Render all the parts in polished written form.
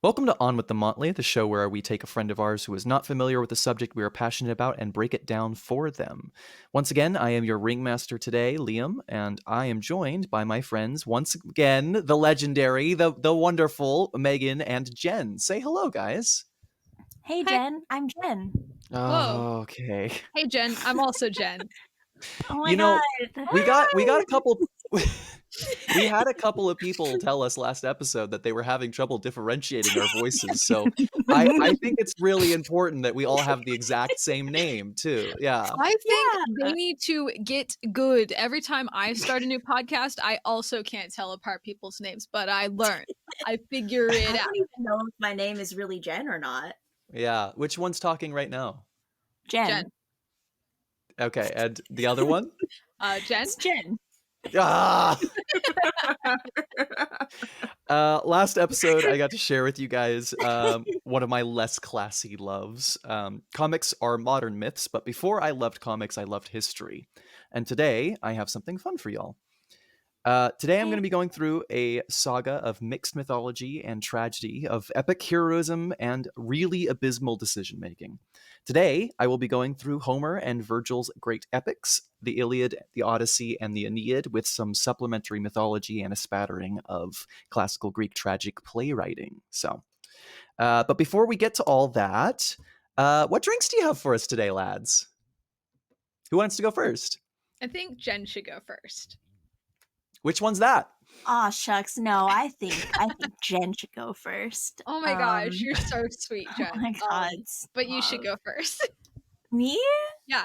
Welcome to On with the Motley, the show where we take a friend of ours who is not familiar with the subject we are passionate about and break it down for them. Once again, I am your ringmaster today, Liam, and I am joined by my friends, once again, the legendary, the wonderful Megan and Jen. Say hello, guys. Hey, Hi. Jen. I'm Jen. Whoa. Oh, okay. Hey, Jen. I'm also Jen. Oh my You know, god. we got a couple we had a couple of people tell us last episode that they were having trouble differentiating our voices. So I think it's really important that we all have the exact same name too. Yeah. I think Yeah. they need to get good. Every time I start a new podcast, I also can't tell apart people's names, but I learn. I figure I it out. don't even know if my name is really Jen or not. Yeah. Which one's talking right now? Jen. Okay, and the other one? Jen? It's Jen. Ah! Last episode, I got to share with you guys one of my less classy loves. Comics are modern myths, but before I loved comics, I loved history. And today, I have something fun for y'all. Today, I'm going to be going through a saga of mixed mythology and tragedy, of epic heroism and really abysmal decision making. Today, I will be going through Homer and Virgil's great epics, the Iliad, the Odyssey, and the Aeneid, with some supplementary mythology and a spattering of classical Greek tragic playwriting. But before we get to all that, what drinks do you have for us today, lads? Who wants to go first? I think Jen should go first. Which one's that? Aw, shucks. No, I think Jen should go first. Oh my gosh, you're so sweet, Jen. Oh my god. But you should go first. Me? Yeah.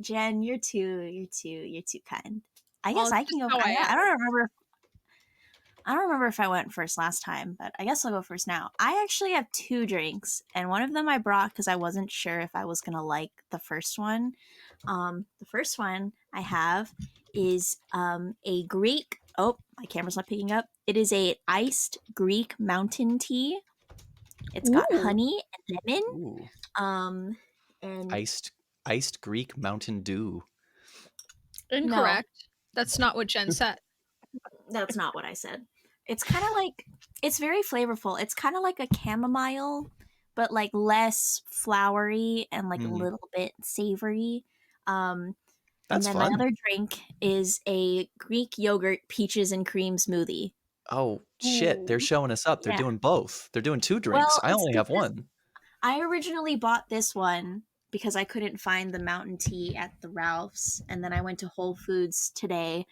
Jen, you're too kind. I guess Well, I can go just how first. I am. I don't remember if I went first last time, but I guess I'll go first now. I actually have two drinks, and one of them I brought because I wasn't sure if I was gonna like the first one. The first one I have is a Greek. Oh, my camera's not picking up. It is a iced Greek mountain tea. It's got Ooh. honey and lemon. Ooh. And Iced Greek Mountain Dew. Incorrect. That's not what Jen said. that's not what I said. It's kind of like, it's very flavorful. It's kind of like a chamomile, but like less flowery and like a little bit savory. And That's then fun. my other drink is a Greek yogurt peaches and cream smoothie. Oh, shit. They're showing us up. They're doing both. They're doing two drinks. Well, I it's only have because one. I originally bought this one because I couldn't find the mountain tea at the Ralph's, and then I went to Whole Foods today,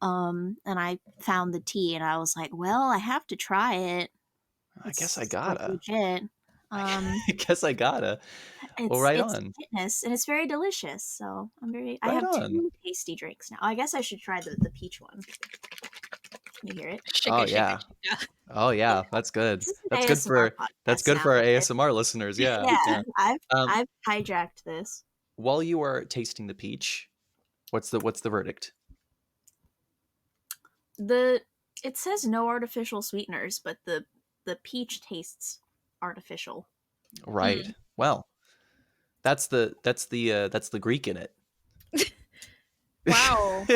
and I found the tea, and I was like, well, I have to try it. I guess I It's gotta. legit. I guess I gotta. It's, Well, right it's on. fitness, and it's very delicious. So I Right have on. two tasty drinks now. I guess I should try the peach one. Can you hear it? Oh, yeah. Oh, yeah. That's good. This is an That's good ASMR for podcast our now, okay? ASMR listeners. Yeah. Yeah, Um, I've hijacked this. while you are tasting the peach, what's the verdict? It says no artificial sweeteners, but the peach tastes artificial. Right. Well, that's the Greek in it. Wow.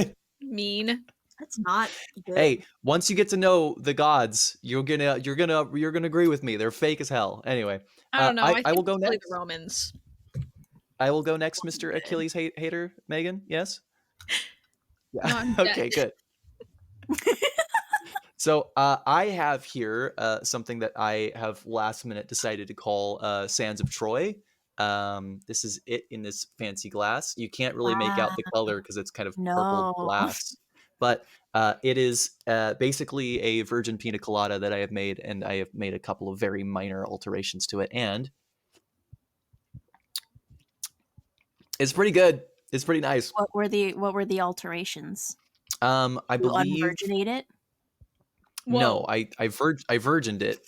Mean. That's not good. Hey, once you get to know the gods, you're gonna agree with me. They're fake as hell. Anyway, I don't know. I will go it's really next. the Romans. I will go next, Mr. Achilles hater, Megan. Yes. Yeah. No, I'm dead. Okay. Good. So I have here something that I have last minute decided to call Sands of Troy. This is it in this fancy glass. You can't really make out the color because it's kind of purple glass. But it is basically a virgin pina colada that I have made, and I have made a couple of very minor alterations to it, and it's pretty good. It's pretty nice. What were the alterations? I You believe unvirginate it? no, I virgined it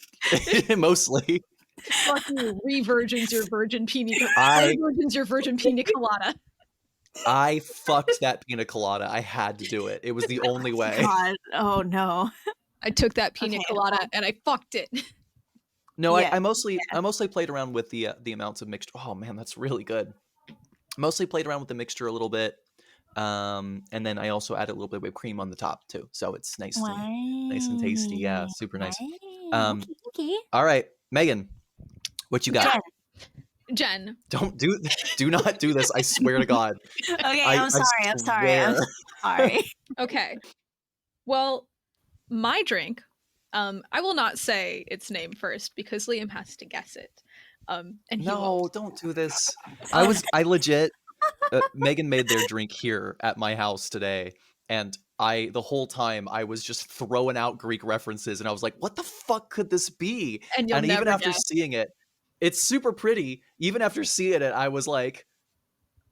mostly. Fuck you, re-virgins your virgin pina colada. Virgins your virgin pina colada. I fucked that pina colada. I had to do it. It was the only way. God. Oh no. I took that pina colada and I fucked it. No, yeah. I mostly played around with the amounts of mixture. Oh man, that's really good. Mostly played around with the mixture a little bit, and then I also added a little bit of whipped cream on the top too. So it's nice and tasty. Yeah, super nice. Okay. All right, Megan, what you got? Jen. Jen. Do not do this. I swear to God. Okay, I I'm sorry. I'm sorry. I'm swear. sorry. Okay. Well, my drink, I will not say its name first because Liam has to guess it. And he No, won't. don't do this. Okay. I legit Megan made their drink here at my house today, and the whole time I was just throwing out Greek references, and I was like, "What the fuck could this be?" And you'll And even never after guess. seeing it, it's super pretty. Even after seeing it, I was like,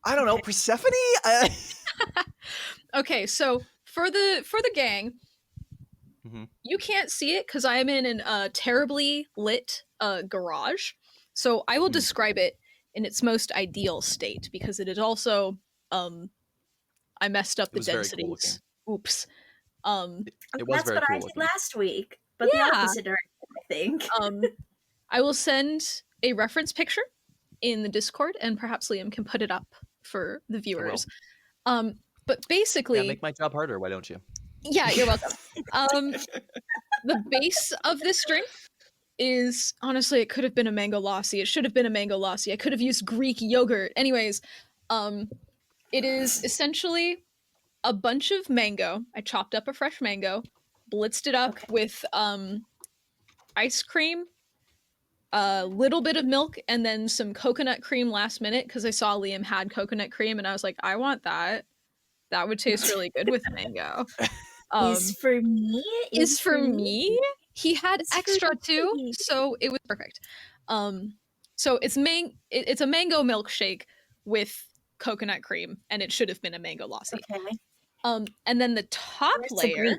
"I don't know, Persephone." Okay, so for the gang, Mhm. you can't see it because I am in an terribly lit garage. So I will Hmm. describe it in its most ideal state because it is also I messed up It the was very cool looking. densities. Oops. Um It was That's very what I cool did looking. last week, but the Yeah. opposite direction, I think. I will send a reference picture in the Discord and perhaps Liam can put it up for the I will. viewers. But Yeah, basically, make my job harder. Why don't you? yeah, you're welcome. The base of this drink is honestly it could have been a mango lassi. It should have been a mango lassi. I could have used Greek yogurt. Anyways, it is essentially a bunch of mango. I chopped up a fresh mango, blitzed it up Okay. with ice cream, a little bit of milk, and then some coconut cream last minute because I saw Liam had coconut cream and I was like, I want that. That would taste really good with mango. Is for me. Is for me. He had It's for extra too, me. so it was perfect. So it's a mango milkshake with coconut cream, and it should have been a mango lassi. Okay. And then the top Where's the layer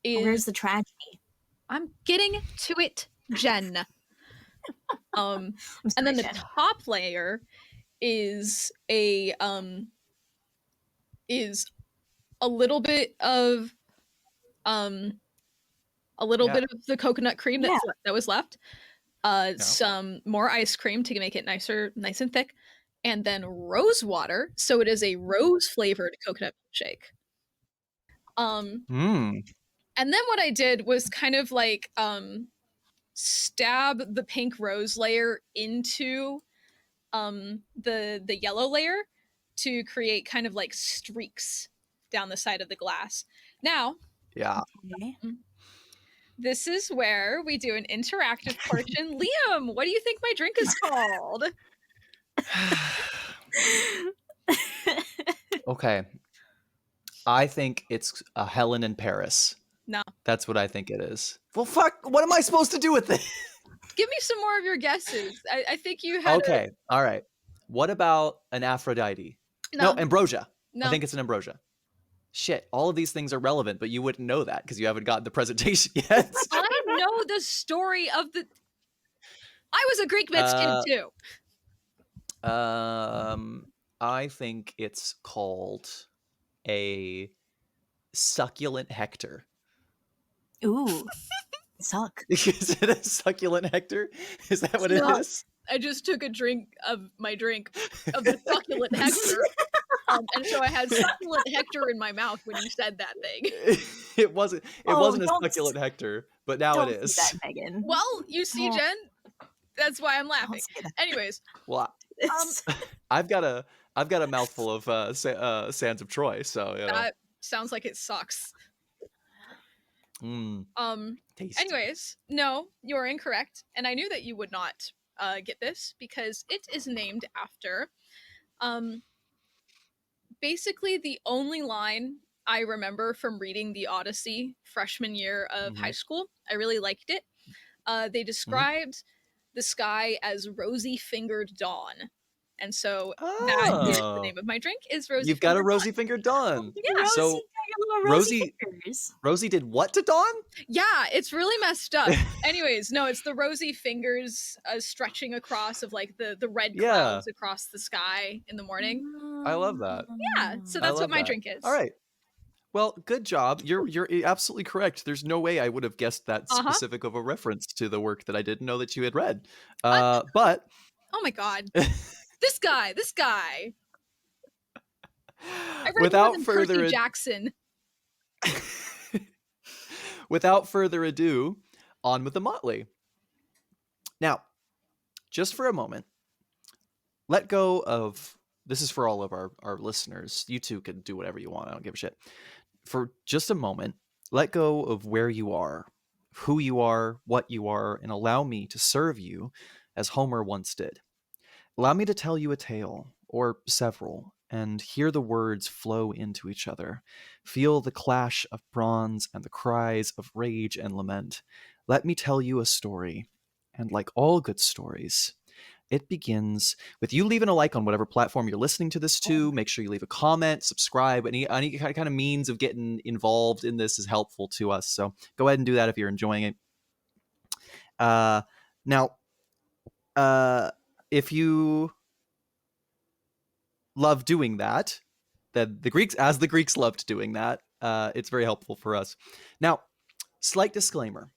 Greek? Where's is the tragedy? I'm getting to it, Jen. I'm And sorry, then the Jen. top layer is a little bit of Yeah. bit of the coconut cream Yeah. that was left. No. Some more ice cream to make it nice and thick, and then rose water, so it is a rose flavored coconut milkshake. Mm. And then what I did was kind of like stab the pink rose layer into the yellow layer to create kind of like streaks down the side of the glass. Now, Yeah. Okay. this is where we do an interactive portion. Liam, what do you think my drink is called? Okay. I think it's a Helen in Paris. No. That's what I think it is. Well, fuck. What am I supposed to do with it? Give me some more of your guesses. I think you had Okay. All right. What about an Aphrodite? No. Ambrosia. No. I think it's an ambrosia. Shit. All of these things are relevant, but you wouldn't know that because you haven't gotten the presentation yet. I know the story of the I was a Greek myths kid too. I think it's called a succulent Hector. Ooh. Suck. Is it a succulent Hector? Is that what it No. is? I just took a drink of the succulent Hector. And so I had succulent Hector in my mouth when you said that thing. It wasn't Oh, a don't succulent Hector, but now Don't it say is. that, Megan. Well, you see, Oh. Jen, that's why I'm Don't laughing. say that. Anyways, Well, It's- I've got a mouthful of Sands of Troy, so you know. that sounds like it sucks. Tasty. Anyways, no, you're incorrect, and I knew that you would not get this because it is named after basically the only line I remember from reading the Odyssey freshman year of high school. I really liked it. They described the sky as rosy-fingered dawn. And so that is the Oh, name of my drink is Rosy you've got a Fingered rosy fingered dawn. Yeah. So Rosie Rosie- fingers. Rosie did what to Dawn? Yeah, it's really messed up. Anyways, no, it's the rosy fingers stretching across of like the red Yeah. clouds across the sky in the morning. I love that. Yeah, so I that's what love my that. drink is. All right. Well, good job. You're absolutely correct. There's no way I would have guessed that specific of a reference to the work that I didn't know that you had read. But Oh my god. This guy. I read more without than further Percy ado, Jackson. without further ado, on with the Motley. Now, just for a moment, let go of, this is for all of our listeners. You two can do whatever you want. I don't give a shit. For just a moment, let go of where you are, who you are, what you are, and allow me to serve you as Homer once did. Allow me to tell you a tale, or several, and hear the words flow into each other. Feel the clash of bronze and the cries of rage and lament. Let me tell you a story, and like all good stories, it begins with you leaving a like on whatever platform you're listening to this to. Make sure you leave a comment, subscribe. Any kind of means of getting involved in this is helpful to us. So go ahead and do that if you're enjoying it. Now, if you love doing that, then the Greeks loved doing that. It's very helpful for us. Now, slight disclaimer.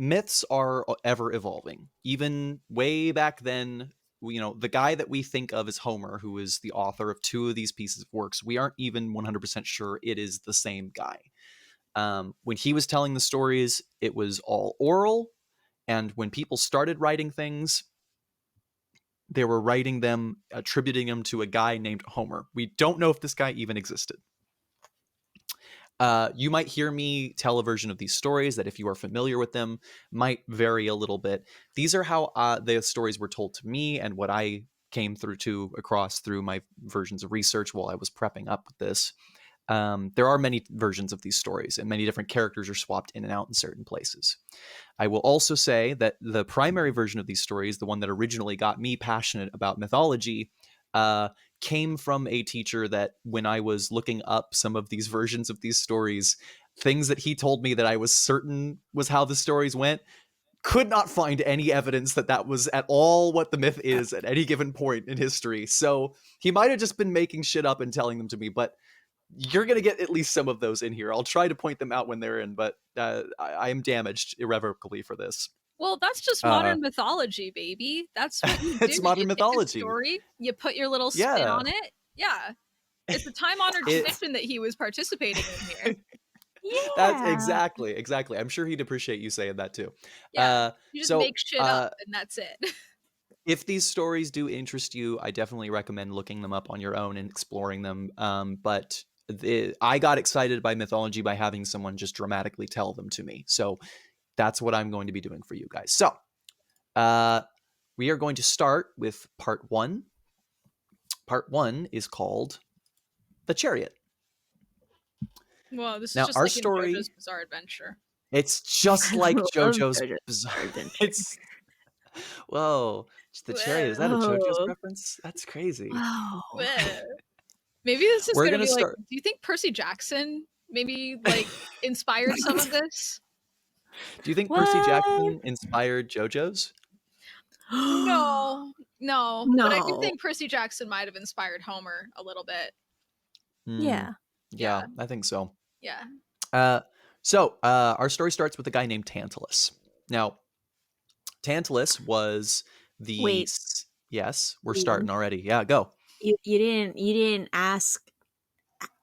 Myths are ever evolving. Even way back then, the guy that we think of as Homer, who is the author of two of these pieces of works, we aren't even 100% sure it is the same guy. When he was telling the stories, it was all oral. And when people started writing things, they were writing them, attributing them to a guy named Homer. We don't know if this guy even existed. You might hear me tell a version of these stories that, if you are familiar with them, might vary a little bit. These are how the stories were told to me and what I came through my versions of research while I was prepping up with this. There are many versions of these stories, and many different characters are swapped in and out in certain places. I will also say that the primary version of these stories, the one that originally got me passionate about mythology, came from a teacher that, when I was looking up some of these versions of these stories, things that he told me that I was certain was how the stories went, could not find any evidence that that was at all what the myth is at any given point in history. So he might have just been making shit up and telling them to me, but you're going to get at least some of those in here. I'll try to point them out when they're in, but I am damaged irrevocably for this. Well, that's just modern mythology, baby. That's what you do. It's modern You take a mythology. story, you put your little spin Yeah. on it. Yeah. It's a time-honored tradition that he was participating in here. Yeah. That's exactly. I'm sure he'd appreciate you saying that too. Yeah. You just make shit up and that's it. If these stories do interest you, I definitely recommend looking them up on your own and exploring them. But I got excited by mythology by having someone just dramatically tell them to me. So that's what I'm going to be doing for you guys. So we are going to start with part one. Part one is called The Chariot. Well, this Now, is just our like story, in JoJo's Bizarre Adventure. It's just like JoJo's Bizarre Adventure. It's whoa, The Chariot. Is that a JoJo's Whoa. reference? That's crazy. Wow. Maybe this is We're gonna gonna be like, start. do you think Percy Jackson maybe like inspired some of this? Do you think Percy What? Jackson inspired JoJo's? No, but I do No. think Percy Jackson might have inspired Homer a little bit. Yeah. Yeah, I think so. Yeah. So our story starts with a guy named Tantalus. Now, Tantalus was the Wait. Yes, we're Liam, starting already. Yeah, go. You didn't ask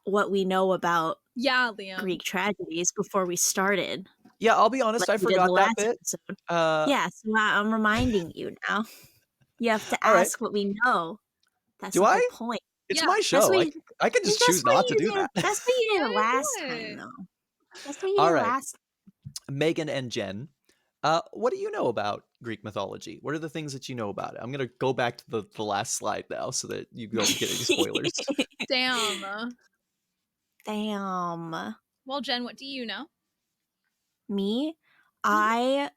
what we know about Yeah, Liam. Greek tragedies before we started. Yeah, I'll be honest, Like I we did the forgot that last bit. episode. Yeah, so I'm reminding you now. You have to All right. ask what we know. That's Do the I? whole point. It's Yeah. my That's show. what you, I can just choose not to do that. That's what you did Yeah, last do time, it. though. That's what you All did right. last. Megan and Jen, what do you know about Greek mythology? What are the things that you know about it? I'm going to go back to the last slide now so that you don't get any spoilers. Damn. Damn. Well, Jen, what do you know? Me, I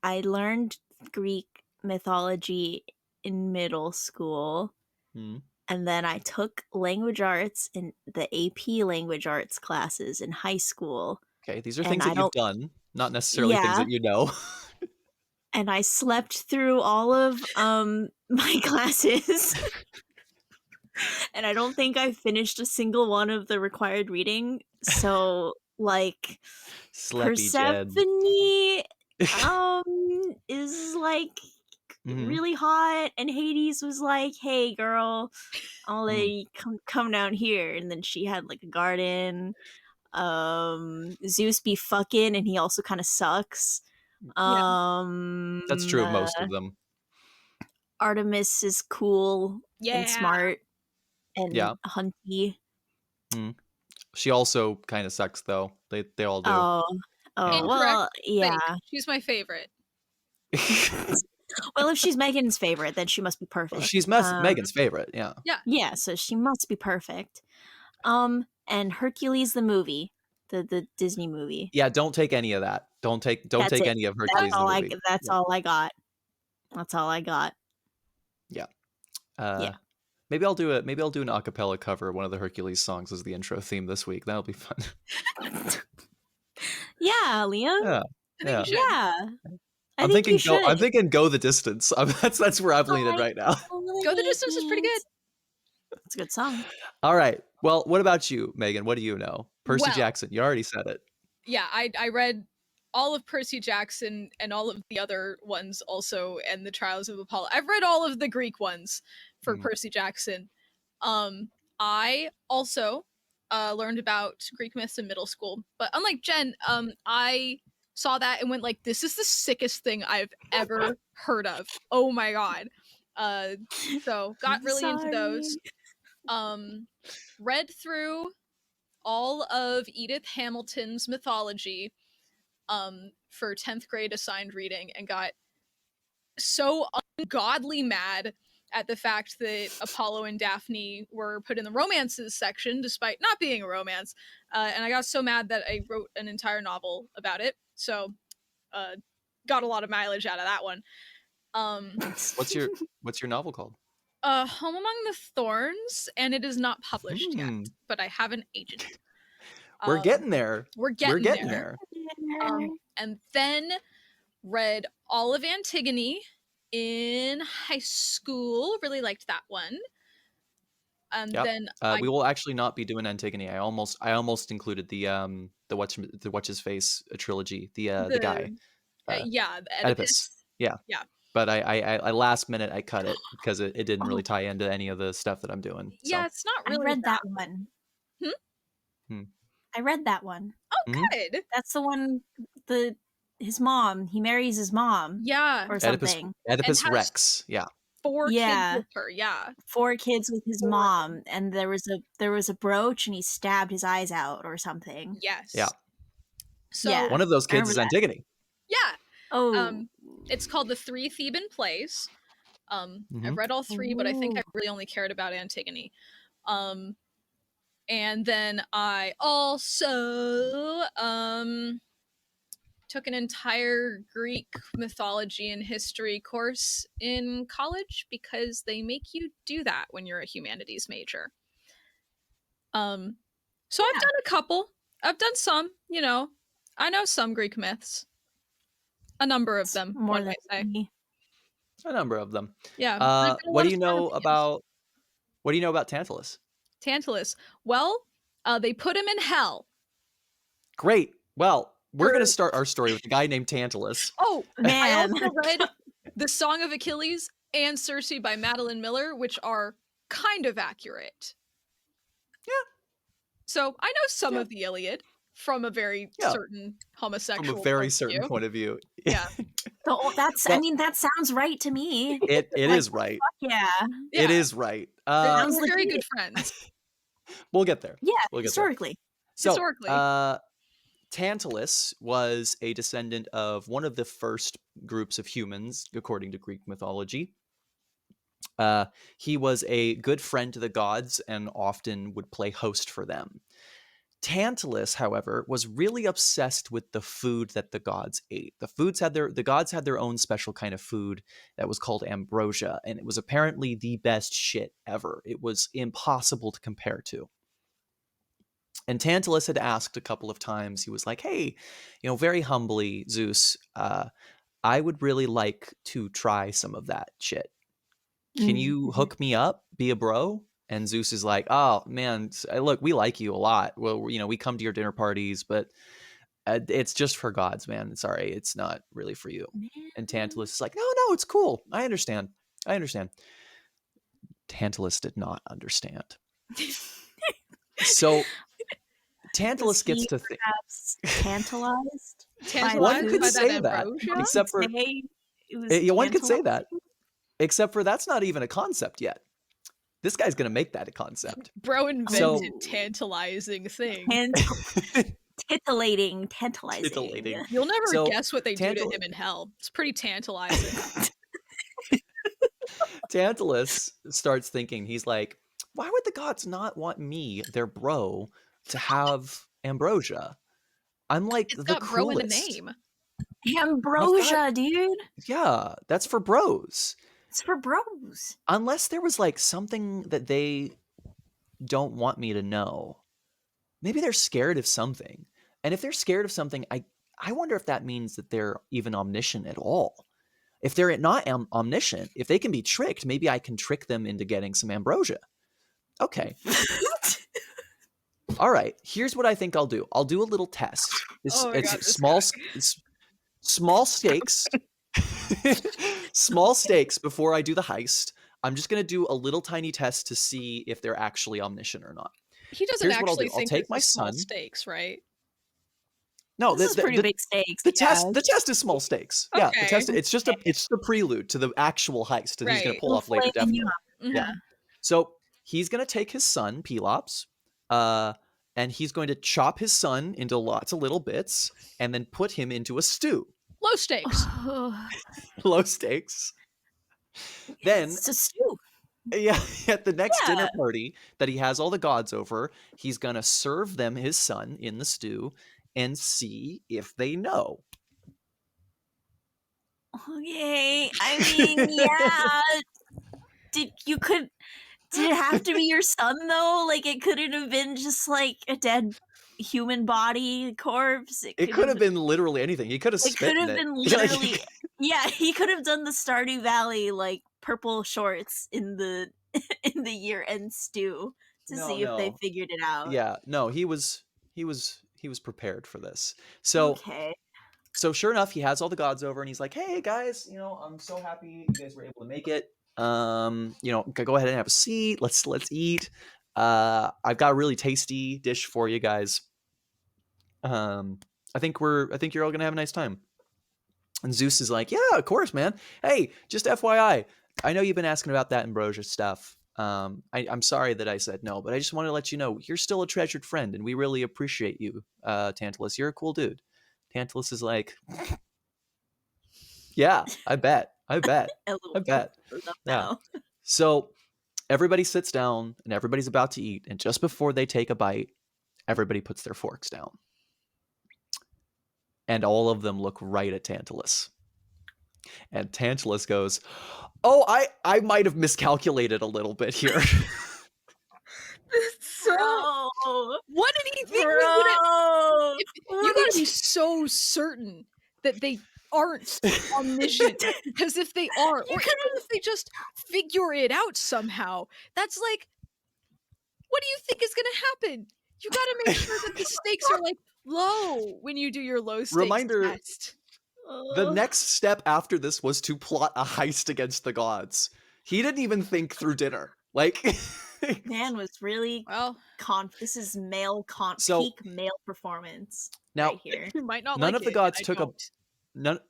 learned Greek mythology in middle school. And then I took language arts in the AP language arts classes in high school. Okay, these are things that you've done, not necessarily things Yeah. that you know. And I slept through all of my classes. And I don't think I finished a single one of the required reading. So, like, Sleepy Jen. Persephone is like really hot, and Hades was like, "Hey, girl, I'll let you come down here." And then she had like a garden. Zeus be fucking and he also kind of sucks. That's true of most of them. Artemis is cool and Yeah. smart Yeah. and hunty. She also kind of sucks, though. They all do. Oh, Incorrect. well, yeah. Fake. She's my favorite. Well, if she's Megan's favorite, then she must be perfect. She's Megan's favorite. Yeah. Yeah, so she must be perfect. And Hercules the movie, the Disney movie. Yeah. Don't take any of that. Don't take That's it. any of Hercules the movie. That's all I got. That's all I got. Yeah. Yeah. Maybe I'll do an a cappella cover of one of the Hercules songs as the intro theme this week. That'll be fun. Yeah, Liam. Yeah. I think you should. Yeah. I I'm think thinking you should. I'm thinking Go the Distance. That's where I'm leaning right now. Go the Distance is pretty good. It's a good song. All right. Well, what about you, Megan? What do you know? Percy Well- Jackson. You already said it. Yeah, I read all of Percy Jackson and all of the other ones also, and the Trials of Apollo. I've read all of the Greek ones for Percy Jackson. I also learned about Greek myths in middle school, but unlike Jen, I saw that and went like, this is the sickest thing I've ever heard of. Oh my god. So got really into those. Read through all of Edith Hamilton's mythology for 10th grade assigned reading and got so ungodly mad at the fact that Apollo and Daphne were put in the romances section despite not being a romance. And I got so mad that I wrote an entire novel about it. So got a lot of mileage out of that one. What's your novel called? Home Among the Thorns, and it is not published yet, but I have an agent. We're getting there. We're getting there. And then read all of Antigone in high school. Really liked that one. And then we will actually not be doing Antigone. I almost included the what's his face trilogy. The guy. Oedipus. Yeah. But I last minute I cut it because it didn't really tie into any of the stuff that I'm doing. Yeah, it's not really. I read that one. I read that one. Oh, good. That's the one. His mom. He marries his mom. Yeah, or something. Oedipus Rex. Yeah. 4 kids with her. Yeah. 4 kids with his mom, and there was a brooch, and he stabbed his eyes out or something. Yes. Yeah. So one of those kids is Antigone. Yeah. Oh. It's called The 3 Theban Plays. I've read all 3, but I think I really only cared about Antigone. And then I also took an entire Greek mythology and history course in college because they make you do that when you're a humanities major. So I've done a couple. I've done some, I know some Greek myths. A number of them, more than say. A number of them. Yeah. What do you know about Tantalus? Tantalus. Well, they put him in hell. Great. Well, we're going to start our story with a guy named Tantalus. Oh, man. I also read The Song of Achilles and Circe by Madeline Miller, which are kind of accurate. Yeah. So I know some of the Iliad from a very certain homosexual from a very certain point of view. Yeah. That sounds right to me. It is right. Yeah. It is right. We're very good friends. We'll get there. Yeah, we'll get historically. There. So, Tantalus was a descendant of one of the first groups of humans, according to Greek mythology. He was a good friend to the gods and often would play host for them. Tantalus, however, was really obsessed with the food that the gods ate. The gods had their own special kind of food that was called ambrosia, and it was apparently the best shit ever. It was impossible to compare to. And Tantalus had asked a couple of times, he was like, hey, very humbly, Zeus, I would really like to try some of that shit. Can you hook me up, be a bro? And Zeus is like, oh, man, look, we like you a lot. Well, we come to your dinner parties, but it's just for gods, man. Sorry, it's not really for you. Man. And Tantalus is like, no, it's cool. I understand. Tantalus did not understand. So Tantalus Was gets he to think. perhaps tantalized by the One Tantalized could by food? that say that, ambrosia? One could except for say it was one could say that, tantalizing. except for that's not even a concept yet. This guy's gonna make that a concept. Bro invented So Oh, tantalizing thing. tantalizing. titillating. You'll never So guess what they do to Tantal him in hell. It's pretty tantalizing. Tantalus starts thinking, he's like, why would the gods not want me, their bro, to have ambrosia? I'm like It's the got bro in the cruelest. name. I've got, Ambrosia, dude. yeah, that's for bros. It's for bros. Unless there was like something that they don't want me to know. Maybe they're scared of something. And if they're scared of something, I wonder if that means that they're even omniscient at all. If they're not omniscient, if they can be tricked, maybe I can trick them into getting some ambrosia. Okay. All right. Here's what I think I'll do. I'll do a little test. Oh my god, It's this small, guy. small stakes. Small stakes before I do the heist. I'm just going to do a little tiny test to see if they're actually omniscient or not. He doesn't Here's what I'll actually do. I'll think take this my is small son. stakes, right? No, This is pretty big stakes. the yeah. test is small stakes. Yeah, the Okay. test it's just a prelude to the actual heist that he's going to Right. pull We'll off later. flame you Definitely. up. Mhm. Yeah. So he's going to take his son Pelops, and he's going to chop his son into lots of little bits, and then put him into a stew. Low stakes. Low stakes. Then It's a stew. yeah, at the next dinner Yeah. party that he has all the gods over, he's gonna serve them his son in the stew and see if they know. Okay. I mean, yeah. Did it have to be your son though? Like it couldn't have been just like a dead human body corpse. It could have been literally anything. He could have It spit could in have it. been Like, literally yeah, he could have done the Stardew Valley like purple shorts in the in the year end stew to no, see if they no. figured it out. Yeah, no, he was prepared for this. So Okay. sure enough, he has all the gods over and he's like, "Hey guys, I'm so happy you guys were able to make it. Go ahead and have a seat. Let's eat. I've got a really tasty dish for you guys. I think you're all gonna have a nice time." And Zeus is like, "Yeah, of course, man. Hey, just FYI, I know you've been asking about that ambrosia stuff. I'm sorry that I said no, but I just want to let you know you're still a treasured friend, and we really appreciate you, Tantalus. You're a cool dude." Tantalus is like, "Yeah, I bet. I bet. A I little bet. enough Yeah." now. So everybody sits down and everybody's about to eat, and just before they take a bite, everybody puts their forks down. And all of them look right at Tantalus. And Tantalus goes, "Oh, I might have miscalculated a little bit here." So, Bro, what did he think was gonna? You gotta what? be so certain that they aren't omniscient, because if they are, or even if they just figure it out somehow, that's like, what do you think is gonna happen? You gotta make sure that the stakes are like low when you do your low stakes Reminder, test. the next step after this was to plot a heist against the gods. He didn't even think through dinner. Like, Man was really Well, this is So- peak male performance now, right here. you might not none like of the it, gods and I took don't.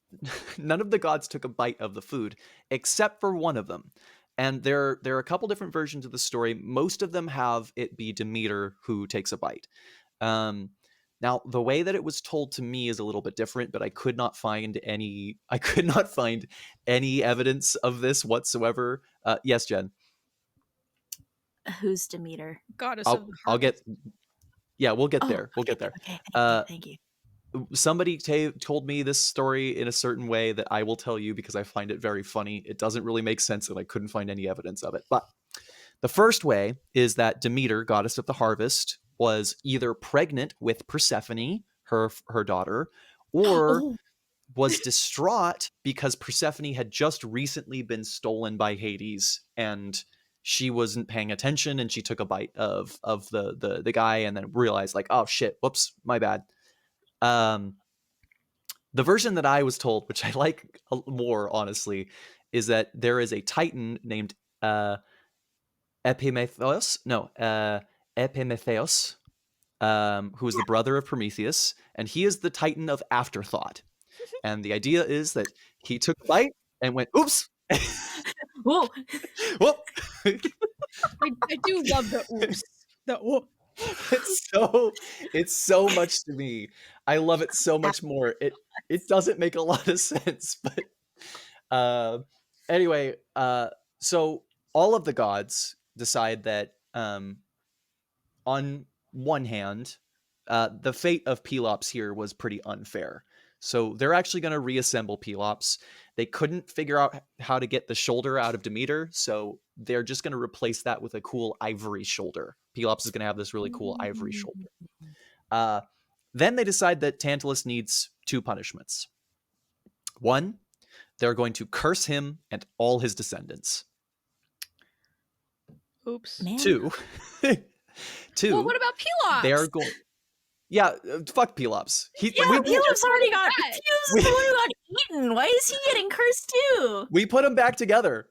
none of the gods took a bite of the food except for one of them. And there are a couple different versions of the story. Most of them have it be Demeter who takes a bite. Now, the way that it was told to me is a little bit different, but I could not find any evidence of this whatsoever. Yes, Jen. Who's Demeter? Goddess of the I'll get. harvest. Yeah, we'll get Oh, there. We'll okay, get there. Okay, Uh, thank you. Somebody told me this story in a certain way that I will tell you because I find it very funny. It doesn't really make sense, and I couldn't find any evidence of it. But the first way is that Demeter, goddess of the harvest, was either pregnant with Persephone, her daughter, or Oh, was distraught because Persephone had just recently been stolen by Hades, and she wasn't paying attention, and she took a bite of the guy, and then realized like, oh shit, whoops, my bad. The version that I was told, which I like more honestly, is that there is a titan named Epimetheus. No, Epimetheus, who is the brother of Prometheus, and he is the Titan of afterthought. And the idea is that he took a bite and went, "Oops, Whoa. whoop." I do love the oops. The whoop. It's so much to me. I love it so much more. It doesn't make a lot of sense, but uh, anyway, so all of the gods decide that on one hand, the fate of Pelops here was pretty unfair. So they're actually going to reassemble Pelops. They couldn't figure out how to get the shoulder out of Demeter, so they're just going to replace that with a cool ivory shoulder. Pelops is going to have this really cool ivory shoulder. Then they decide that Tantalus needs two punishments. One, they're going to curse him and all his descendants. Oops. Man. Two, Well, what about Pelops? they are going. Yeah, fuck Pelops. Yeah, Pelops already got. He was the one who got eaten. Why is he getting cursed too? We put him back together.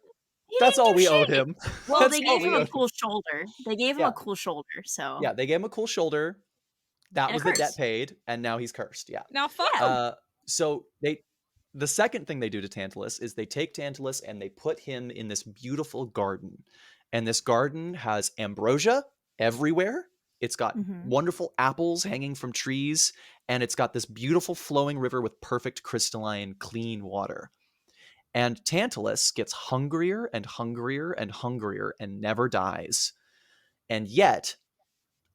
He That's didn't all do we shit. owed him. Well, That's they all gave him we a owed cool shoulder. They gave him Yeah. a cool shoulder. So Yeah, they gave him a cool shoulder. That And a was the debt curse. paid, and now he's cursed. Yeah. Now fuck him. So the second thing they do to Tantalus is they take Tantalus and they put him in this beautiful garden. And this garden has ambrosia everywhere. It's got wonderful apples hanging from trees, and it's got this beautiful flowing river with perfect crystalline clean water. And Tantalus gets hungrier and hungrier and hungrier and never dies. And yet,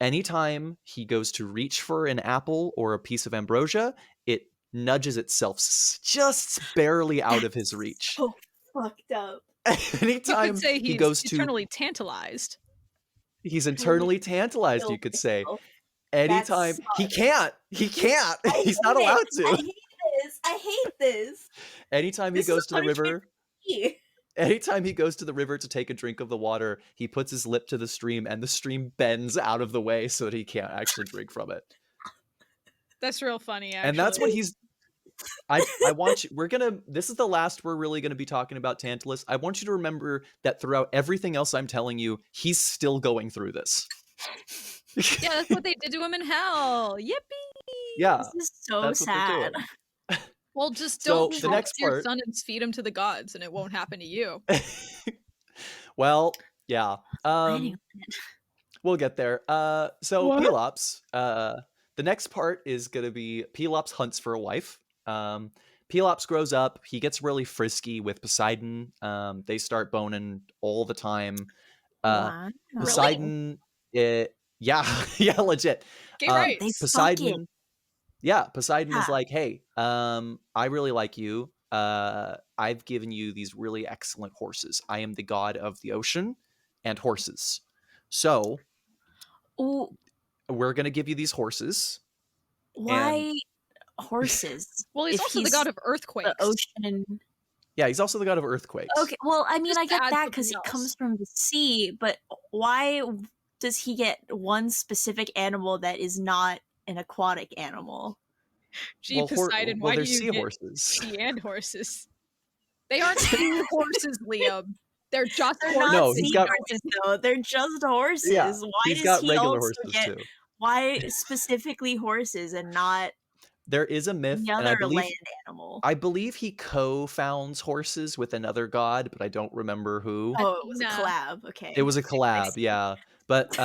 anytime he goes to reach for an apple or a piece of ambrosia, it nudges itself just barely out of his reach. So fucked up. Anytime you could say he he's goes eternally tantalized. he's internally tantalized, you could say. Myself. Anytime he can't. He's not hate allowed it. to. I hate this. Anytime he This is goes a to the punishment river, for me. anytime he goes to the river to take a drink of the water, he puts his lip to the stream and the stream bends out of the way so that he can't actually drink from it. That's real funny, actually. And that's what he's I want you this is the last we're really going to be talking about Tantalus. I want you to remember that throughout everything else I'm telling you, he's still going through this. Yeah, that's what they did to him in hell. Yippee! Yeah. This is so that's what they're sad. doing. Well, just So, don't the trust next your part- son and feed him to the gods, and it won't happen to you. Well, yeah. Anyway. We'll get there. So What? Pelops, the next part is going to be Pelops hunts for a wife. Pelops grows up. He gets really frisky with Poseidon. They start boning all the time. Wow. Poseidon, yeah, yeah, legit. Okay, right. They Poseidon, Poseidon is Yeah. like, hey, I really like you. I've given you these really excellent horses. I am the god of the ocean and horses. So Ooh, we're going to give you these horses. why horses? Well, he's If also the god of earthquakes. the ocean. Yeah, he's also the god of earthquakes. Okay, well, I mean, Just I get add that because something it else. comes from the sea, but why does he get one specific animal that is not an aquatic animal? Gee, Well, Poseidon, well, why they're do you get seahorses. sea and horses? They aren't horses, Liam. They're just They're horses. not No, he's got- seahorses, though. They're just horses. Yeah, Why he's does got he regular also horses get? too. Why specifically horses and not There is a myth, the and other land animal? I believe he co-founds horses with another god, but I don't remember who. Oh, it was a Nah. collab. Okay. It was a collab, yeah. But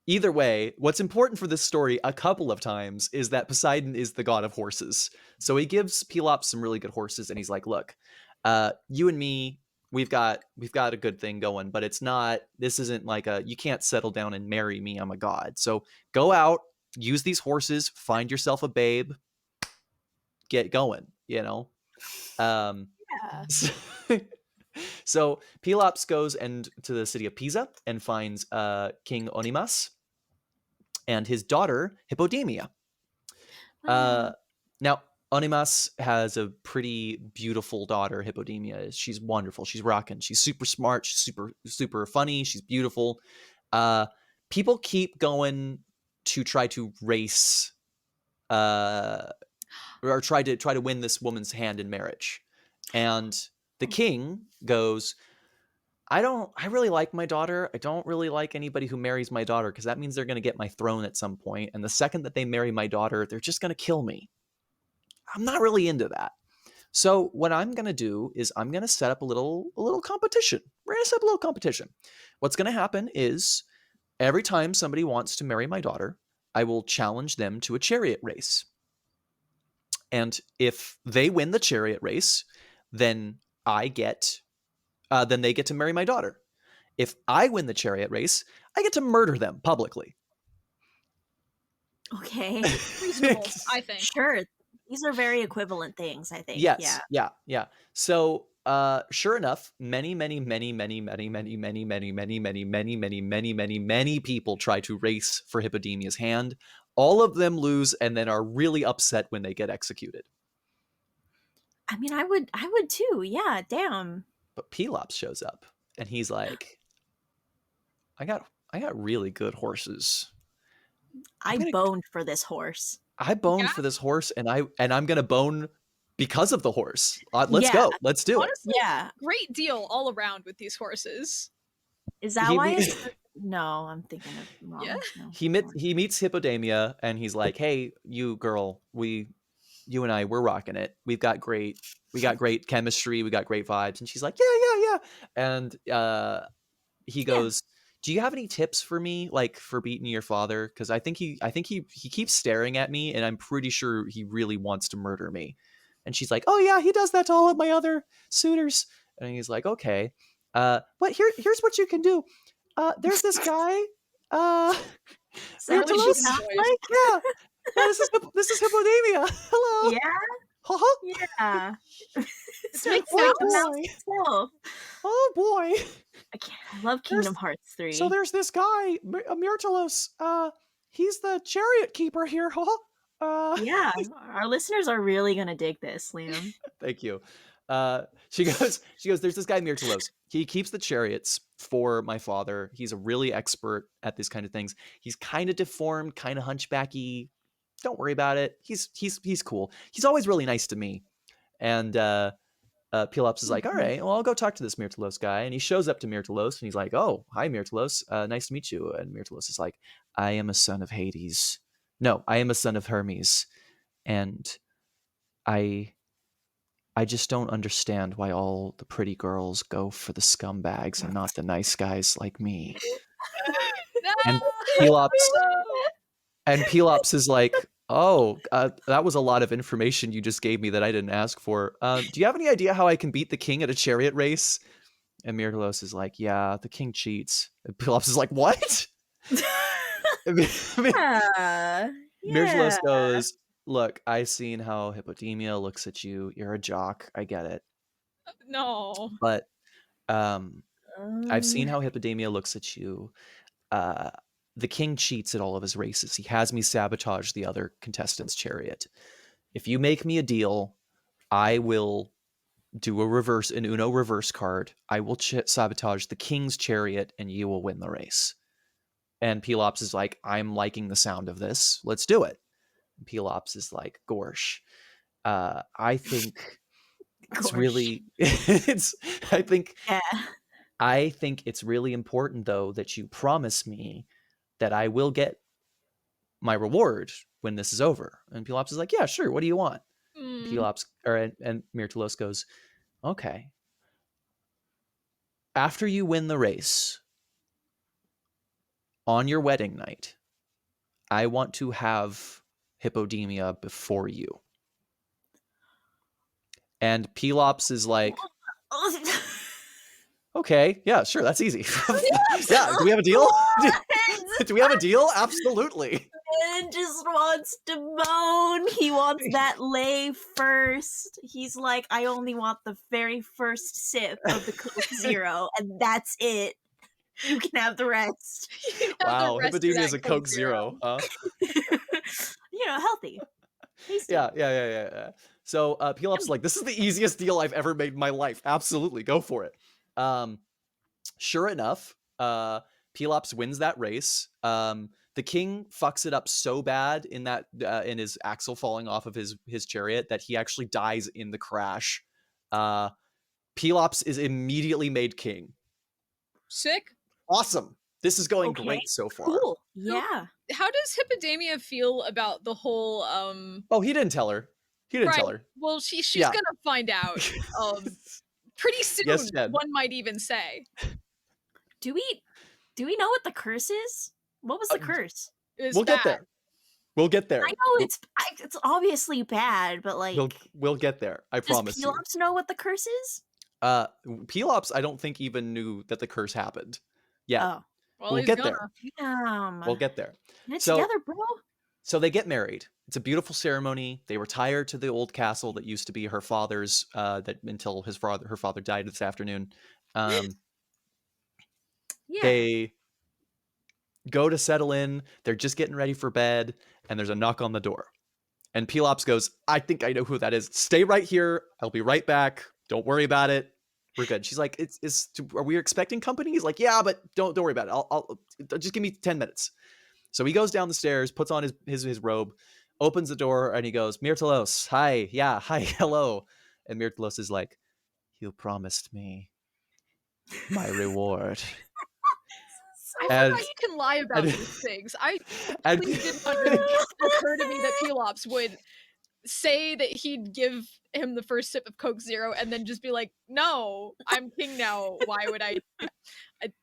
either way, what's important for this story a couple of times is that Poseidon is the god of horses. So he gives Pelops some really good horses, and he's like, look, you and me, we've got a good thing going, but this isn't like you can't settle down and marry me, I'm a god. So go out, use these horses, find yourself a babe, get going, you know? Yeah. So Pelops goes to the city of Pisa and finds King Onimas and his daughter Hippodamia. Now Onimas has a pretty beautiful daughter, Hippodamia. She's wonderful. She's rocking. She's super smart. She's super funny. She's beautiful. People keep going to try to race or try to win this woman's hand in marriage. And the king goes, I really like my daughter. I don't really like anybody who marries my daughter because that means they're going to get my throne at some point. And the second that they marry my daughter, they're just going to kill me. I'm not really into that. So what I'm going to do is I'm going to set up a little competition. We're going to set up a little competition. What's going to happen is every time somebody wants to marry my daughter, I will challenge them to a chariot race. And if they win the chariot race, then I get then they get to marry my daughter. If I win the chariot race, I get to murder them publicly. Okay. Reasonable, I think. Sure. These are very equivalent things, I think. Yes. Yeah. Yeah. So, sure enough, many people try to race for Hippodamia's hand. All of them lose and then are really upset when they get executed. I mean, I would too. Yeah, damn. But Pelops shows up and he's like, I got really good horses. I boned for this horse. I boned Yeah. for this horse and I'm going to bone because of the horse. Let's Yeah. go. Let's do it. Honestly, Yeah. great deal all around with these horses. Is that He why me- it's no, I'm thinking of wrong. Yeah. No. He meets Hippodamia and he's like, "Hey, you girl, you and I, we're rocking it. We got great chemistry, we got great vibes." And she's like, "Yeah." And he goes, "Do you have any tips for me, like for beating your father? Because I think he keeps staring at me, and I'm pretty sure he really wants to murder me." And she's like, "Oh yeah, he does that to all of my other suitors." And he's like, "Okay, but here's what you can do. There's this guy, Is that what she Myrtilos. sounds like? Yeah, this is Hippodamia. Hello. Yeah. Huh? Yeah. This makes Oh sense. boy. So, Oh boy. I love Kingdom Hearts 3. So there's this guy, Myrtilos. He's the chariot keeper here, huh? Yeah, our listeners are really gonna dig this, Liam. Thank you. She goes, there's this guy, Myrtilos. He keeps the chariots for my father. He's a really expert at these kind of things. He's kind of deformed, kind of hunchbacky. Don't worry about it. He's cool. He's always really nice to me. And Pelops is like, all right, well, I'll go talk to this Myrtilos guy. And he shows up to Myrtilos and he's like, oh, hi, Myrtilos. Nice to meet you. And Myrtilos is like, I am a son of Hades. No, I am a son of Hermes. And I just don't understand why all the pretty girls go for the scumbags and not the nice guys like me. And Pelops is like, oh, that was a lot of information you just gave me that I didn't ask for. Do you have any idea how I can beat the king at a chariot race? And Myrtilos is like, yeah, the king cheats. And Pelops is like, what? Myrtilos goes, look, I've seen how Hippodamia looks at you. You're a jock. I get it. No. But I've seen how Hippodamia looks at you. The king cheats at all of his races. He has me sabotage the other contestants' chariot. If you make me a deal, I will do an Uno reverse card. I will sabotage the king's chariot and you will win the race. And Pelops is like, I'm liking the sound of this. Let's do it. And Pelops is like, Gorsh, I think it's really, I think it's really important though that you promise me that I will get my reward when this is over. And Pelops is like, yeah, sure. What do you want? And Myrtilos goes, okay. After you win the race, on your wedding night, I want to have Hippodamia before you. And Pelops is like, okay, yeah, sure, that's easy. Yeah, do we have a deal? Do we have a deal? Absolutely. Ben just wants to bone. He wants that lay first. He's like, I only want the very first sip of the Coke Zero, and that's it. You can have the rest. Wow, Hippodamia is a Coke Zero, huh? Healthy. Tasty. Yeah. So Pelops is like, this is the easiest deal I've ever made in my life. Absolutely, go for it. Sure enough, Pelops wins that race. The king fucks it up so bad in his axle falling off of his chariot that he actually dies in the crash. Pelops is immediately made king. Sick. Awesome. This is going Okay, great so far. cool. Yeah. How does Hippodamia feel about the whole Oh, he didn't tell her. He didn't right. tell her. Well, she's Yeah. gonna find out pretty Yes, soon, Jen. one might even say. Do we know what the curse is? What was the curse? It was We'll get bad. there. We'll get there. I know it's obviously bad, but like, We'll get there. I does promise you. Pelops know what the curse is? Pelops, I don't think even knew that the curse happened. Yeah. Oh, Well, We'll he's get gonna. there. damn. We'll get there. Get it So- together, bro. So they get married. It's a beautiful ceremony. They retire to the old castle that used to be her father's. That until her father died this afternoon. Yeah. They go to settle in. They're just getting ready for bed, and there's a knock on the door. And Pelops goes, "I think I know who that is. Stay right here. I'll be right back. Don't worry about it. We're good." She's like, "Are we expecting company?" He's like, "Yeah, but don't worry about it. I'll just give me 10 minutes." So he goes down the stairs, puts on his robe, opens the door, and he goes, "Myrtilos, hi, yeah, hi, hello." And Myrtilos is like, "You promised me my reward." I And- forgot you can lie about and- these things. I and- really did not occur to me that Pelops would say that he'd give him the first sip of Coke Zero and then just be like, "No, I'm king now. Why would I?"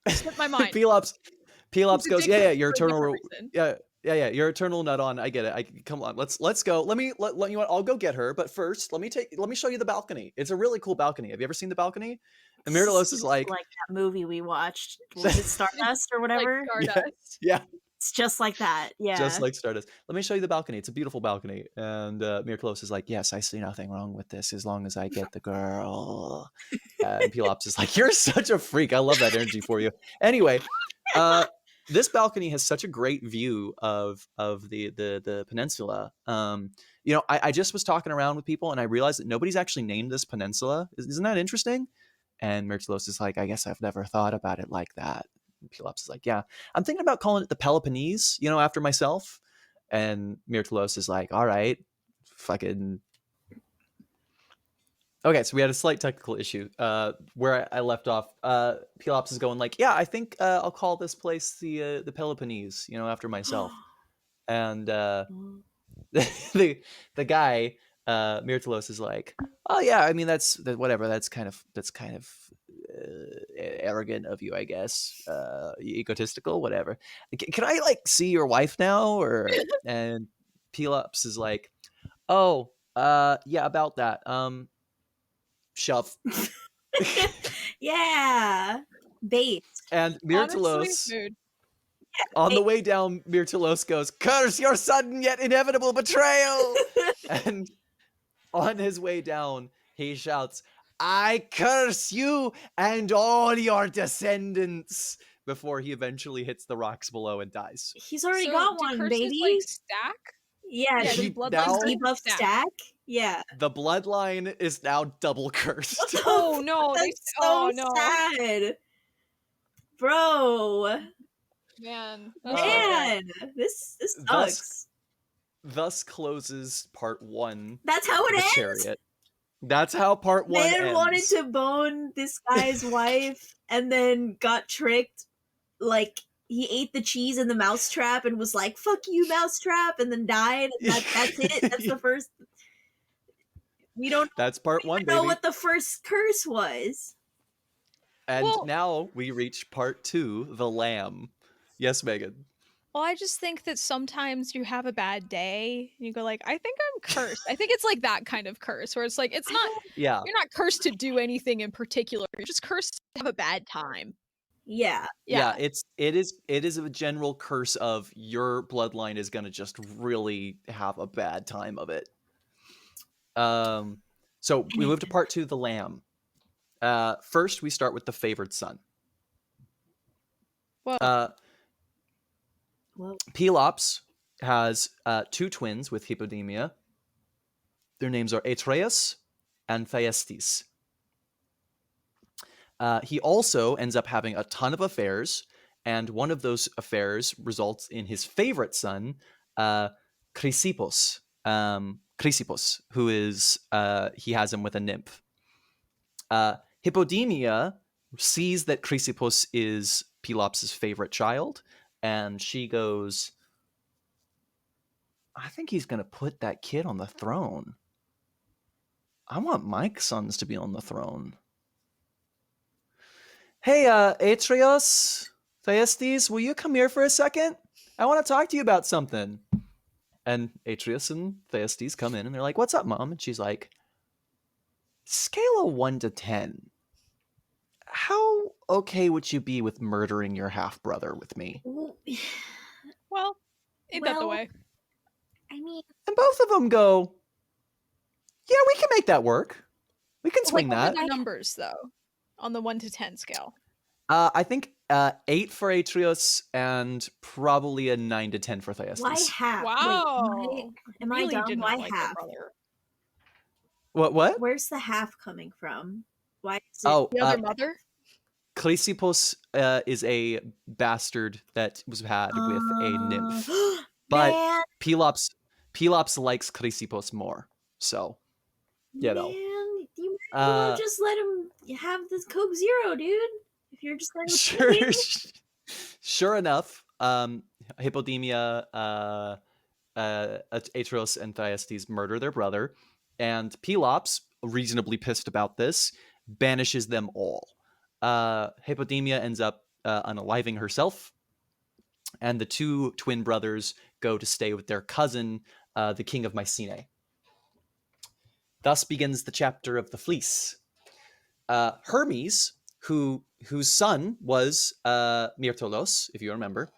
I slipped my mind. Pelops He's goes, addicted "Yeah, to your a eternal, different person. yeah, your eternal nut on. I get it. Come on, let's go. Let you know what? I'll go get her. But first, let me show you the balcony. It's a really cool balcony. Have you ever seen the balcony?" And Myrtilos is like, that movie we watched. Was it Stardust or Like whatever? Stardust. "Yeah, It's just like that. Yeah. just like Stardust. Let me show you the balcony. It's a beautiful balcony." And Myrtilos is like, "Yes, I see nothing wrong with this as long as I get the girl." And Pelops is like, "You're such a freak. I love that energy for you." Anyway, this balcony has such a great view of the peninsula. I just was talking around with people and I realized that nobody's actually named this peninsula. Isn't that interesting? And Myrtilos is like, "I guess I've never thought about it like that." And Pelops is like, "Yeah, I'm thinking about calling it the Peloponnese, after myself." And Myrtilos is like, "All right, fucking." Okay, so we had a slight technical issue where I left off. Pelops is going like, "Yeah, I think I'll call this place the Peloponnese, after myself." And the guy Myrtilos is like, "Oh yeah, I mean that's whatever. That's kind of arrogant of you, I guess. Egotistical, whatever. Can I see your wife now?" And Pelops is like, "Oh, yeah, about that. Shove." Yeah. Bait. And Honestly, Myrtilos, dude. on the way down, Myrtilos goes, "Curse your sudden yet inevitable betrayal!" And on his way down, he shouts, "I curse you and all your descendants!" before he eventually hits the rocks below and dies. He's already So got do one, curses, baby. like, stack? Yeah, Yeah, He do bloodlines now- debuff stack. Yeah. The bloodline is now double cursed. Oh no, That's so oh no, sad. Bro. man, that's so bad. Man. This Thus- sucks. Thus closes part 1 That's how of it the ends. Chariot. That's how part 1 Man ends. wanted to bone this guy's wife and then got tricked. Like, he ate the cheese in the mousetrap and was like, "Fuck you, mousetrap," and then died. And that's it. That's the first. We don't That's part 1, know baby. what the first curse was. And Well- now we reach part 2, the lamb. Yes, Megan. Well, I just think that sometimes you have a bad day and you go like, I think I'm cursed. I think it's like that kind of curse where it's like it's not Yeah. you're not cursed to do anything in particular. You're just cursed to have a bad time. Yeah. Yeah, it is a general curse of your bloodline is gonna just really have a bad time of it. So we move to part 2, the lamb. First we start with the favored son. Well, Well, Pelops has 2 twins with Hippodamia. Their names are Atreus and Thyestes. He also ends up having a ton of affairs, and one of those affairs results in his favorite son, Chrysippus. Chrysippus, who is he has him with a nymph. Hippodamia sees that Chrysippus is Pelops' favorite child, and she goes, I think he's going to put that kid on the throne. I want my sons to be on the throne. Hey, Atreus, Thyestes, will you come here for a second? I want to talk to you about something. And Atreus and Thyestes come in, and they're like, what's up, Mom? And she's like, scale of 1 to 10. How okay would you be with murdering your half-brother with me? Well, ain't that the Well- way? I mean, And both of them go, yeah, we can make that work. We can swing What are that. the numbers, though, on the 1 to 10 scale? I think 8 for Atreus and probably a 9 to 10 for Thyestes. why half? Wow. Wait, am I Really dumb? did Why not like their half? brother. What? Where's the half coming from? Why is it? Oh, The other mother? Chrysippus is a bastard that was had with a nymph. But Man, Pelops likes Chrysippus more. So, you know. man, you might as well just let him have this Coke Zero, dude. If you're just letting him Sure enough, Hippodamia, Atreus, and Thyestes murder their brother, and Pelops, reasonably pissed about this, banishes them all. Hippodamia ends up unaliving herself, and the two twin brothers go to stay with their cousin, the king of Mycenae. Thus begins the chapter of the fleece. Hermes, whose son was Myrtolos, if you remember,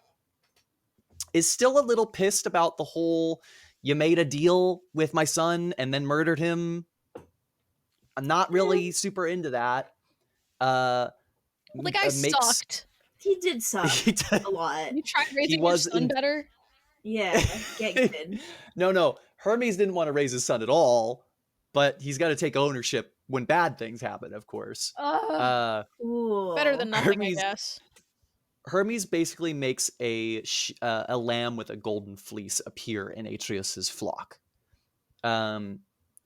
is still a little pissed about the whole, you made a deal with my son and then murdered him. I'm not really super into that. Well, the guy sucked. He did suck a lot. You tried raising your son better? Yeah, get good. No. Hermes didn't want to raise his son at all, but he's got to take ownership when bad things happen, of course. Cool. Better than nothing, I guess. Hermes basically makes a lamb with a golden fleece appear in Atreus's flock.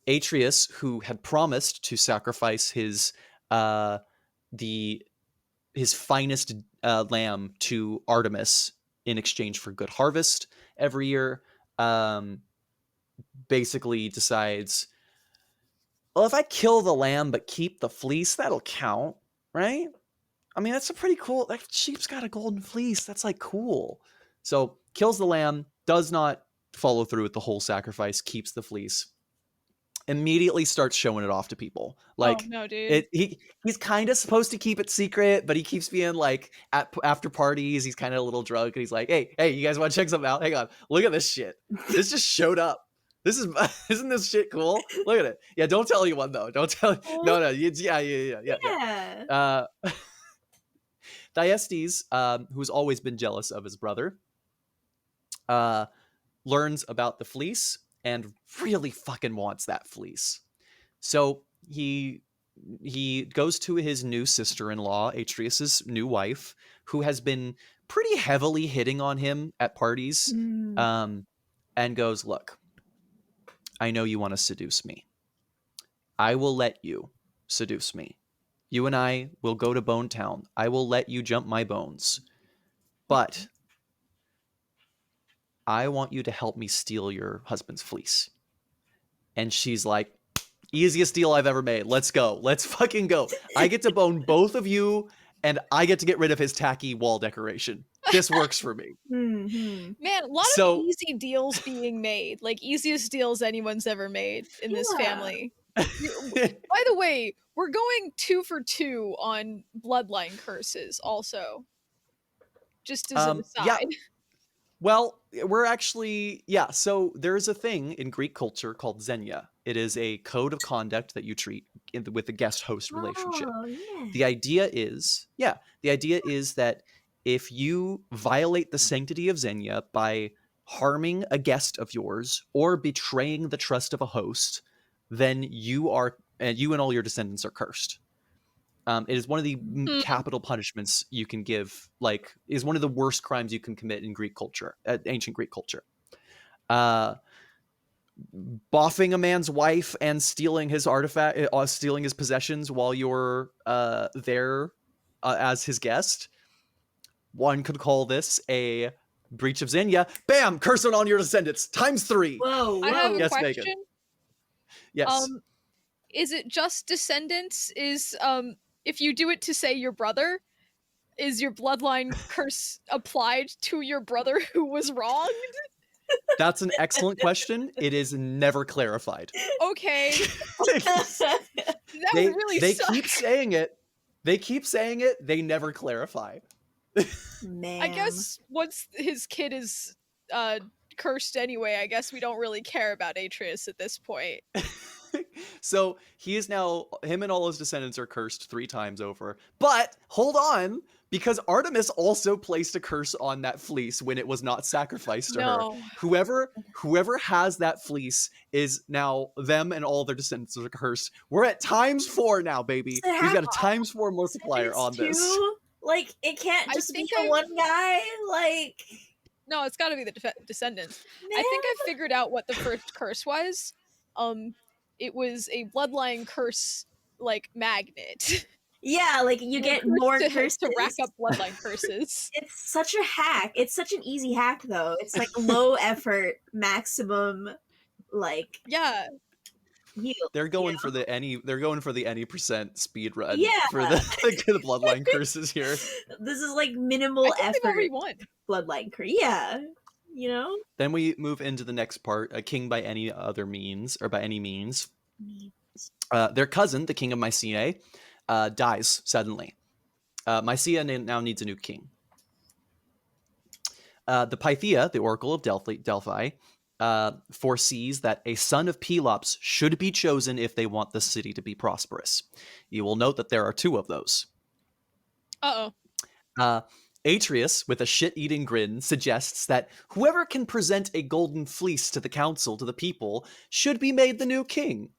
Atreus, who had promised to sacrifice his finest lamb to Artemis in exchange for good harvest every year, basically decides, well, if I kill the lamb but keep the fleece, that'll count, right? I mean, that's a pretty cool, that sheep's got a golden fleece. That's like cool. So kills the lamb, does not follow through with the whole sacrifice, keeps the fleece, immediately starts showing it off to people. Like, oh, no, dude. He's kind of supposed to keep it secret, but he keeps being like, after parties, he's kind of a little drunk, and he's like, hey, you guys want to check something out? Hang on, look at this shit. This just showed up. Isn't this shit cool? Look at it. Yeah, don't tell anyone though. Don't tell. No. Yeah. Thyestes, who's always been jealous of his brother, learns about the fleece and really fucking wants that fleece. So he goes to his new sister-in-law, Atreus's new wife, who has been pretty heavily hitting on him at parties, and goes, look, I know you want to seduce me. I will let you seduce me. You and I will go to Bone Town. I will let you jump my bones. But I want you to help me steal your husband's fleece. And she's like, easiest deal I've ever made. Let's go. Let's fucking go. I get to bone both of you, and I get to get rid of his tacky wall decoration. This works for me. Mm-hmm. Man, a lot of easy deals being made. Like, easiest deals anyone's ever made in this family. By the way, we're going 2 for 2 on bloodline curses also. Just as an aside. Yeah. Well, we're actually, so there's a thing in Greek culture called xenia. It is a code of conduct that you treat with a guest-host relationship. Yeah. The idea is that if you violate the sanctity of xenia by harming a guest of yours or betraying the trust of a host, then you and all your descendants are cursed. It is one of the capital punishments you can give, is one of the worst crimes you can commit in Greek culture, ancient Greek culture. Boffing a man's wife and stealing his artifact, stealing his possessions while you're there as his guest. One could call this a breach of Xenia. Bam! Curse on your descendants times 3. Whoa, I have a Yes, question. Megan. Yes. Is it just descendants? Is if you do it to say your brother, is your bloodline curse applied to your brother who was wronged? That's an excellent question. It is never clarified. Okay, that they would really they suck. keep saying it. They keep saying it. They never clarify. Man. I guess once his kid is cursed anyway, I guess we don't really care about Atreus at this point. So he is now, him and all his descendants are cursed 3 times over. But hold on, because Artemis also placed a curse on that fleece when it was not sacrificed to her. No. Whoever has that fleece is now, them and all their descendants are cursed. We're at times 4 now, baby. Does it We've have got a times 4 multiplier It's on this. too, like, it can't I just be think the one guy. Like, No, it's got to be the descendants. man. I think I figured out what the first curse was. It was a bloodline curse, like magnet. Yeah, like you get Curse more to, curses. to rack up bloodline curses. It's such a hack. It's such an easy hack, though. It's like low effort, maximum, like Yeah, heal. They're going for the any. They're going for the any percent speed run. Yeah. For the bloodline curses here. This is like minimal I think they've effort already won. bloodline curse. Yeah, you know. Then we move into the next part: a king by any other means, or by any means. Their cousin, the king of Mycenae, dies suddenly. Mycenae now needs a new king. The Pythia, the oracle of Delphi, foresees that a son of Pelops should be chosen if they want the city to be prosperous. You will note that there are 2 of those. Atreus, with a shit-eating grin, suggests that whoever can present a golden fleece to the council, to the people, should be made the new king.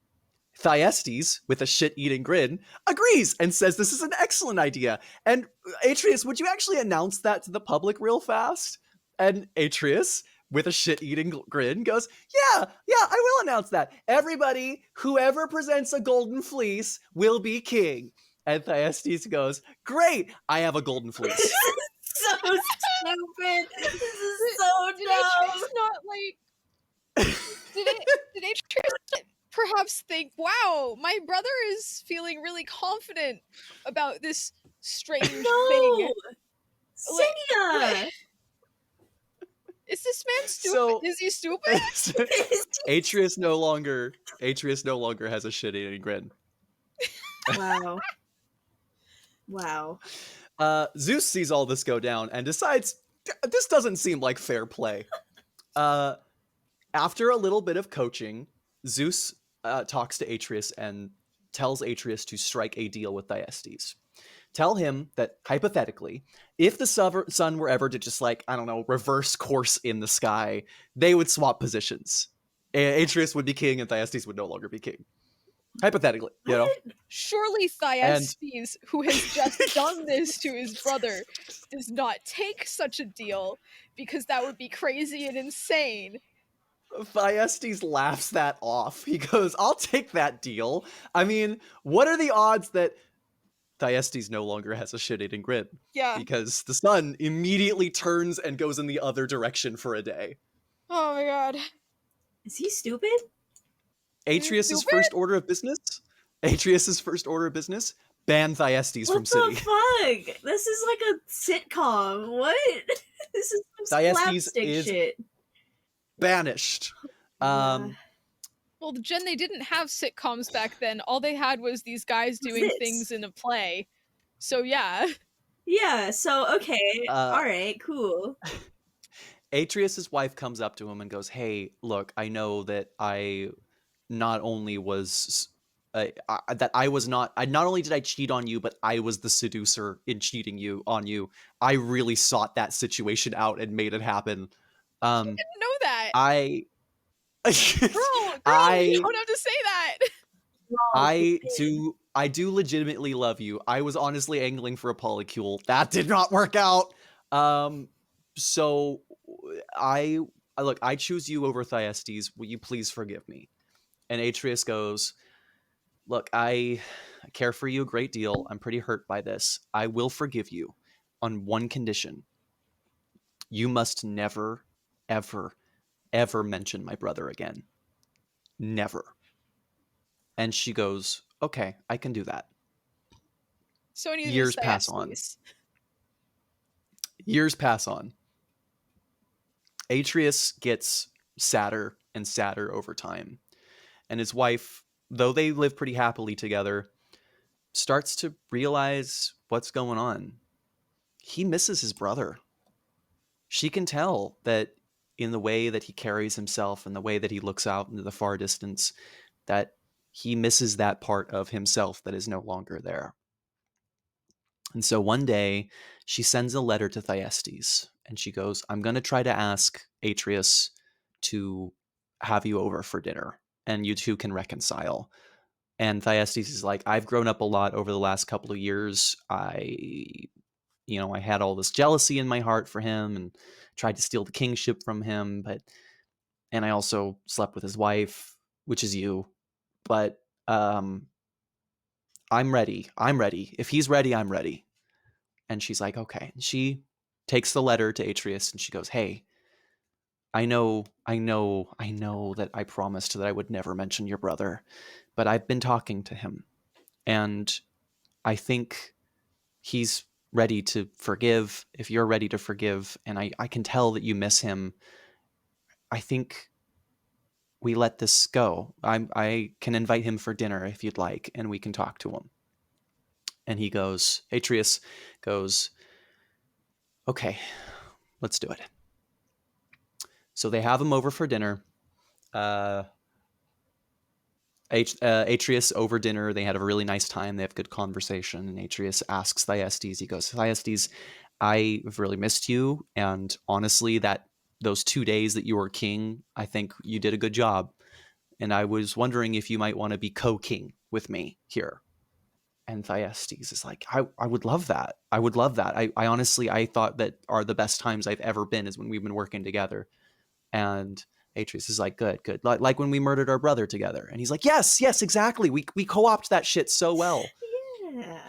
Thyestes, with a shit-eating grin, agrees and says this is an excellent idea. And Atreus, would you actually announce that to the public real fast? And Atreus, with a shit-eating grin, goes, yeah, I will announce that. Everybody, whoever presents a golden fleece will be king. And Thyestes goes, great, I have a golden fleece. So stupid. This is so Did dumb. Atreus not like? Did Atreus perhaps think, "Wow, my brother is feeling really confident about this strange No, thing"? Xenia. Is this man stupid? So- Is he stupid? Atreus no longer has a shit-eating grin. Wow. Wow. Zeus sees all this go down and decides this doesn't seem like fair play. After a little bit of coaching, Zeus talks to Atreus and tells Atreus to strike a deal with Thyestes. Tell him that, hypothetically, if the sun were ever to just, like, I don't know, reverse course in the sky, they would swap positions. Atreus would be king and Thyestes would no longer be king. Hypothetically, you know? Surely Thyestes, who has just done this to his brother, does not take such a deal, because that would be crazy and insane. Thyestes laughs that off. He goes, I'll take that deal. I mean, what are the odds that Thyestes no longer has a shit-eating grin? Yeah. Because the sun immediately turns and goes in the other direction for a day. Oh my god. Is he stupid? Atreus's Stupid? first order of business? Ban Thyestes from What city. the fuck? This is like a sitcom. What? This is some Thyestes slapstick is shit. Banished. Well, Jen, they didn't have sitcoms back then. All they had was these guys doing This. things in a play. So yeah. Yeah, so okay. Uh, Alright, cool. Atreus's wife comes up to him and goes, hey, look, I know that I not only was not only did I cheat on you, but I was the seducer in cheating on you. I really sought that situation out and made it happen. I didn't know that. I Girl, you don't have to say that. I do legitimately love you. I was honestly angling for a polycule. That did not work out. So I choose you over Thyestes. Will you please forgive me? And Atreus goes, look, I I care for you a great deal. I'm pretty hurt by this. I will forgive you on one condition. You must never, ever, ever mention my brother again. Never. And she goes, okay, I can do that. So any of these Years pass on. Thyestes. Years pass on. Atreus gets sadder and sadder over time. And his wife, though they live pretty happily together, starts to realize what's going on. He misses his brother. She can tell that in the way that he carries himself and the way that he looks out into the far distance, that he misses that part of himself that is no longer there. And so one day she sends a letter to Thyestes and she goes, I'm going to try to ask Atreus to have you over for dinner and you two can reconcile. And Thyestes is like, I've grown up a lot over the last couple of years. I had all this jealousy in my heart for him and tried to steal the kingship from him, and I also slept with his wife, which is you. But I'm ready. I'm ready. If he's ready, I'm ready. And she's like, okay. And she takes the letter to Atreus and she goes, hey, I know that I promised that I would never mention your brother, but I've been talking to him and I think he's ready to forgive. If you're ready to forgive, and I can tell that you miss him, I think we let this go. I can invite him for dinner if you'd like, and we can talk to him. And Atreus goes, okay, let's do it. So they have him over for dinner. Atreus over dinner, they had a really nice time. They have good conversation. And Atreus asks Thyestes, he goes, Thyestes, I have really missed you. And honestly, those 2 days that you were king, I think you did a good job. And I was wondering if you might want to be co-king with me here. And Thyestes is like, I would love that. I would love that. I honestly, I thought that are the best times I've ever been is when we've been working together. And Atreus is like, good. Like when we murdered our brother together. And he's like, yes, exactly. We co-opt that shit so well. Yeah.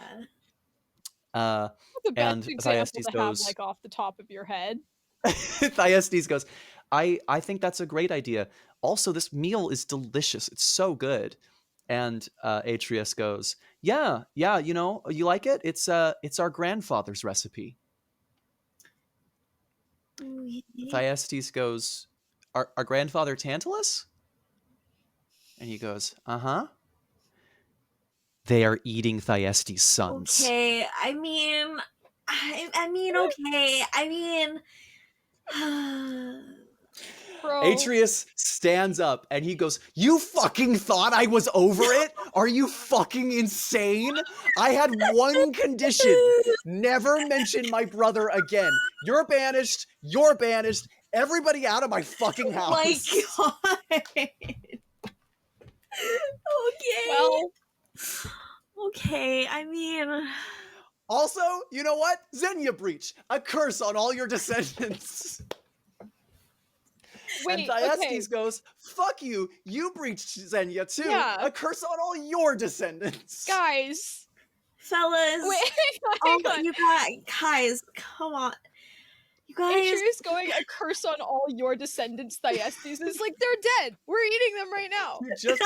The And best example Thyestes to goes, have like off the top of your head. Thyestes goes, I think that's a great idea. Also, this meal is delicious. It's so good. And Atreus goes, yeah, you like it? It's our grandfather's recipe. Ooh, yeah. Thyestes goes, our grandfather Tantalus? And he goes, uh-huh. They are eating Thyestes' sons. Okay, I mean, okay, Bro. Atreus stands up and he goes, you fucking thought I was over it? Are you fucking insane? I had one condition. Never mention my brother again. You're banished. Everybody out of my fucking house. my God. Okay. Well, Okay, I mean, Also, you know what? Xenia breach. A curse on all your descendants. wait, And Thyestes okay. goes, fuck you. You breached Xenia too. Yeah. A curse on all your descendants. Guys. fellas. Wait, Oh, hang on. you guys, come on. You guys. Atreus going a curse on all your descendants, Thyestes. It's like they're dead. We're eating them right now. You just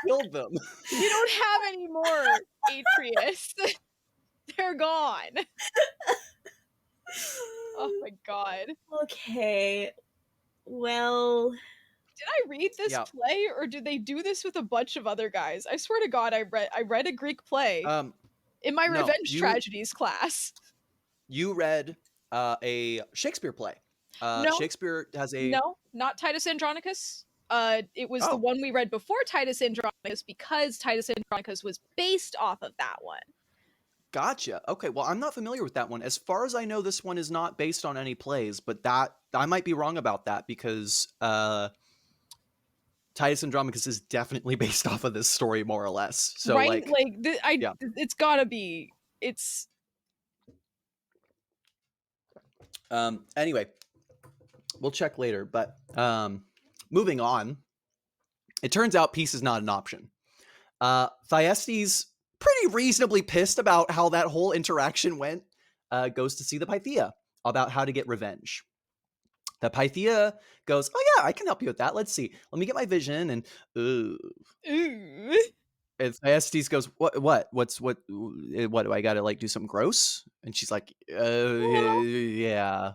killed them. You don't have any more, Atreus. They're gone. Oh my god. Okay. Well, Did I read this Yeah. play, or do they do this with a bunch of other guys? I swear to God, I read a Greek play in my no, revenge tragedies class. You read a Shakespeare play. No. Shakespeare has a No, not Titus Andronicus. It was the Oh. one we read before Titus Andronicus because Titus Andronicus was based off of that one. Gotcha. Okay, well, I'm not familiar with that one. As far as I know, this one is not based on any plays, but that I might be wrong about that because Titus Andronicus is definitely based off of this story, more or less. So, right? yeah. It's gotta be. It's Anyway, we'll check later. But moving on, it turns out peace is not an option. Thyestes pretty reasonably pissed about how that whole interaction went, goes to see the Pythia about how to get revenge. The Pythia goes, "Oh yeah, I can help you with that. Let's see. Let me get my vision." And ooh. Ooh. And Thyestes goes, what do I gotta like do something gross? And she's like, yeah.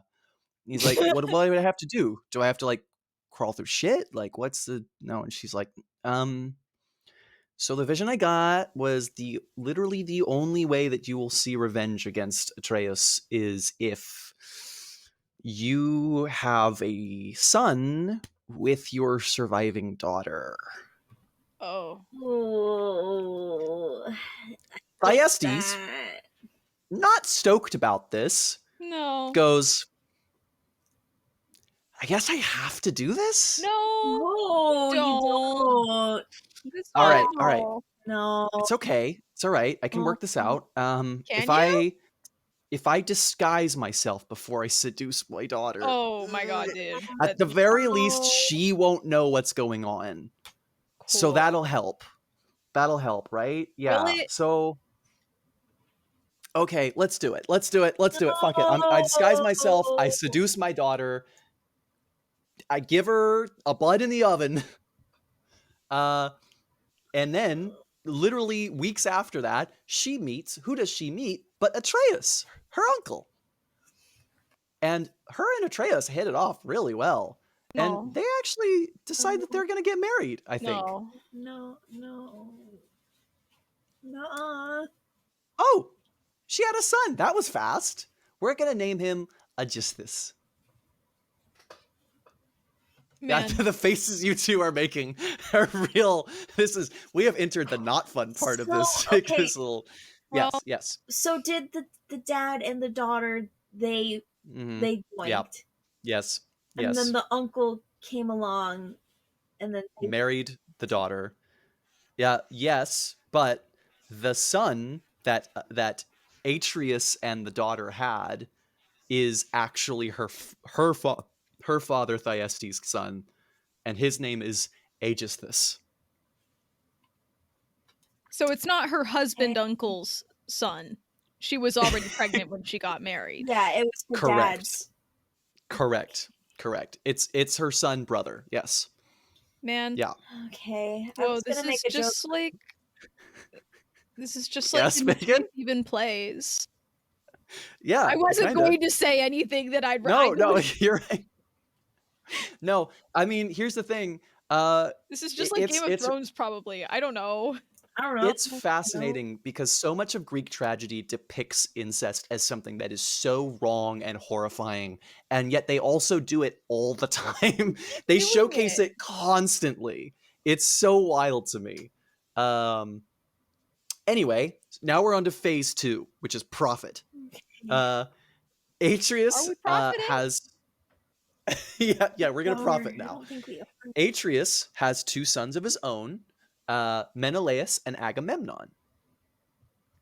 He's like, what do I have to do? Do I have to like crawl through shit? Like, what's the no? And she's like, so the vision I got was literally the only way that you will see revenge against Atreus is if you have a son with your surviving daughter. Oh. Oh, Thyestes, not stoked about this, No. goes, I guess I have to do this? No. no, you don't. This All right, all right. no. No. It's okay. It's all right. I can work this out. Can If you? I disguise myself before I seduce my daughter, Oh my god, dude. at the very least, she won't know what's going on. So Cool. that'll help. That'll help, right? Yeah. Really? So okay, let's do it. Let's do it. Let's do it. Fuck it. I disguise myself. I seduce my daughter. I give her a bud in the oven. And then literally weeks after that, she meets, who does she meet but Atreus, her uncle. And her and Atreus hit it off really well. No. And they actually decide that they're going to get married, I think. No. Oh, she had a son. That was fast. We're going to name him Aegisthus. Man. Yeah, the faces you two are making are real. We have entered the not fun part of this. Okay. Well, yes. So did the dad and the daughter they joined? Yeah. Yes. And then the uncle came along and then they married the daughter. Yeah, yes, but the son that Atreus and the daughter had is actually her father Thyestes' son, and his name is Aegisthus. So it's not her husband uncle's son. She was already pregnant when she got married. Yeah, it was her dad's. Correct. It's her son brother. Yes. Man. Yeah. Okay. Whoa, this is just like Yes, the Megan? even plays. Yeah. I wasn't going to say anything that I'd No, you're right. No, I mean, here's the thing. This is just like Game of Thrones, probably. I don't know. It's fascinating because so much of Greek tragedy depicts incest as something that is so wrong and horrifying, and yet they also do it all the time. They showcase it constantly. It's so wild to me. Anyway, now we're on to phase 2, which is profit. Atreus has... yeah, we're going to profit now. Atreus has 2 sons of his own, Menelaus and Agamemnon.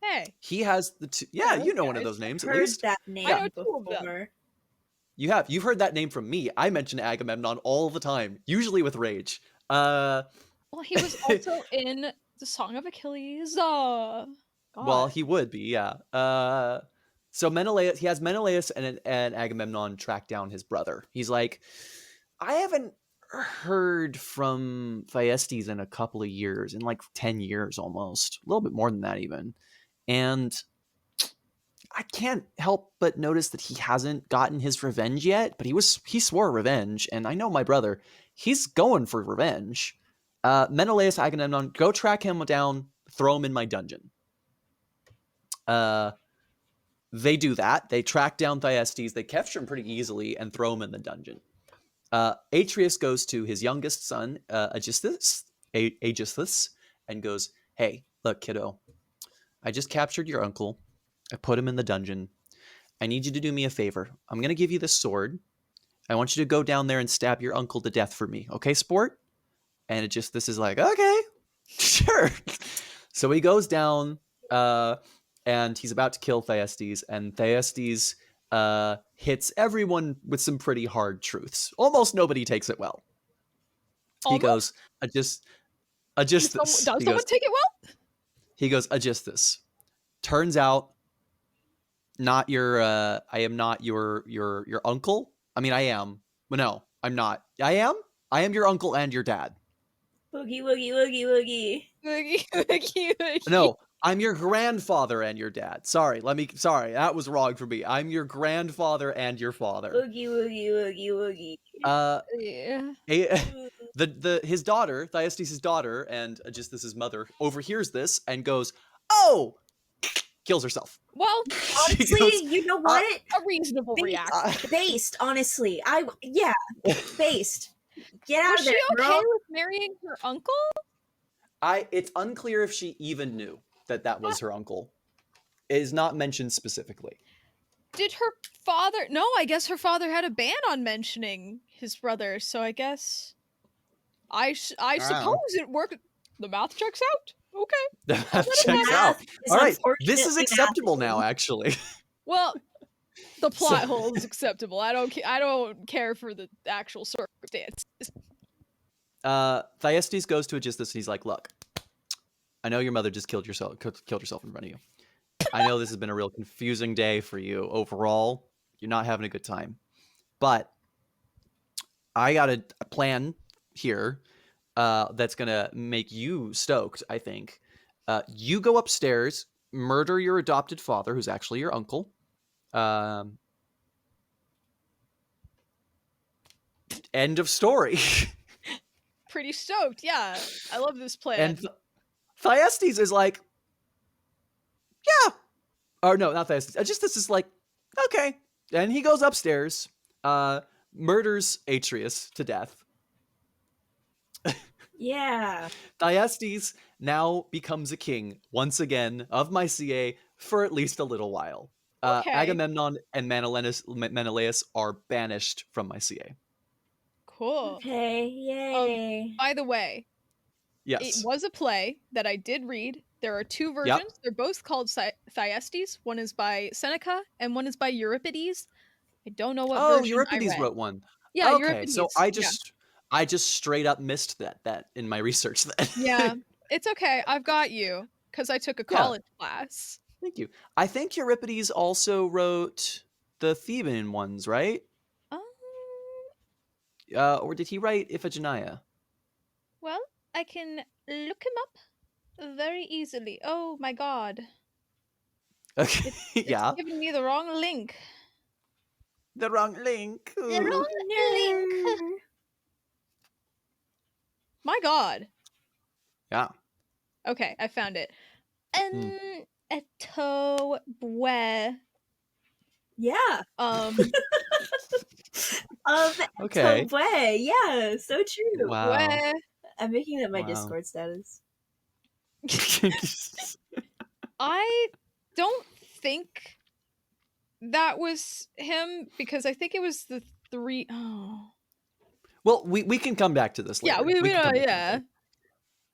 Hey. He has the 2... Yeah, you know one of those names, at least. That name I know 2 of them. You've heard that name from me. I mention Agamemnon all the time, usually with rage. Well, he was also in the Song of Achilles. God. Well, he would be, yeah. So he has Menelaus and Agamemnon track down his brother. He's like, I haven't heard from Thyestes in a couple of years, in like 10 years almost, a little bit more than that even. And I can't help but notice that he hasn't gotten his revenge yet, but he swore revenge, and I know my brother, he's going for revenge. Menelaus, Agamemnon, go track him down, throw him in my dungeon. They do that. They track down Thyestes, they capture him pretty easily, and throw him in the dungeon. Atreus goes to his youngest son, Aegisthus, and goes, hey, look, kiddo, I just captured your uncle. I put him in the dungeon. I need you to do me a favor. I'm going to give you this sword. I want you to go down there and stab your uncle to death for me. Okay, sport? And this is like, okay, sure. So he goes down, and he's about to kill Thyestes, and Thyestes hits everyone with some pretty hard truths. Almost nobody takes it well. He goes, Aegisthus. Does someone take it well? He goes, Aegisthus. Turns out, not your. I am not your uncle. I mean, I am. But no, I'm not. I am. I am your uncle and your dad. Woogie woogie woogie woogie. Woogie, woogie, woogie. No, I'm your grandfather and your dad. Sorry, that was wrong for me. I'm your grandfather and your father. Woogie woogie woogie woogie. Yeah. His daughter, Thyestes' daughter, and Aegisthus' mother overhears this and goes, "Oh!" Kills herself. Well, Honestly, goes, you know what? a reasonable reaction. Based, honestly. Based. Get out Was of she there, okay girl. with marrying her uncle? It's unclear if she even knew that was her uncle. It is not mentioned specifically. Did her father? No, I guess her father had a ban on mentioning his brother. So I guess I suppose it worked. The math checks out. Okay. The math checks out. All right, this is acceptable now, actually. Well, the plot hole is acceptable. I don't care for the actual circumstances. Thyestes goes to Aegisthus and he's like, "Look, I know your mother just killed herself in front of you. I know this has been a real confusing day for you overall. You're not having a good time. But I got a plan here that's going to make you stoked, I think. You go upstairs, murder your adopted father, who's actually your uncle. End of story." Pretty stoked, yeah. I love this plan. And Thyestes is like, "Yeah." Or no, not Thyestes. Aegisthus is like, "Okay." And he goes upstairs, murders Atreus to death. Yeah. Thyestes now becomes a king once again of Myceae for at least a little while. Okay. Agamemnon and Menelaus are banished from Myceae. Cool. Okay, yay. By the way, Yes. it was a play that I did read. There are two versions. They're both called Thyestes. One is by Seneca and one is by Euripides. I don't know what version Euripides I read. wrote one. Yeah, Okay, Euripides. so I just straight up missed that in my research then. Yeah, it's okay. I've got you because I took a college class. Thank you. I think Euripides also wrote the Theban ones, right? Or did he write Iphigenia? Well, I can look him up very easily. Oh my god. Okay, yeah. It's giving me the wrong link. The wrong link. The wrong link. My god. Yeah. Okay, I found it. Eto bwe. Yeah. Okay. Way. Yeah, so true. Wow. Bwe. I'm making that my Wow. Discord status. I don't think that was him because I think it was the three. Oh. Well, we can come back to this later. Yeah, we can come back to this yeah.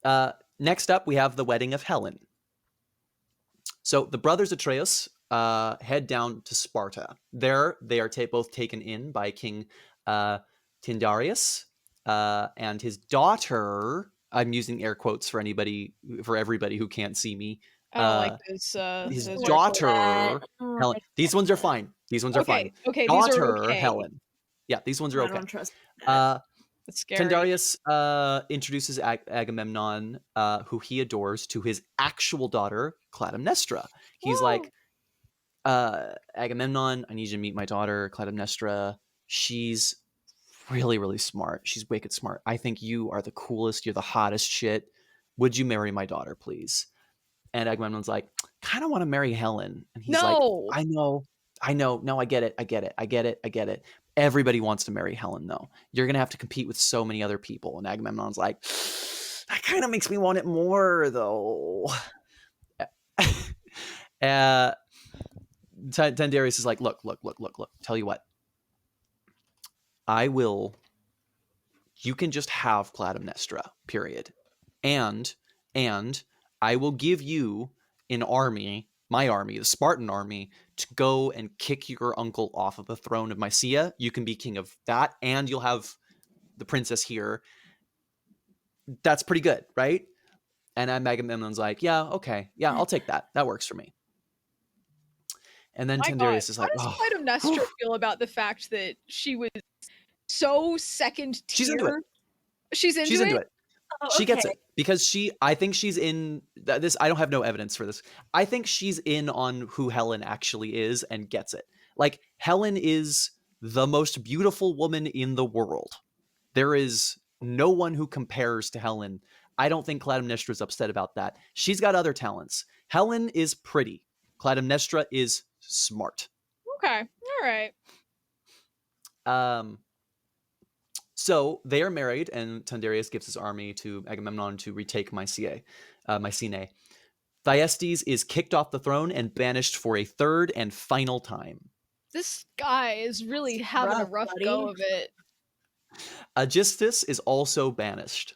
later. Next up, we have the wedding of Helen. So the brothers Atreus head down to Sparta. There, they are both taken in by King Tyndareus and his daughter. I'm using air quotes for everybody who can't see me. I don't like this. His those daughter, Oh, Helen. These ones are fine. These ones are fine. Okay, Daughter, these are okay. Helen. Yeah, these ones are I okay. don't trust that. That's scary. Tyndareus introduces Agamemnon, who he adores, to his actual daughter, Clytemnestra. He's like, Agamemnon, I need you to meet my daughter, Clytemnestra. She's really, really smart. She's wicked smart. I think you are the coolest. You're the hottest shit. Would you marry my daughter, please? And Agamemnon's like, kind of want to marry Helen. And he's like, I know. No, I get it. Everybody wants to marry Helen, though. You're going to have to compete with so many other people. And Agamemnon's like, that kind of makes me want it more, though. Tyndareus is like, look. Tell you what. You can just have Clytemnestra, period. And I will give you an army, my army, the Spartan army, to go and kick your uncle off of the throne of Myceae. You can be king of that, and you'll have the princess here. That's pretty good, right? And Agamemnon's like, yeah, okay, yeah, I'll take that. That works for me. And then My God, Tyndareus is how like, does oh, Clytemnestra feel about the fact that she was so second she's into it. tier? She's into She's into it? it. Oh, She okay. gets it because I think she's in this. I don't have no evidence for this. I think she's in on who Helen actually is and gets it. Like, Helen is the most beautiful woman in the world. There is no one who compares to Helen. I don't think Clytemnestra is upset about that. She's got other talents. Helen is pretty. Clytemnestra is smart. Okay, all right. So they are married, and Tyndareus gives his army to Agamemnon to retake Mycenae. Thyestes is kicked off the throne and banished for a third and final time. This guy is really having a rough buddy. go of it. Aegisthus is also banished.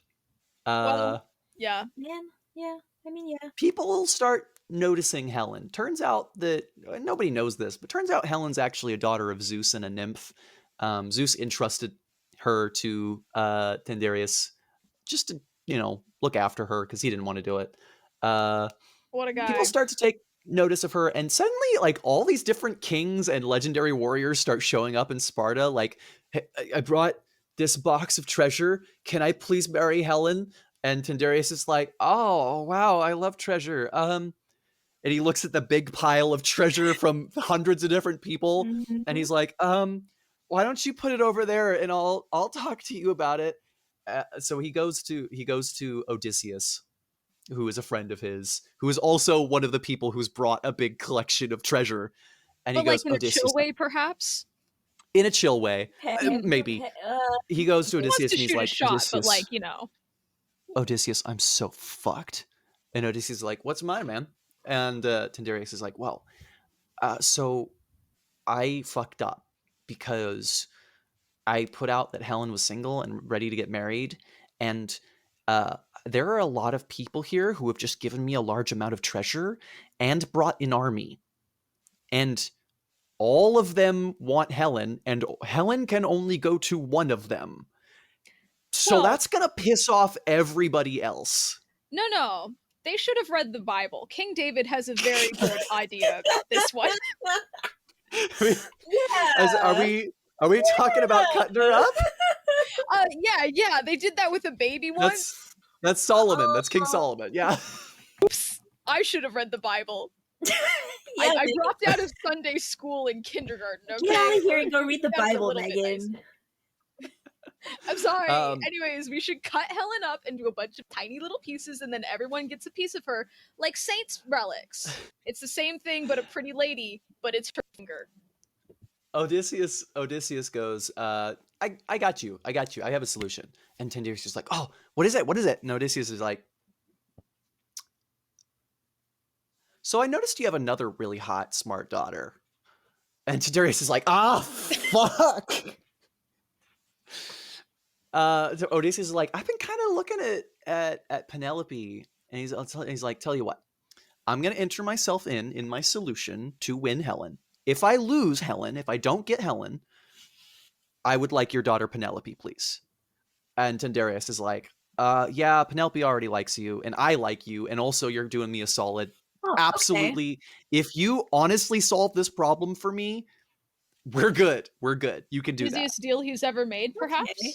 Well, yeah. Man, yeah. I mean, yeah. People start noticing Helen. Turns out that nobody knows this, but turns out Helen's actually a daughter of Zeus and a nymph. Zeus entrusted her to Tyndareus just to, look after her because he didn't want to do it. What a guy. People start to take notice of her, and suddenly, like, all these different kings and legendary warriors start showing up in Sparta. Like, hey, I brought this box of treasure. Can I please marry Helen? And Tyndareus is like, oh, wow, I love treasure. And he looks at the big pile of treasure from hundreds of different people, and he's like, why don't you put it over there, and I'll talk to you about it. So he goes to Odysseus, who is a friend of his, who is also one of the people who's brought a big collection of treasure. And But he goes, like in a Odysseus, chill way, perhaps? in a chill way, maybe. He goes to He wants Odysseus to and he's shoot a like, shot, Odysseus, but like, Odysseus, I'm so fucked. And Odysseus is like, what's the matter, man? And Tyndareus is like, well, so I fucked up because I put out that Helen was single and ready to get married, and there are a lot of people here who have just given me a large amount of treasure and brought an army, and all of them want Helen, and Helen can only go to one of them. So Well, that's gonna piss off everybody else. No. They should have read the Bible. King David has a very good idea about this one. Yeah. Are we talking about cutting her up? Yeah, they did that with a baby once. That's Solomon. That's King Solomon. Yeah. Oops, I should have read the Bible. Yeah, I dropped out of Sunday school in kindergarten. Okay, get out of here and go read the That's a Bible, little bit Megan. nicer. I'm sorry. Um, Anyways, we should cut Helen up into a bunch of tiny little pieces, and then everyone gets a piece of her, like saints' relics. It's the same thing, but a pretty lady, but it's her finger. Odysseus goes, I got you. I have a solution. And Tyndareus is like, oh, what is it? And Odysseus is like, so I noticed you have another really hot, smart daughter. And Tyndareus is like, fuck. So Odysseus is like, I've been kind of looking at Penelope, and he's like, tell you what, I'm gonna enter myself in my solution to win Helen. If I lose Helen, if I don't get Helen, I would like your daughter Penelope, please. And Tyndareus is like, yeah, Penelope already likes you, and I like you, and also you're doing me a solid. Oh, Absolutely. Okay. If you honestly solve this problem for me, we're good. You can do that. Easiest deal he's ever made, perhaps? Okay.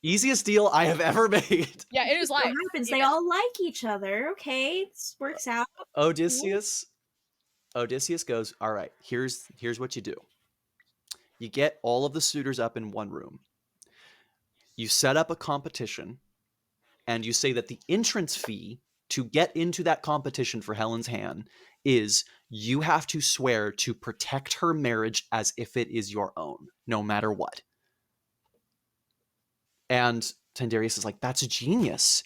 Easiest deal I have ever made. Yeah, it is life. What happens? They all like each other. Okay, it works out. Odysseus goes, all right, here's what you do. You get all of the suitors up in one room. You set up a competition, and you say that the entrance fee to get into that competition for Helen's hand is you have to swear to protect her marriage as if it is your own, no matter what. And Tyndareus is like, that's a genius.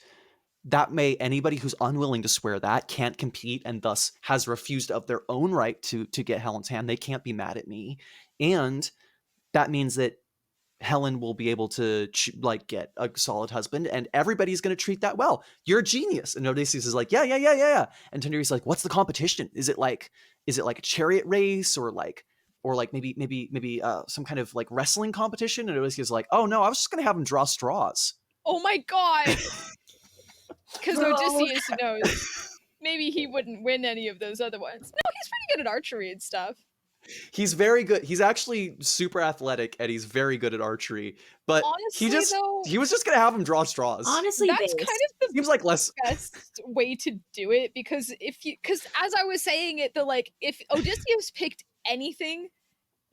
That may anybody who's unwilling to swear that can't compete and thus has refused of their own right to get Helen's hand. They can't be mad at me. And that means that Helen will be able to get a solid husband, and everybody's going to treat that well. You're a genius. And Odysseus is like, yeah. And Tyndareus is like, what's the competition? Is it like a chariot race or maybe some kind of like wrestling competition? And Odysseus is like, oh no, I was just going to have them draw straws. Oh my god. because Odysseus knows maybe he wouldn't win any of those other ones. No, he's pretty good at archery and stuff. He's very good. He's actually super athletic and he's very good at archery. But Honestly, though, he was just gonna have him draw straws. Honestly, that's based. kind of the Seems like less. best way to do it, because as I was saying it, if Odysseus picked anything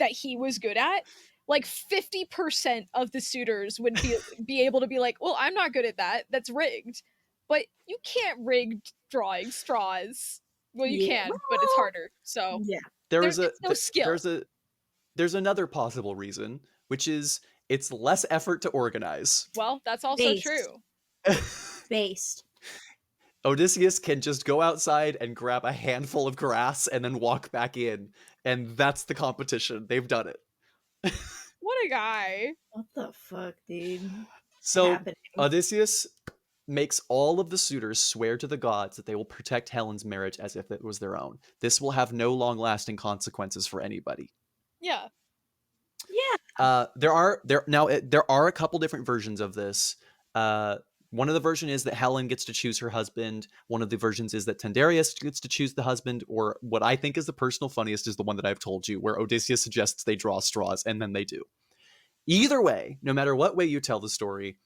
that he was good at, like 50% of the suitors would be able to be like, well, I'm not good at that. That's rigged. But you can't rig drawing straws. Well, you Yeah. can, but it's harder. So Yeah. There's no skill. There's another possible reason, which is it's less effort to organize. Well, that's also Based. true. Based. Odysseus can just go outside and grab a handful of grass and then walk back in, and that's the competition. They've done it. What a guy. What the fuck, dude? So Happening. Odysseus makes all of the suitors swear to the gods that they will protect Helen's marriage as if it was their own. This will have no long-lasting consequences for anybody. Yeah. Yeah. There are a couple different versions of this. One of the version is that Helen gets to choose her husband. One of the versions is that Tyndareus gets to choose the husband, or what I think is the personal funniest is the one that I've told you, where Odysseus suggests they draw straws, and then they do. Either way, no matter what way you tell the story,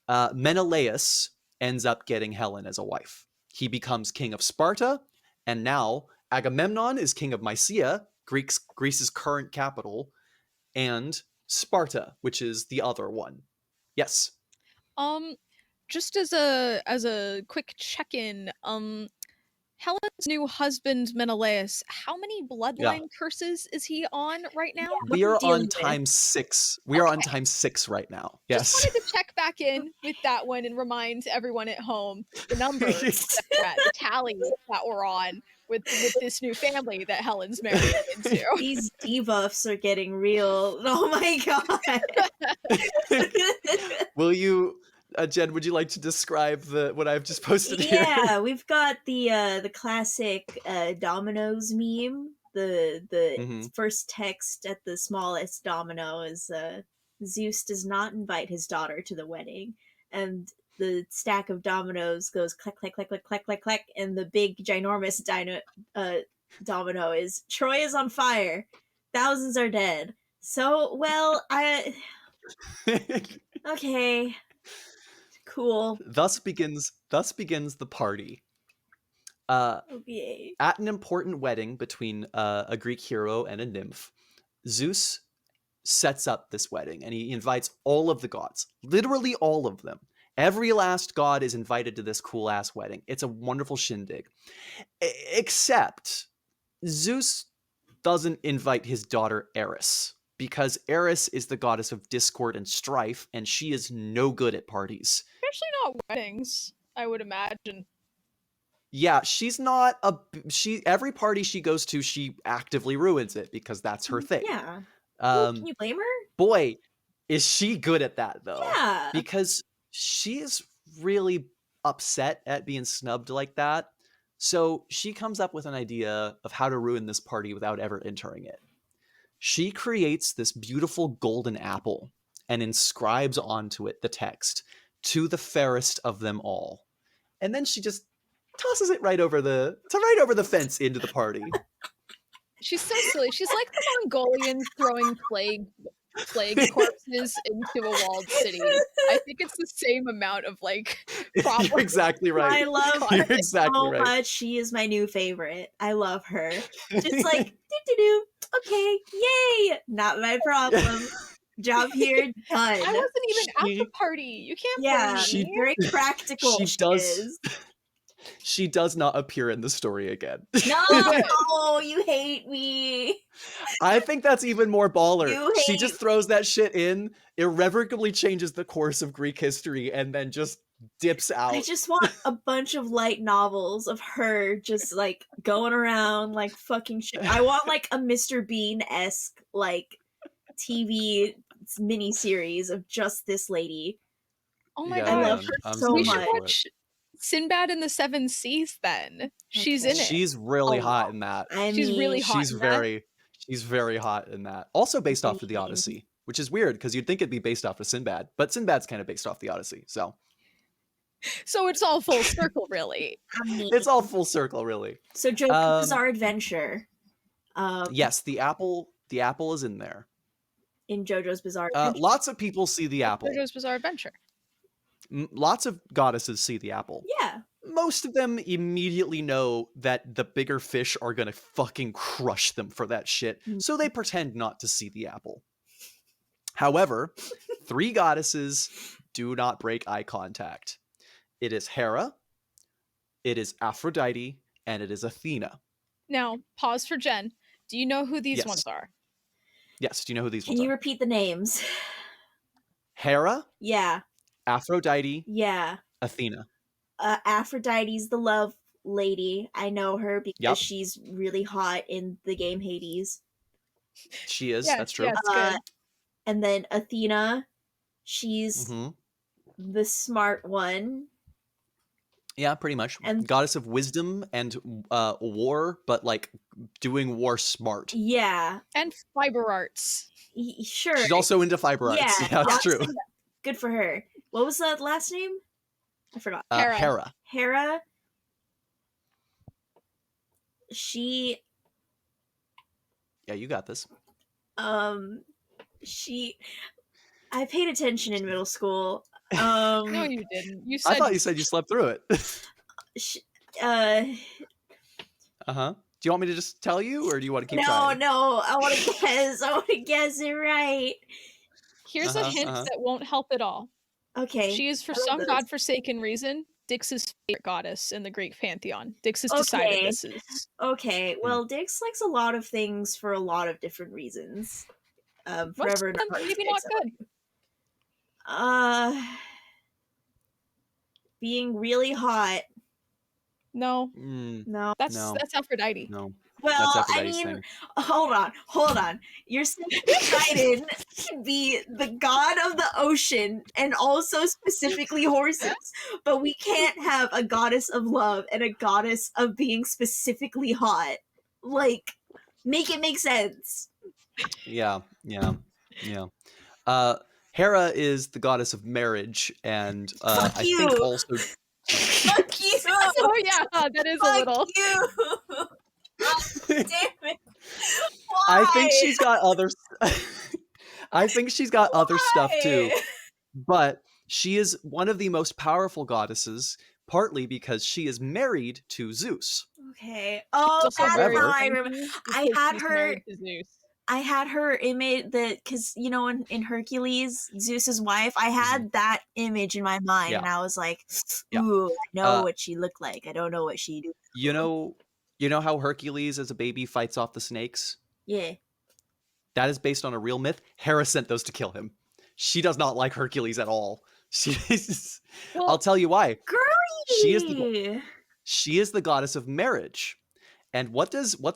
Menelaus ends up getting Helen as a wife. He becomes king of Sparta, and now Agamemnon is king of Mysia, Greece's current capital, and Sparta, which is the other one. Yes. Just as a quick check-in, Helen's new husband Menelaus, how many bloodline curses is he on right now? We are on time 6. We are on time 6 right now. Yes. Just wanted to check back in with that one and remind everyone at home the numbers that we're at, the tally that we're on with this new family that Helen's married into. These debuffs are getting real. Oh my god. Will you, Jen, would you like to describe what I've just posted here? Yeah, we've got the classic dominoes meme. The first text at the smallest domino is Zeus does not invite his daughter to the wedding, and the stack of dominoes goes click click click click click click click, and the big ginormous domino is Troy is on fire, thousands are dead. So well, okay. Cool. Thus begins the party. Okay. At an important wedding between a Greek hero and a nymph, Zeus sets up this wedding and he invites all of the gods, literally all of them. Every last god is invited to this cool ass wedding. It's a wonderful shindig. Except Zeus doesn't invite his daughter Eris, because Eris is the goddess of discord and strife, and she is no good at parties. Especially not weddings, I would imagine. Yeah, she's not every party she goes to, she actively ruins it because that's her thing. Yeah. Can you blame her? Boy, is she good at that though. Yeah. Because she is really upset at being snubbed like that. So she comes up with an idea of how to ruin this party without ever entering it. She creates this beautiful golden apple and inscribes onto it the text, "To the fairest of them all." And then she just tosses it right over the fence into the party. She's so silly. She's like the Mongolians throwing plague corpses into a walled city. I think it's the same amount of problems. You're exactly right. I love her exactly so right. much. She is my new favorite. I love her. Just like do. Okay, yay! Not my problem. Job here done. I wasn't even at the party. You can't blame me. Very practical. She does not appear in the story again. No, you hate me. I think that's even more baller. She hate- just throws that shit in, irrevocably changes the course of Greek history, and then just dips out. I just want a bunch of light novels of her just going around fucking shit. I want a Mr. Bean-esque TV miniseries of just this lady. Oh my I god, love her so we much. should watch Sinbad and the Seven Seas then. She's in it. She's really hot in that. She's really hot. She's very hot in that. Also based off of the Odyssey, which is weird because you'd think it'd be based off of Sinbad, but Sinbad's kind of based off the Odyssey. So So it's all full circle, really. It's all full circle, really. So JoJo's Um, Bizarre Adventure. Yes, the apple is in there. In JoJo's Bizarre Adventure. Lots of people see the apple. JoJo's Bizarre Adventure. Lots of goddesses see the apple. Yeah. Most of them immediately know that the bigger fish are gonna fucking crush them for that shit, so they pretend not to see the apple. However, 3 goddesses do not break eye contact. It is Hera, it is Aphrodite, and it is Athena. Now, pause for Jen. Do you know who these Yes. ones are? Yes, do you know who these Can ones you are? repeat the names? Hera, Yeah. Aphrodite, Yeah. Athena. Aphrodite's the love lady. I know her because Yep. she's really hot in the game Hades. She is, Yes, that's true. yeah, it's good. And then Athena, she's hmm the smart one. Yeah, pretty much. And- Goddess of wisdom and war, but like doing war smart. Yeah. And fiber arts. Sure. She's also into fiber arts. Yeah, Yeah, that's true. Good for her. What was that last name? I forgot. Hera. Hera. Hera. She Yeah, you got this. she I paid attention in middle school. No, you didn't. You said I thought you said you slept through it. She, Uh-huh. Do you want me to just tell you, or do you want to keep trying? no, I want to guess. I want to guess it right. here's a hint that won't help at all. Okay. She is, for I love some this. godforsaken reason, Dix's favorite goddess in the Greek pantheon. Dix has decided Okay. this is. Okay, well, Dix likes a lot of things for a lot of different reasons. Most Forever of them not maybe not good. Being really hot. No, No. that's No. Aphrodite. No. Well, That's I Aphrodite's mean, thing. hold on. You're saying Poseidon can be the god of the ocean and also specifically horses, but we can't have a goddess of love and a goddess of being specifically hot. Like, make it make sense. Yeah. Hera is the goddess of marriage, and Fuck I you. think also Fuck you. Oh yeah, that is a Fuck little. you. Damn it. I think Why? she's got other I think she's got other stuff too. Why? But she is one of the most powerful goddesses, partly because she is married to Zeus. Okay. Oh, It's also that's very However- how I remember. cranky I because had she's her- married to Zeus. I had her image that because in Hercules, Zeus's wife, I had that image in my mind, Yeah. and I was like, Yeah. "Ooh, I know Uh, what she looked like. I don't know what she do." You know how Hercules as a baby fights off the snakes? Yeah. That is based on a real myth. Hera sent those to kill him. She does not like Hercules at all. She's Well, I'll tell you why. She is Girly! She is the goddess of marriage. And what's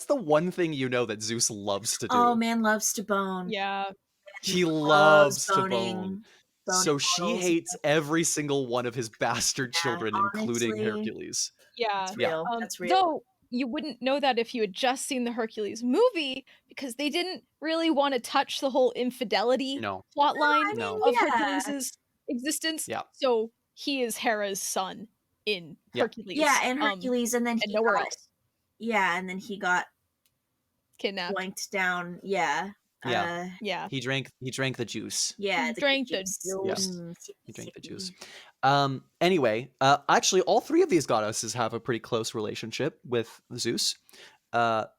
the one thing you know that Zeus loves to do? Oh, man loves to bone. yeah. He loves to boning. bone. boning So she models. hates every single one of his bastard Yeah, children, including honestly. Hercules. Yeah. That's Yeah. real. That's real. Though you wouldn't know that if you had just seen the Hercules movie, because they didn't really want to touch the whole infidelity No. plotline No. of Yeah. Hercules' existence. Yeah. So he is Hera's son in Yeah. Oh, Hercules. Yeah, and Hercules, and then and he nowhere got, else. yeah, and then he got Kidnapped. blanked down. Yeah. Yeah. Yeah. He drank the juice. Yeah. He drank the juice. juice. Mm, He drank the juice. Anyway, actually all 3 of these goddesses have a pretty close relationship with Zeus. Hera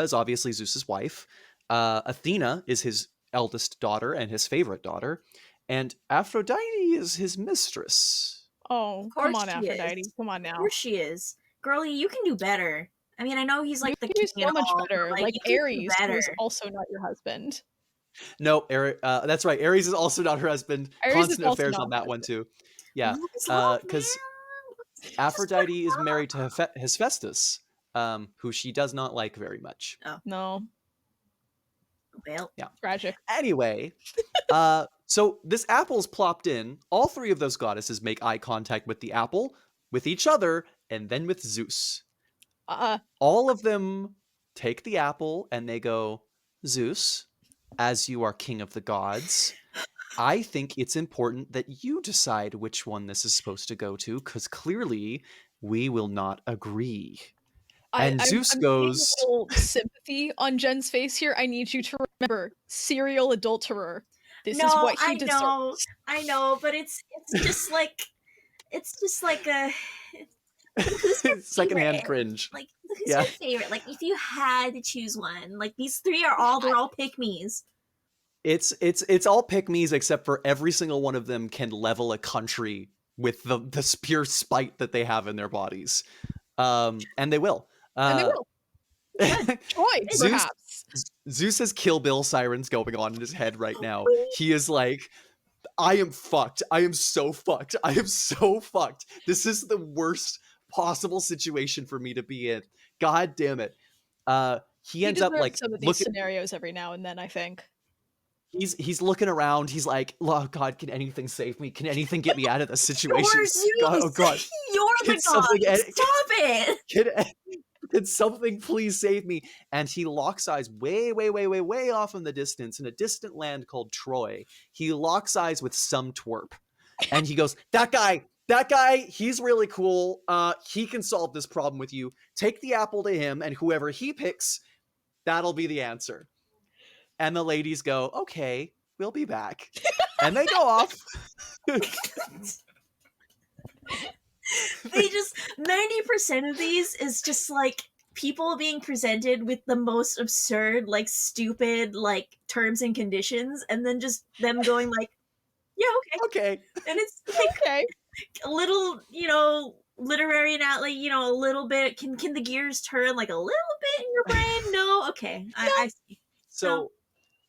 is obviously Zeus's wife. Athena is his eldest daughter and his favorite daughter, and Aphrodite is his mistress. Oh, Of course come on, she Aphrodite. is. Come on Of now. course she is. Girly, you can do better. I mean, I know he's like You the can do king so and much all, but, better. Like you can do Ares, who is better. also not your husband. No, that's right. Ares is also not her husband. Ares is Constant also affairs not on her that one too. Yeah, Love is love, because man. Aphrodite is married to Hephaestus, who she does not like very much. No. Well, Tragic. Anyway, so this apple's plopped in. All 3 of those goddesses make eye contact with the apple, with each other, and then with Zeus. All of them take the apple and they go, Zeus, as you are king of the gods, I think it's important that you decide which one this is supposed to go to, because clearly we will not agree. And Zeus I'm seeing goes, a little sympathy on Jen's face here. I need you to remember, serial adulterer. This is No, what he deserves. I know, but it's just like a who's your secondhand favorite? cringe. Like who's Yeah. your favorite? Like if you had to choose one, like these three are they're all pick me's. It's all pick-me's except for every single one of them can level a country with the pure spite that they have in their bodies. And they will. And they will. Troy, Zeus perhaps. Zeus has Kill Bill sirens going on in his head right now. He is like, I am fucked. I am so fucked. I am so fucked. This is the worst possible situation for me to be in. God damn it. He ends up deserves like some of these scenarios every now and then, I think. He's looking around. He's like, oh God, can anything save me? Can anything get me out of this situation? You're Zeus. God, oh God. You're the god. Stop it. Can something please save me? And he locks eyes way, way, way, way, way off in the distance, in a distant land called Troy. He locks eyes with some twerp. And he goes, that guy, he's really cool. He can solve this problem with you. Take the apple to him, and whoever he picks, that'll be the answer. And the ladies go, okay, we'll be back. And they go off. They just 90% of these is just like people being presented with the most absurd, like stupid, like terms and conditions, and then just them going like, yeah, okay. Okay. And it's like Okay. a little, literary and out, like, a little bit. Can the gears turn like a little bit in your brain? No, okay, I see. So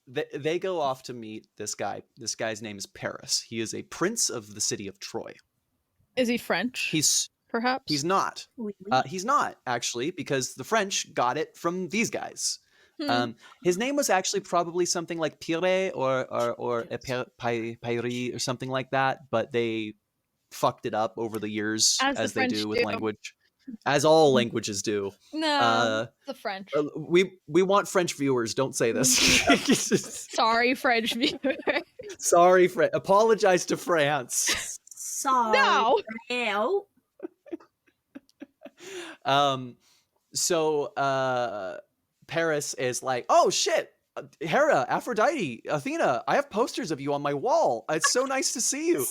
they go off to meet this guy. This guy's name is Paris. He is a prince of the city of Troy. Is he French? Perhaps He's not. He's not actually, because the French got it from these guys. His name was actually probably something like Pierre or Pyri or something like that, but they fucked it up over the years, as they do with language, as all languages do. No, the French. We want French viewers. Don't say this. Sorry, French viewers. Sorry, apologize to France. Sorry. No. So Paris is like, oh shit, Hera, Aphrodite, Athena, I have posters of you on my wall. It's so nice to see you.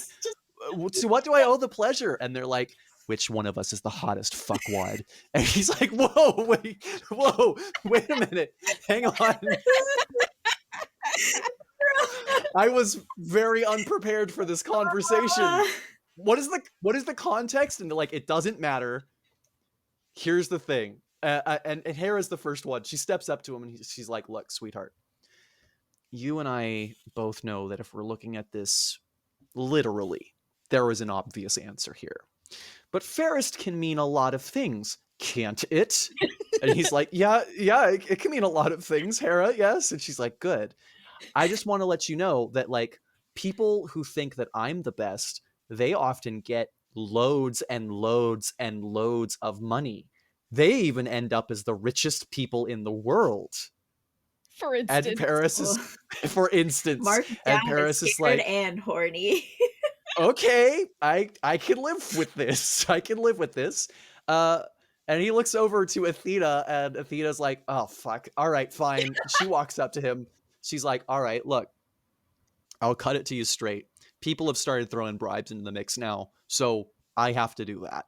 To what do I owe the pleasure? And they're like, which one of us is the hottest fuckwad? And he's like, whoa, wait a minute. Hang on. I was very unprepared for this conversation. What is the context? And like, it doesn't matter. Here's the thing. And Hera's the first one. She steps up to him and she's like, look, sweetheart, you and I both know that if we're looking at this literally, there is an obvious answer here. But fairest can mean a lot of things, can't it? And he's like, yeah, it can mean a lot of things, Hera, yes. And she's like, good. I just want to let you know that, like, people who think that I'm the best, they often get loads and loads and loads of money. They even end up as the richest people in the world. For instance. And Paris is, for instance, Mark and Paris is like, and horny. okay, I can live with this. I can live with this. And he looks over to Athena, and Athena's like, oh, fuck. All right, fine. She walks up to him. She's like, all right, look, I'll cut it to you straight. People have started throwing bribes into the mix now, so I have to do that.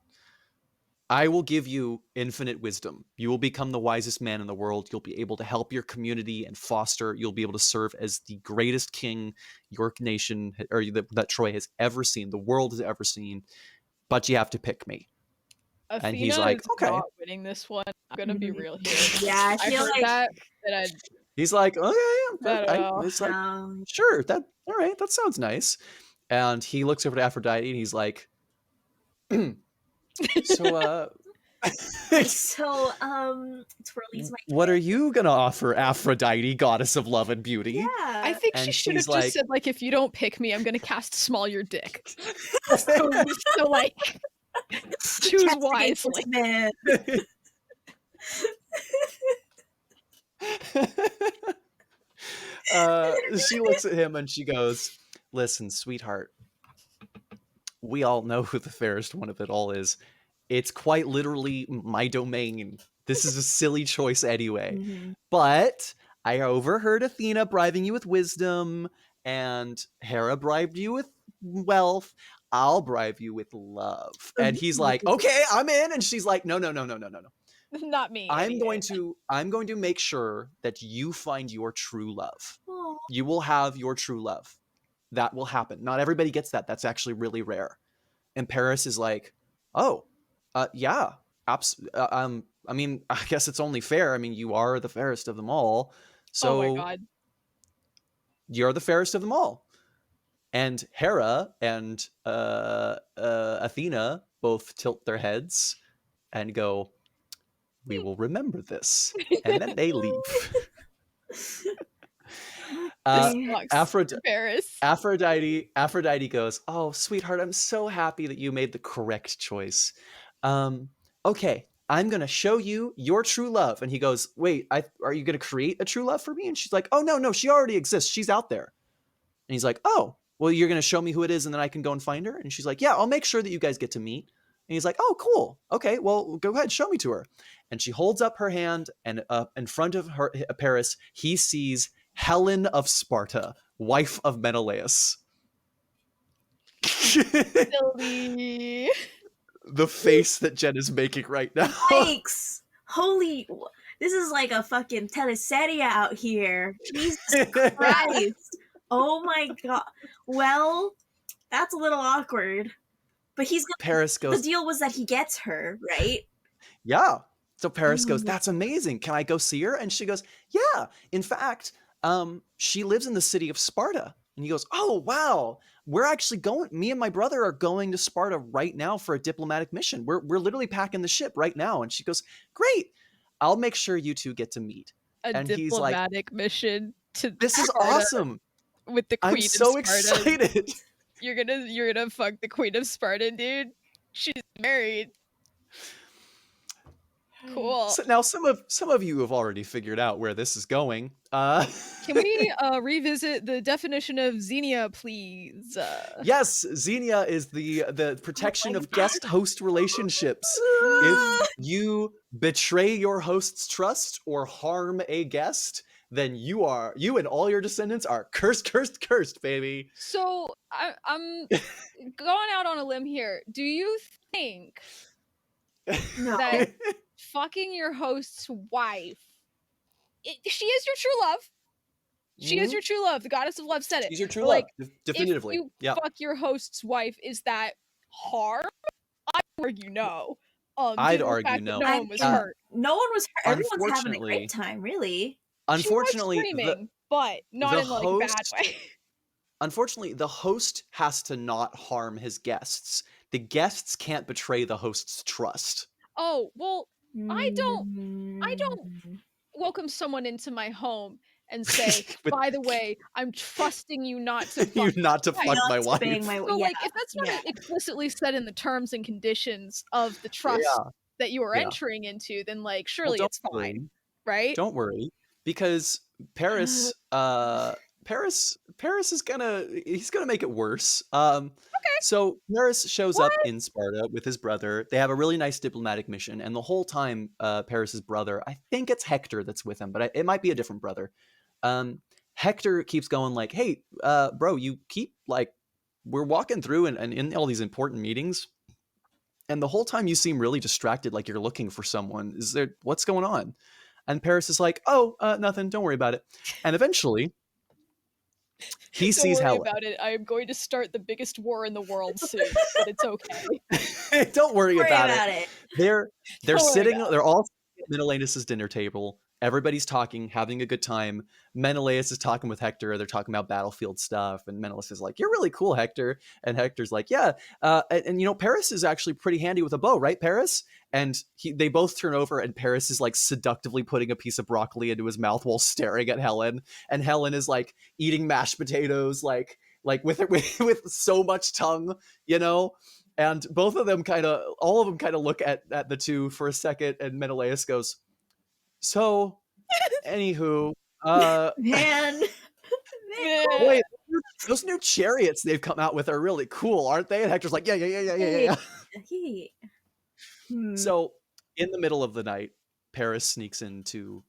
I will give you infinite wisdom. You will become the wisest man in the world. You'll be able to help your community and foster. You'll be able to serve as the greatest king your nation, or that Troy has ever seen, the world has ever seen. But you have to pick me. Athena and he's like, okay, not winning this one. I'm gonna be real here. Yeah, I feel like that he's like, okay, it's like, sure, that all right, that sounds nice. And he looks over to Aphrodite and he's like, so Twirly's my what are you gonna offer, Aphrodite, goddess of love and beauty? Yeah. I think she should have just said, like, if you don't pick me, I'm gonna cast small your dick. so like, choose wisely. Man. She looks at him and she goes, listen, sweetheart, we all know who the fairest one of it all is. It's quite literally my domain. This is a silly choice anyway. Mhm. But I overheard Athena bribing you with wisdom, and Hera bribed you with wealth. I'll bribe you with love. And he's like, okay, I'm in. And she's like, no, no, no, no, no, no, no. Not me. I'm anyway. going to make sure that you find your true love. Aw. You will have your true love. That will happen. Not everybody gets that. That's actually really rare. And Paris is like, oh, yeah, I mean, I guess it's only fair. I mean, you are the fairest of them all, Oh my so god. you're the fairest of them all. And Hera and Athena both tilt their heads and go, we will remember this. And then they leave. Sucks for Paris. Aphrodite goes, oh, sweetheart, I'm so happy that you made the correct choice. Okay, I'm going to show you your true love. And he goes, wait, are you going to create a true love for me? And she's like, oh, no, she already exists. She's out there. And he's like, oh, well, you're going to show me who it is and then I can go and find her? And she's like, yeah, I'll make sure that you guys get to meet. And he's like, oh, cool. Okay, well, go ahead, show me to her. And she holds up her hand, and in front of her, Paris, he sees Helen of Sparta, wife of Menelaus. Silly. The face that Jen is making right now. Yikes! Holy, this is like a fucking teleserie out here. Jesus Christ! Oh my god. Well, that's a little awkward. But he's gonna. Paris goes, The deal was that he gets her, right? yeah. So Paris goes, Mm. that's amazing. Can I go see her? And she goes, yeah. In fact, she lives in the city of Sparta. And he goes, oh, wow. We're actually going, me and my brother are going to Sparta right now for a diplomatic mission. We're literally packing the ship right now. And she goes, great. I'll make sure you two get to meet. A And he's like, diplomatic mission to this is Sparta awesome. with the queen I'm so of Sparta. excited. You're gonna fuck the queen of Sparta, dude. She's married. Cool. So now some of you have already figured out where this is going. Can we revisit the definition of xenia, please? Yes, xenia is the protection of guest-host relationships. If you betray your host's trust or harm a guest, then you and all your descendants are cursed, baby. So I'm going out on a limb here. Do you think No. that fucking your host's wife, she is your true love? She is your true love. The goddess of love said it. She's your true Like, love, definitively. If you Yeah. fuck your host's wife, is that harm? I'd argue no. I'd due to the argue fact that no. No one was hurt. No one was hurt. Everyone's having a Unfortunately- great time, really. Unfortunately, She was screaming, but not the in like a bad host- way. Unfortunately, the host has to not harm his guests. The guests can't betray the host's trust. Oh well, I don't Mm. welcome someone into my home and say, With- by the way, I'm trusting you not to fuck. You not to Right. fuck Not my to wife. bang my- So yeah, like, if that's not yeah. explicitly said in the terms and conditions of the trust that you are Yeah. entering into, then like Well, surely don't it's fine, worry. right? Don't worry, because Paris is gonna make it worse. So Paris shows up in Sparta with his brother. They have a really nice diplomatic mission, and the whole time, Paris's brother, I think it's Hector that's with him, but it might be a different brother. Hector keeps going like, "Hey, bro, you keep like, we're walking through and in all these important meetings, and the whole time you seem really distracted, like you're looking for someone. What's going on?" And Paris is like, "Oh, nothing. Don't worry about it." And eventually, he Don't sees worry Helen. about it. I am going to start the biggest war in the world soon, but it's okay. Don't worry Don't worry about about it. it. They're Don't worry sitting. about it. They're all sitting at Menelaus's dinner table. Everybody's talking, having a good time. Menelaus is talking with Hector. They're talking about battlefield stuff, and Menelaus is like, "You're really cool, Hector." And Hector's like, "Yeah." And you know, Paris is actually pretty handy with a bow, right, Paris? And they both turn over, and Paris is like seductively putting a piece of broccoli into his mouth while staring at Helen. And Helen is like eating mashed potatoes, like with so much tongue, you know. And all of them kind of look at the two for a second, and Menelaus goes, "So, anywho, Man. Man. wait, those new chariots they've come out with are really cool, aren't they? And Hector's like, yeah, yeah, yeah, yeah, yeah, yeah. Hey. Hmm. So in the middle of the night, Paris sneaks into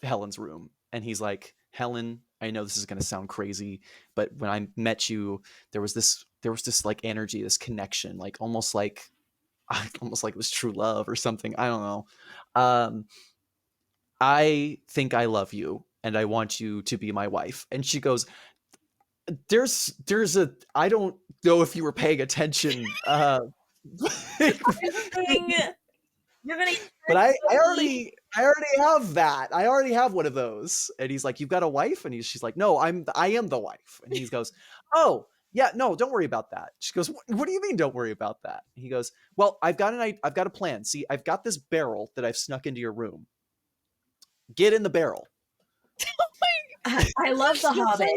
Helen's room and he's like, Helen, I know this is going to sound crazy, but when I met you, there was this like energy, this connection, like almost like it was true love or something. I don't know. Um, I think I love you and I want you to be my wife. And she goes, there's a I don't know if you were paying attention. Thing. You're gonna But get I already have that. I already have one of those. And he's like, "You've got a wife?" And she's like, "No, I am the wife." And he goes, "Oh, yeah, no, don't worry about that." She goes, "What do you mean don't worry about that?" He goes, "Well, I've got a plan. See, I've got this barrel that I've snuck into your room. Get in the barrel." I love The Hobbit.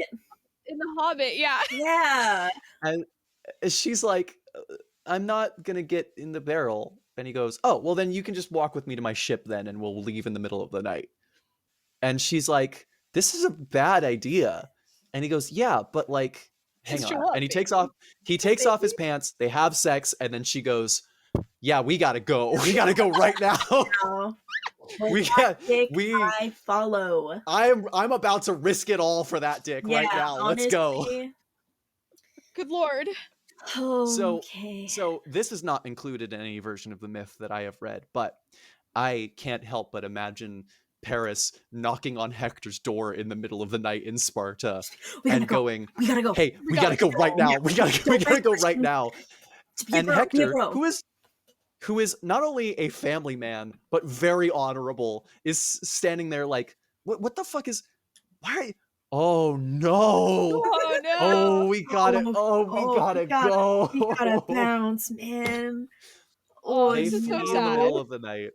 In The Hobbit, yeah. Yeah. And she's like, "I'm not going to get in the barrel." And he goes, "Oh, well then you can just walk with me to my ship then and we'll leave in the middle of the night." And she's like, "This is a bad idea." And he goes, "Yeah, but like, hang It's on." true love, And he takes baby. off his pants. They have sex, and then she goes, "Yeah, we gotta go. We gotta go right now. I follow. I'm about to risk it all for that dick right now. Let's go." Good lord. Okay. So this is not included in any version of the myth that I have read, but I can't help but imagine Paris knocking on Hector's door in the middle of the night in Sparta and going, We gotta go. "Hey, we gotta go right now. We gotta go right now." And Hector, who is not only a family man but very honorable, is standing there like, what the fuck is? Why? Are you, oh no! Oh no! Oh, we got it! Oh, we gotta go! We gotta bounce, man. Oh, They this is so flee in the sad. middle of the night.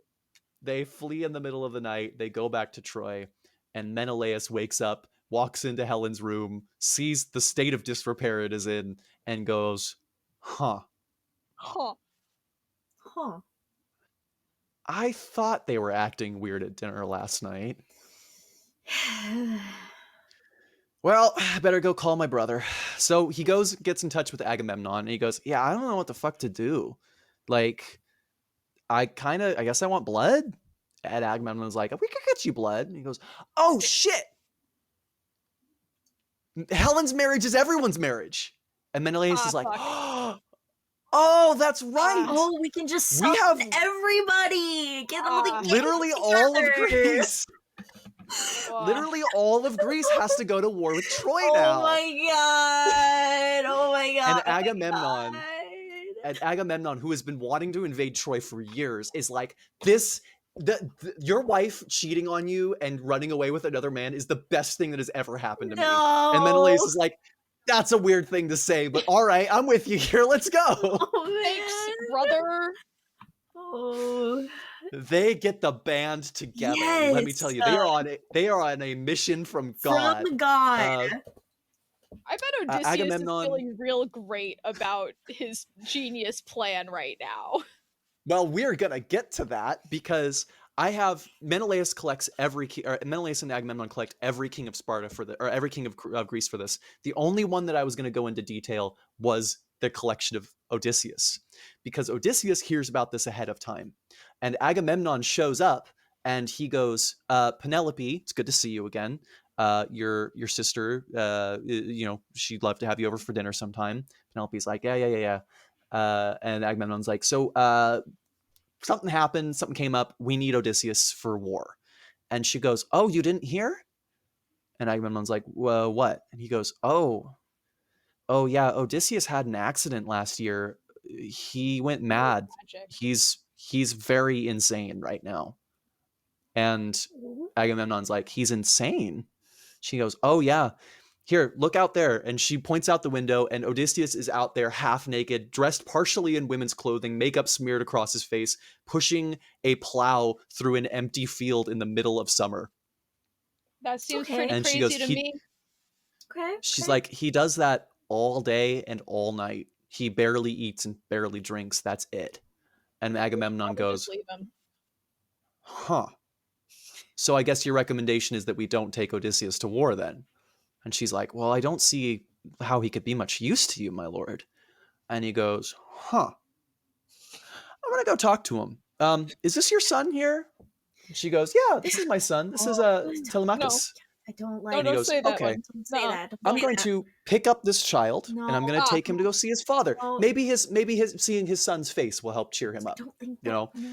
They flee in the middle of the night. They go back to Troy, and Menelaus wakes up, walks into Helen's room, sees the state of disrepair it is in, and goes, "Huh. Huh. I thought they were acting weird at dinner last night. Well, I better go call my brother." So he gets in touch with Agamemnon, and he goes, "Yeah, I don't know what the fuck to do. Like, I guess I want blood." And Agamemnon's like, "We could get you blood." And he goes, "Oh shit! Helen's marriage is everyone's marriage." And Menelaus is like, fuck. "Oh, that's right. Oh, we can just We have everybody. Get them together. literally all of Greece. Wow. Literally all of Greece has to go to war with Troy now." Oh my god. Oh my god. And Agamemnon, who has been wanting to invade Troy for years, is like, your wife cheating on you and running away with another man is the best thing that has ever happened to me. And Menelaus is like, "That's a weird thing to say, but all right, I'm with you here. Let's go." Oh, Thanks, brother. Oh. They get the band together. Let me tell you, they are on a mission from God. From God. I bet Odysseus Agamemnon, is feeling real great about his genius plan right now. well, we're gonna get to that because Menelaus and Agamemnon collect every king of Sparta or every king of Greece for this. The only one that I was going to go into detail was the collection of Odysseus, because Odysseus hears about this ahead of time, and Agamemnon shows up and he goes, "Penelope, it's good to see you again. Your sister, she'd love to have you over for dinner sometime." Penelope's like, "Yeah. And Agamemnon's like, "So, something happened, something came up. We need Odysseus for war." And she goes, "Oh, you didn't hear?" And Agamemnon's like, "Well, what?" And he goes, "Oh, yeah, Odysseus had an accident last year. He went mad. He's very insane right now." And Agamemnon's like, "He's insane?" She goes, "Oh yeah. Here, look out there." And she points out the window, and Odysseus is out there half naked, dressed partially in women's clothing, makeup smeared across his face, pushing a plow through an empty field in the middle of summer. That seems Okay. pretty And she crazy goes, to me. Okay. she's like, "He does that all day and all night. He barely eats and barely drinks. That's it." And Agamemnon Probably goes, just leave him. "Huh. So I guess your recommendation is that we don't take Odysseus to war then?" And she's like, "Well, I don't see how he could be much use to you, my lord. And he goes, huh, I'm going to go talk to him. Is this your son here? And she goes, yeah, this is my son. This is No. Telemachus. I don't No, like And he don't goes, say that okay, one. Don't say Nuh-uh. that. Don't I'm say going that. to pick up this child and No. I'm going to take him to go see his father. Don't. Maybe his seeing his son's face will help cheer him I up. don't think You that. know, No,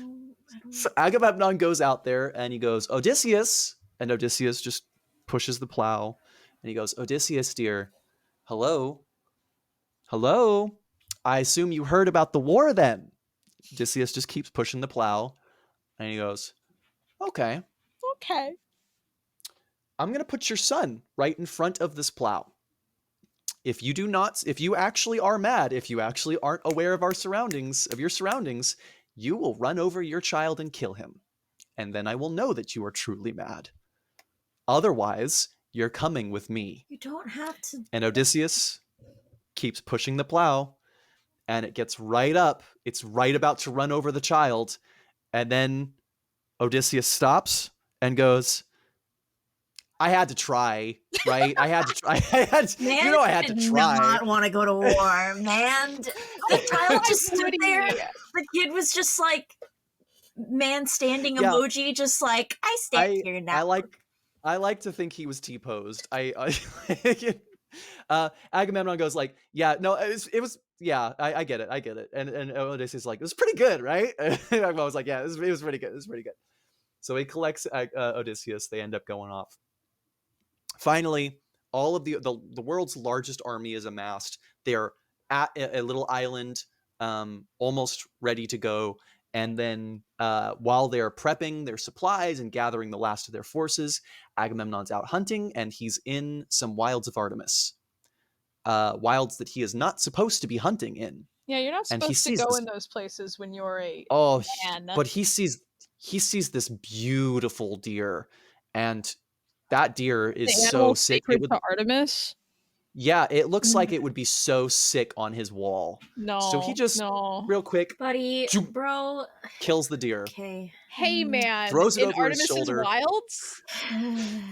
I don't. so Agamemnon goes out there and he goes, Odysseus. And Odysseus just pushes the plow and he goes, Odysseus, dear, hello, hello. I assume you heard about the war then. Odysseus just keeps pushing the plow and he goes, okay, Okay. I'm going to put your son right in front of this plow. If you actually are mad, if you actually aren't aware of your surroundings, you will run over your child and kill him. And then I will know that you are truly mad. Otherwise, you're coming with me. You don't have to. And Odysseus keeps pushing the plow, and it gets right up. It's right about to run over the child. And then Odysseus stops and goes, I had to try, right? I had to try. Man I had to did try. not want to go to war, man. The child just stood there. Woody. The kid was just like, man standing Yeah. emoji, just like, I stand here now. I like to think he was T-posed. Agamemnon goes like, yeah, no, it was yeah, I get it. And Odysseus is like, it was pretty good, right? And Agamemnon was like, yeah, it was pretty good. It was pretty good. So he collects Odysseus. They end up going off. Finally, all of the world's largest army is amassed. They're at a little island, almost ready to go. And then while they're prepping their supplies and gathering the last of their forces, Agamemnon's out hunting, and he's in some wilds of Artemis. Wilds that he is not supposed to be hunting in. Yeah, you're not And he supposed to sees go this, in those places when you're a oh, man. but he sees this beautiful deer, and that deer is The so animal sick. sacred to Artemis. Yeah, it looks like it would be so sick on his wall. So he No, just no. real quick Buddy, zoom, bro. kills the deer, Okay. Hey, man, throws it in over his Artemis's shoulder, wilds?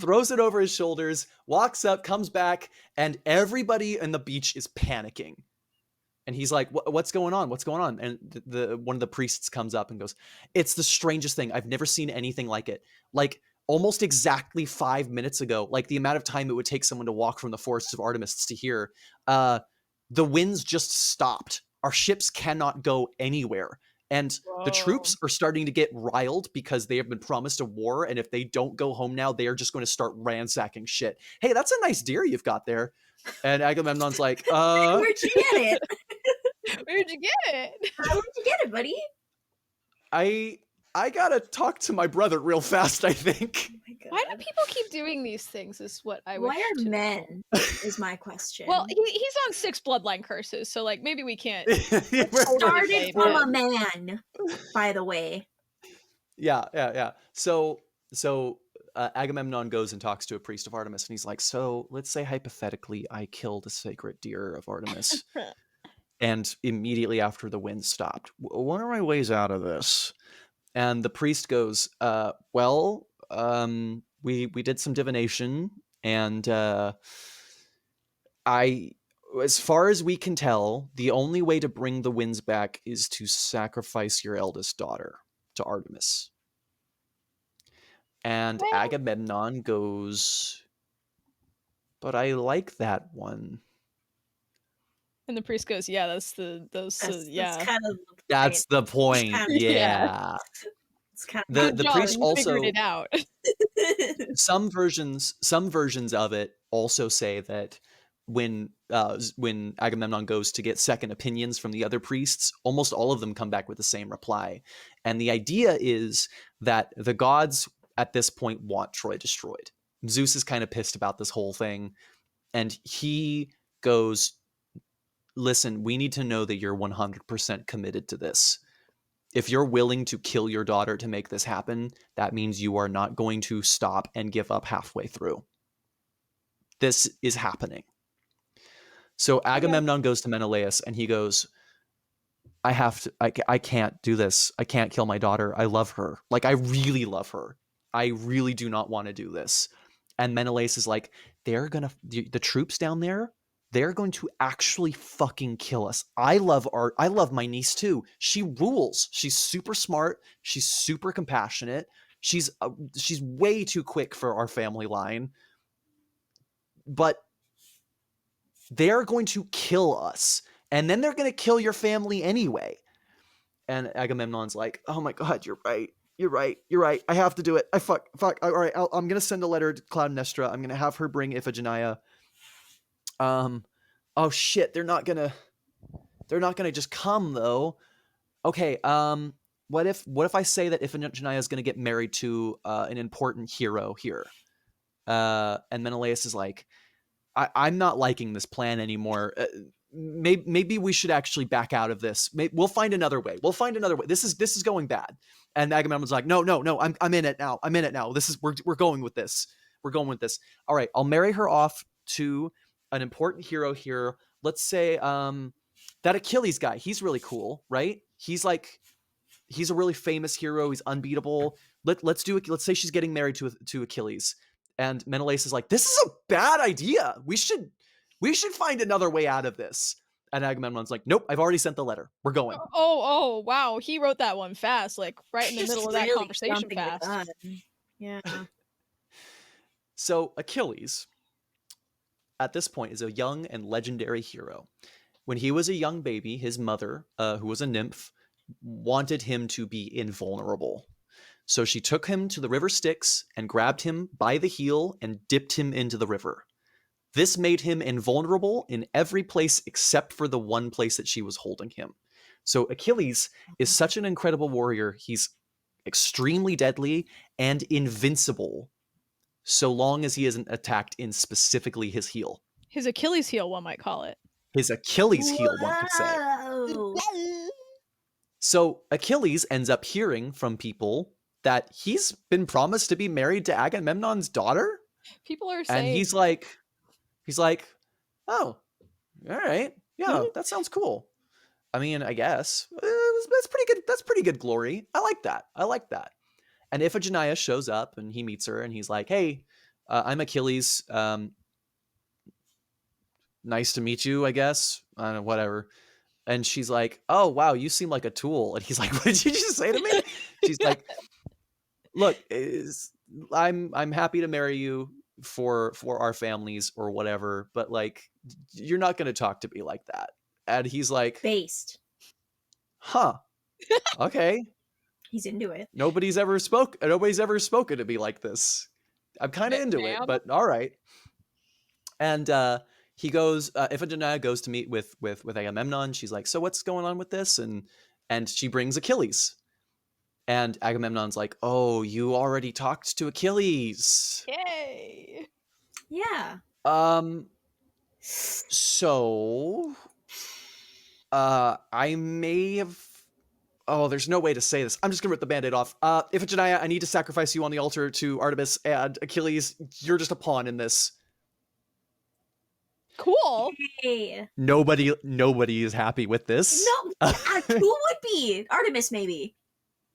throws it over his shoulders, walks up, comes back, and everybody in the beach is panicking. And he's like, "What's going on? What's going on?" And the one of the priests comes up and goes, "It's the strangest thing. I've never seen anything like it. Like almost exactly 5 minutes ago, like the amount of time it would take someone to walk from the forests of Artemis to here, the winds just stopped. Our ships cannot go anywhere." And the troops are starting to get riled because they have been promised a war. And if they don't go home now, they are just going to start ransacking shit. Hey, that's a nice deer you've got there. And Agamemnon's like, Where'd you get it? Where'd you get it? Where'd you get it, buddy? I gotta talk to my brother real fast, I think. Oh my God. Why do people keep doing these things is what I wish Why are to know. men? Is my question. Well, he's on 6 bloodline curses, so like maybe we can't. We're- Totally started from men. a man, by the way. yeah. So Agamemnon goes and talks to a priest of Artemis, and he's like, so let's say hypothetically I killed a sacred deer of Artemis. And immediately after the wind stopped, what are my ways out of this? And the priest goes, we did some divination, and as far as we can tell, the only way to bring the winds back is to sacrifice your eldest daughter to Artemis. And Agamemnon goes, but I like that one. And the priest goes, "Yeah, that's the yeah." That's kind of That's the point. Kind of- Yeah. It's kind of The Good job, priest you also figured it out. some versions of it also say that when Agamemnon goes to get second opinions from the other priests, almost all of them come back with the same reply. And the idea is that the gods at this point want Troy destroyed. Zeus is kind of pissed about this whole thing, and he goes, listen, we need to know that you're 100% committed to this. If you're willing to kill your daughter to make this happen, that means you are not going to stop and give up halfway through. This is happening. So Agamemnon goes to Menelaus and he goes, I can't do this. I can't kill my daughter. I love her. Like, I really love her. I really do not want to do this. And Menelaus is like, the troops down there, they're going to actually fucking kill us. I love my niece too. She rules. She's super smart. She's super compassionate. She's way too quick for our family line. But they're going to kill us. And then they're going to kill your family anyway. And Agamemnon's like, oh my God, you're right. You're right. You're right. I have to do it. Fuck. All right. I'm going to send a letter to Clytemnestra. I'm going to have her bring Iphigenia. Oh shit. They're not going to just come though. Okay. What if I say that Iphigenia is going to get married to an important hero here? And Menelaus is like, I'm not liking this plan anymore. Maybe we should actually back out of this. We'll find another way. This is going bad. And Agamemnon's like, no. I'm in it now. We're going with this. All right. I'll marry her off to an important hero here. Let's say that Achilles guy. He's really cool, right? He's a really famous hero. He's unbeatable. Let's say she's getting married to Achilles. And Menelaus is like, this is a bad idea. We should find another way out of this. And Agamemnon's like, nope, I've already sent the letter. We're going. Oh, wow. He wrote that one fast, like right in the middle of that really conversation jumping the fast. gun. Yeah. So Achilles, at this point, is a young and legendary hero. When he was a young baby, his mother, who was a nymph, wanted him to be invulnerable. So she took him to the river Styx and grabbed him by the heel and dipped him into the river. This made him invulnerable in every place except for the one place that she was holding him. So Achilles is such an incredible warrior. He's extremely deadly and invincible so long as he isn't attacked in specifically his heel. His Achilles heel, one might call it. His Achilles heel, one could say. Whoa. So Achilles ends up hearing from people that he's been promised to be married to Agamemnon's daughter. People are saying, And he's like, oh, all right. Yeah, that sounds cool. I mean, I guess that's pretty good. That's pretty good glory. I like that. And Iphigenia shows up and he meets her and he's like, hey, I'm Achilles. Nice to meet you, I guess. I don't know, whatever. And she's like, oh, wow, you seem like a tool. And he's like, what did you just say to me? She's like, look, I'm happy to marry you for our families or whatever, but like, you're not going to talk to me like that. And he's like, Based. huh, okay. He's into it. Nobody's ever spoken to me like this. I'm kind of into it, but all right. And he goes, Iphigenia goes to meet with Agamemnon. She's like, so what's going on with this? And she brings Achilles. And Agamemnon's like, oh, you already talked to Achilles. yay. Yeah. So I may have, oh, there's no way to say this. I'm just gonna rip the Band-Aid off. Iphigenia, I need to sacrifice you on the altar to Artemis, and Achilles, you're just a pawn in this. Cool. Hey. Nobody is happy with this. No, who would be? Artemis, maybe.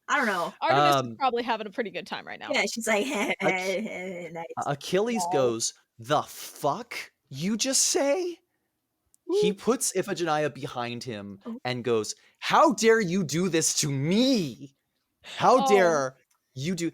I don't know. Artemis is probably having a pretty good time right now. Yeah, she's like, nice. Achilles goes, the fuck you just say? He puts Iphigenia behind him and goes, how dare you do this to me? How dare you do...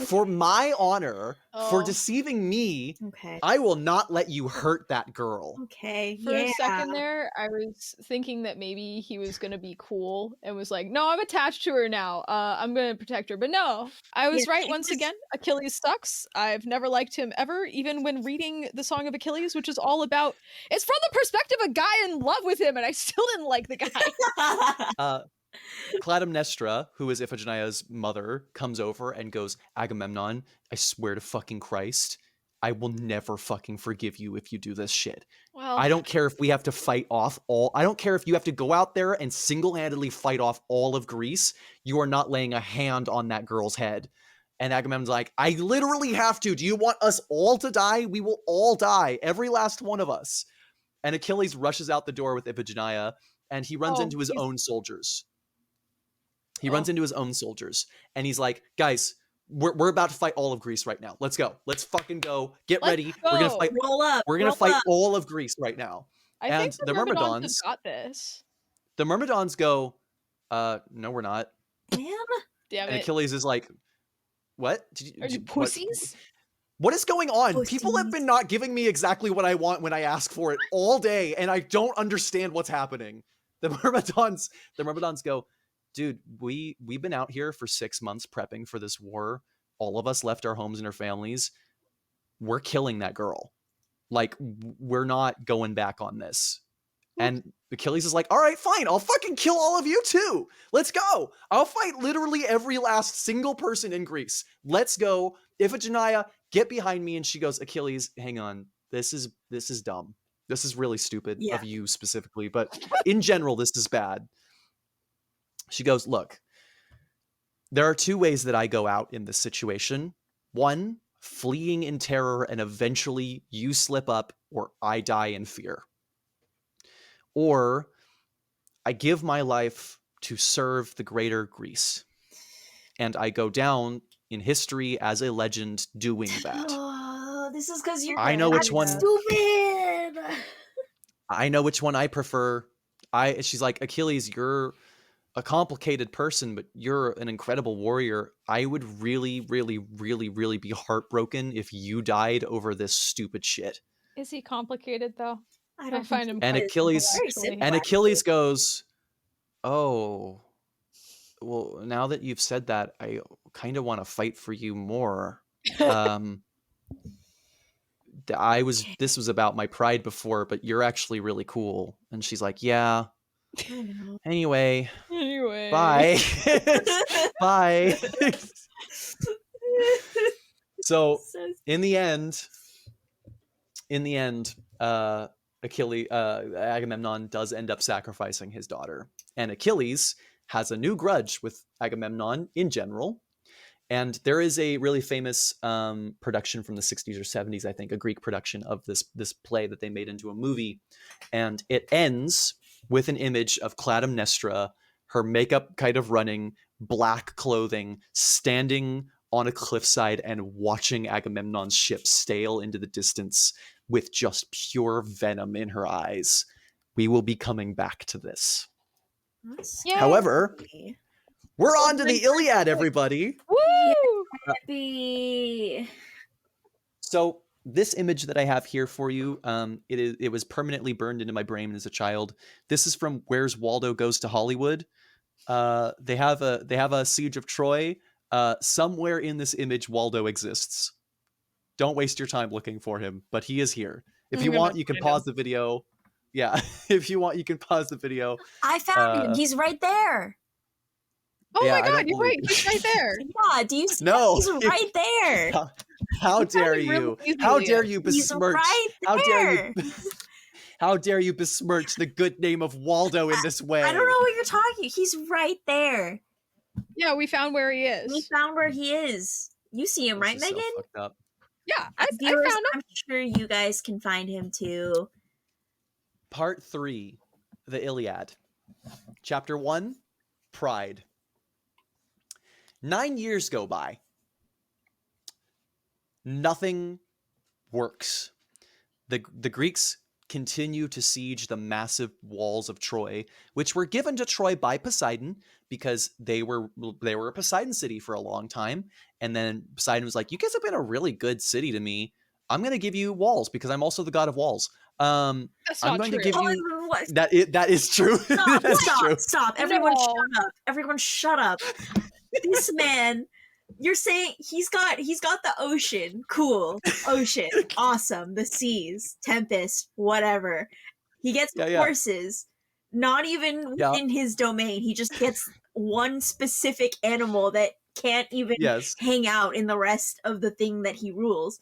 For my honor, for deceiving me, I will not let you hurt that girl. Okay, For a second there, I was thinking that maybe he was going to be cool and was like, no, I'm attached to her now. I'm going to protect her. But no, I was right once again. Achilles sucks. I've never liked him ever, even when reading the Song of Achilles, which is all about, it's from the perspective of a guy in love with him, and I still didn't like the guy. Clytemnestra, who is Iphigenia's mother, comes over and goes, Agamemnon, I swear to fucking Christ, I will never fucking forgive you if you do this shit. Well, I don't care if we have to fight off I don't care if you have to go out there and single-handedly fight off all of Greece. You are not laying a hand on that girl's head. And Agamemnon's like, I literally have to. Do you want us all to die? We will all die. Every last one of us. And Achilles rushes out the door with Iphigenia, and he runs into his own soldiers. He runs into his own soldiers, and he's like, guys, we're about to fight all of Greece right now. Let's go. Let's fucking go. Get ready. We're going to fight. Roll up. We're going to fight all of Greece right now. I think And the the Myrmidons have Myrmidons, got this. go, no, we're not. Man, Damn And it. Achilles is like, what? Are you What? pussies? What is going on? People have pussies. been not giving me exactly what I want when I ask for it all day, and I don't understand what's happening. The Myrmidons go, dude, we've been out here for 6 months prepping for this war. All of us left our homes and our families. We're killing that girl. Like, we're not going back on this. And Achilles is like, all right, fine. I'll fucking kill all of you too. Let's go. I'll fight literally every last single person in Greece. Let's go. Iphigenia, get behind me. And she goes, Achilles, hang on. This is dumb. This is really stupid Yeah. of you specifically, but in general, this is bad. She goes, look, there are two ways that I go out in this situation. One, fleeing in terror, and eventually you slip up or I die in fear. Or I give my life to serve the greater Greece. And I go down in history as a legend doing that. Oh, this is because you're I know which one stupid. I know which one I prefer. She's like, Achilles, you're a complicated person, but you're an incredible warrior. I would really, really, really, really be heartbroken if you died over this stupid shit. Is he complicated though? I I don't find think him he And quite is. Achilles Very simple, actually. simple. and Achilles goes, "Oh, well, now that you've said that, I kind of want to fight for you more. Um, this was about my pride before, but you're actually really cool." And she's like, "Yeah. I know. Anyway, Anyway. bye." Bye. So, in the end, Agamemnon does end up sacrificing his daughter, and Achilles has a new grudge with Agamemnon in general. And there is a really famous production from the 60s or 70s, I think, a Greek production of this play that they made into a movie. And it ends with an image of Clytemnestra, her makeup kind of running, black clothing, standing on a cliffside and watching Agamemnon's ship sail into the distance with just pure venom in her eyes. We will be coming back to this. Yay. However, we're on to the Iliad, everybody. Woo! Happy. So this image that I have here for you, it was permanently burned into my brain as a child. This is from Where's Waldo Goes to Hollywood. They have a Siege of Troy. Somewhere in this image, Waldo exists. Don't waste your time looking for him, but he is here. If you want, you can pause the video. Yeah, if you want, you can pause the video. I found him. He's right there. Oh Yeah, my god, you're right. He's right there. Yeah, do you see No. He's right there. How dare you? How dare you He's besmirch? right How dare there. you? How dare you besmirch the good name of Waldo in this way? I don't know what you're talking. He's right there. Yeah, we found where he is. We found where he is. You see him, right, This is Megan? so fucked up. Yeah, I Viewers, found him. I'm sure you guys can find him too. Part 3, the Iliad. Chapter 1, Pride. 9 years go by. Nothing works. The Greeks continue to siege the massive walls of Troy, which were given to Troy by Poseidon because they were a Poseidon city for a long time. And then Poseidon was like, "You guys have been a really good city to me. I'm going to give you walls because I'm also the god of walls. That's I'm not going true. to give Oh, you what? that is true. Stop, That's stop, true. stop. Everyone No. shut up. Everyone shut up. This man, you're saying he's got the ocean. Cool. Ocean. Awesome. The seas. Tempest. Whatever. He gets horses. Not even within his domain. He just gets one specific animal that can't even hang out in the rest of the thing that he rules.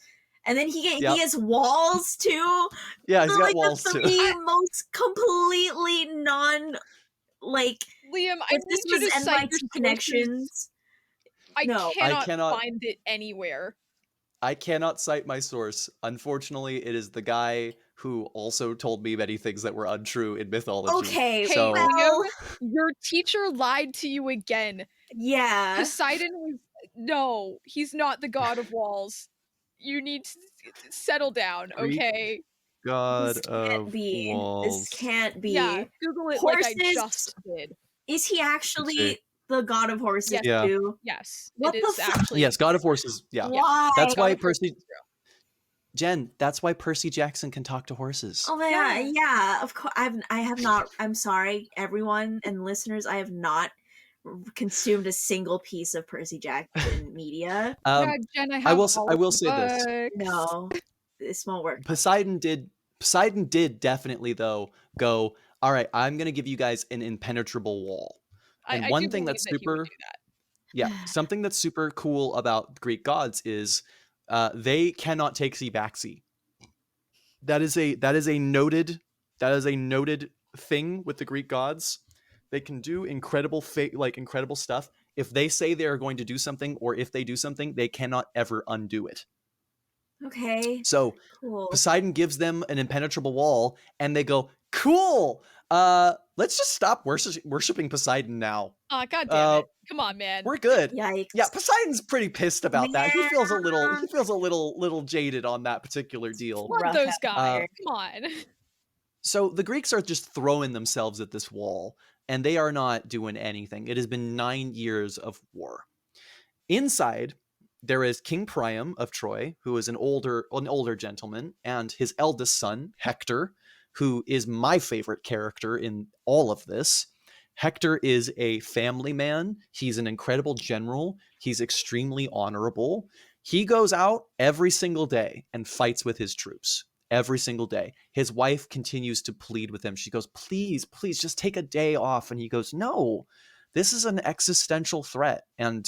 And then he has walls too. Yeah, he's got like walls the too. three most completely non like Liam, I if this need you was to cite your NYT connections. I No. cannot find it anywhere. I cannot cite my source. Unfortunately, it is the guy who also told me many things that were untrue in mythology. Okay, so Liam, your teacher lied to you again. Yeah. Poseidon was no, he's not the god of walls. You need to settle down, okay? God This can't of be. This walls. can't Yeah, be. Google it like I Horses. just did. Is he Let's see. actually the god of horses Yes. Yeah. too? Yes, What it the is fuck? actually. Yes, God of Horses. Yeah. Why? That's God why of Horses Percy is real. Jen, that's why Percy Jackson can talk to horses. Oh my Yeah. god, yeah, of course. I have not. I'm sorry, everyone and listeners. I have not consumed a single piece of Percy Jackson media. Yeah, Jen, I I have will all I of will the say this. books. No, this won't work. Poseidon did definitely though go, all right, I'm going to give you guys an impenetrable wall. And I do one thing believe that's that he would super do that. something that's super cool about Greek gods is they cannot take sea backsea. That is a noted thing with the Greek gods. They can do incredible incredible stuff. If they say they are going to do something, or if they do something, they cannot ever undo it. Okay, So cool. Poseidon gives them an impenetrable wall, and they go, "Cool. Let's just stop worshiping Poseidon now. God damn it! Come on, man. We're good." Yikes. Yeah, Poseidon's pretty pissed about that. He feels a Man. little jaded on that particular deal. Love Rough those guys. empire. Come on. So the Greeks are just throwing themselves at this wall, and they are not doing anything. It has been 9 years of war. Inside, there is King Priam of Troy, who is an older gentleman, and his eldest son, Hector, who is my favorite character in all of this. Hector is a family man. He's an incredible general. He's extremely honorable. He goes out every single day and fights with his troops. Every single day. His wife continues to plead with him. She goes, "Please, please, just take a day off." And he goes, "No, this is an existential threat, and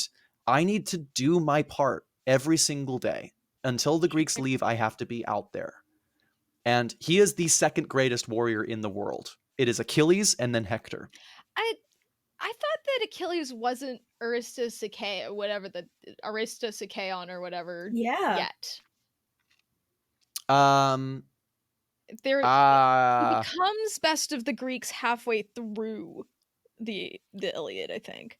I need to do my part every single day. Until the Greeks leave, I have to be out there." And he is the second greatest warrior in the world. It is Achilles and then Hector. I thought that Achilles wasn't Aristosike or whatever, the Aristosikeon or whatever Yeah. yet. Um He uh becomes best of the Greeks halfway through the Iliad, I think.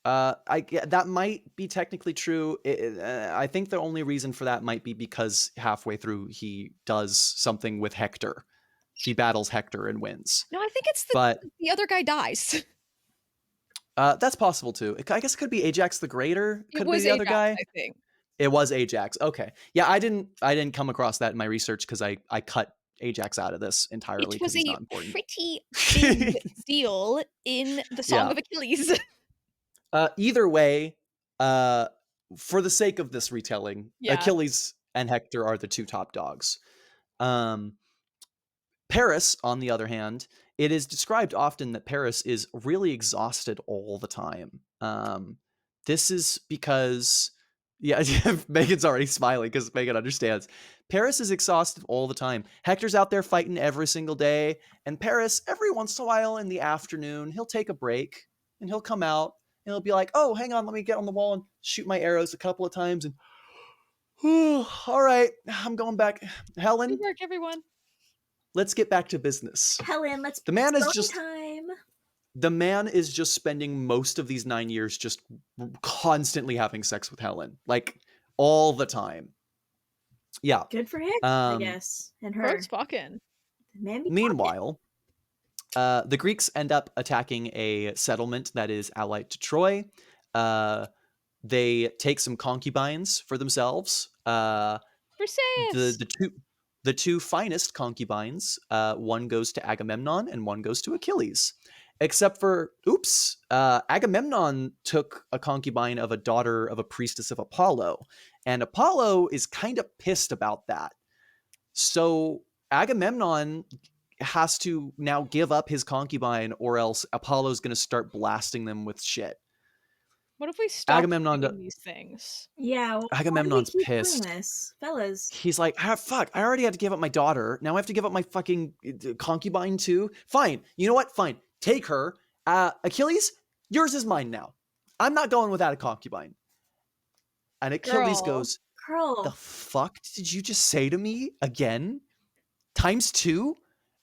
that might be technically true. I think the only reason for that might be because halfway through he does something with Hector. He battles Hector and wins. No, I think it's But the other guy dies. that's possible too. I guess it could be Ajax the Greater. It Could be was the other Ajax, guy. I think. It was Ajax. Okay. Yeah, I didn't come across that in my research because I cut Ajax out of this entirely It because was he's a not important. pretty big deal in the Song Yeah. of Achilles. Either way, for the sake of this retelling, Yeah. Achilles and Hector are the two top dogs. Paris, on the other hand, it is described often that Paris is really exhausted all the time. This is because, yeah, Megan's already smiling because Megan understands. Paris is exhausted all the time. Hector's out there fighting every single day, and Paris, every once in a while in the afternoon, he'll take a break and he'll come out and he'll be like, "Oh, hang on, let me get on the wall and shoot my arrows a couple of times." And, all right, I'm going back. Helen, Good work, everyone. let's get back to business. Helen, let's The man is story just time. the man is just spending most of these 9 years just constantly having sex with Helen, like all the time. Yeah. Good for him, I guess. And her. Birds fucking. Man be Meanwhile, the Greeks end up attacking a settlement that is allied to Troy. They take some concubines for themselves. Briseis. The two finest concubines, one goes to Agamemnon and one goes to Achilles. Except for, Agamemnon took a concubine of a daughter of a priestess of Apollo. And Apollo is kind of pissed about that. So Agamemnon has to now give up his concubine, or else Apollo's going to start blasting them with shit. What if we stop Agamemnon doing these things? Yeah. Agamemnon's why do we keep doing pissed. this? Fellas. He's like, fuck, I already had to give up my daughter. Now I have to give up my fucking concubine too? Fine. You know what? Fine. Take her. Achilles, yours is mine now. I'm not going without a concubine. And Achilles goes, Girl. "The fuck did you just say to me again? Times 2?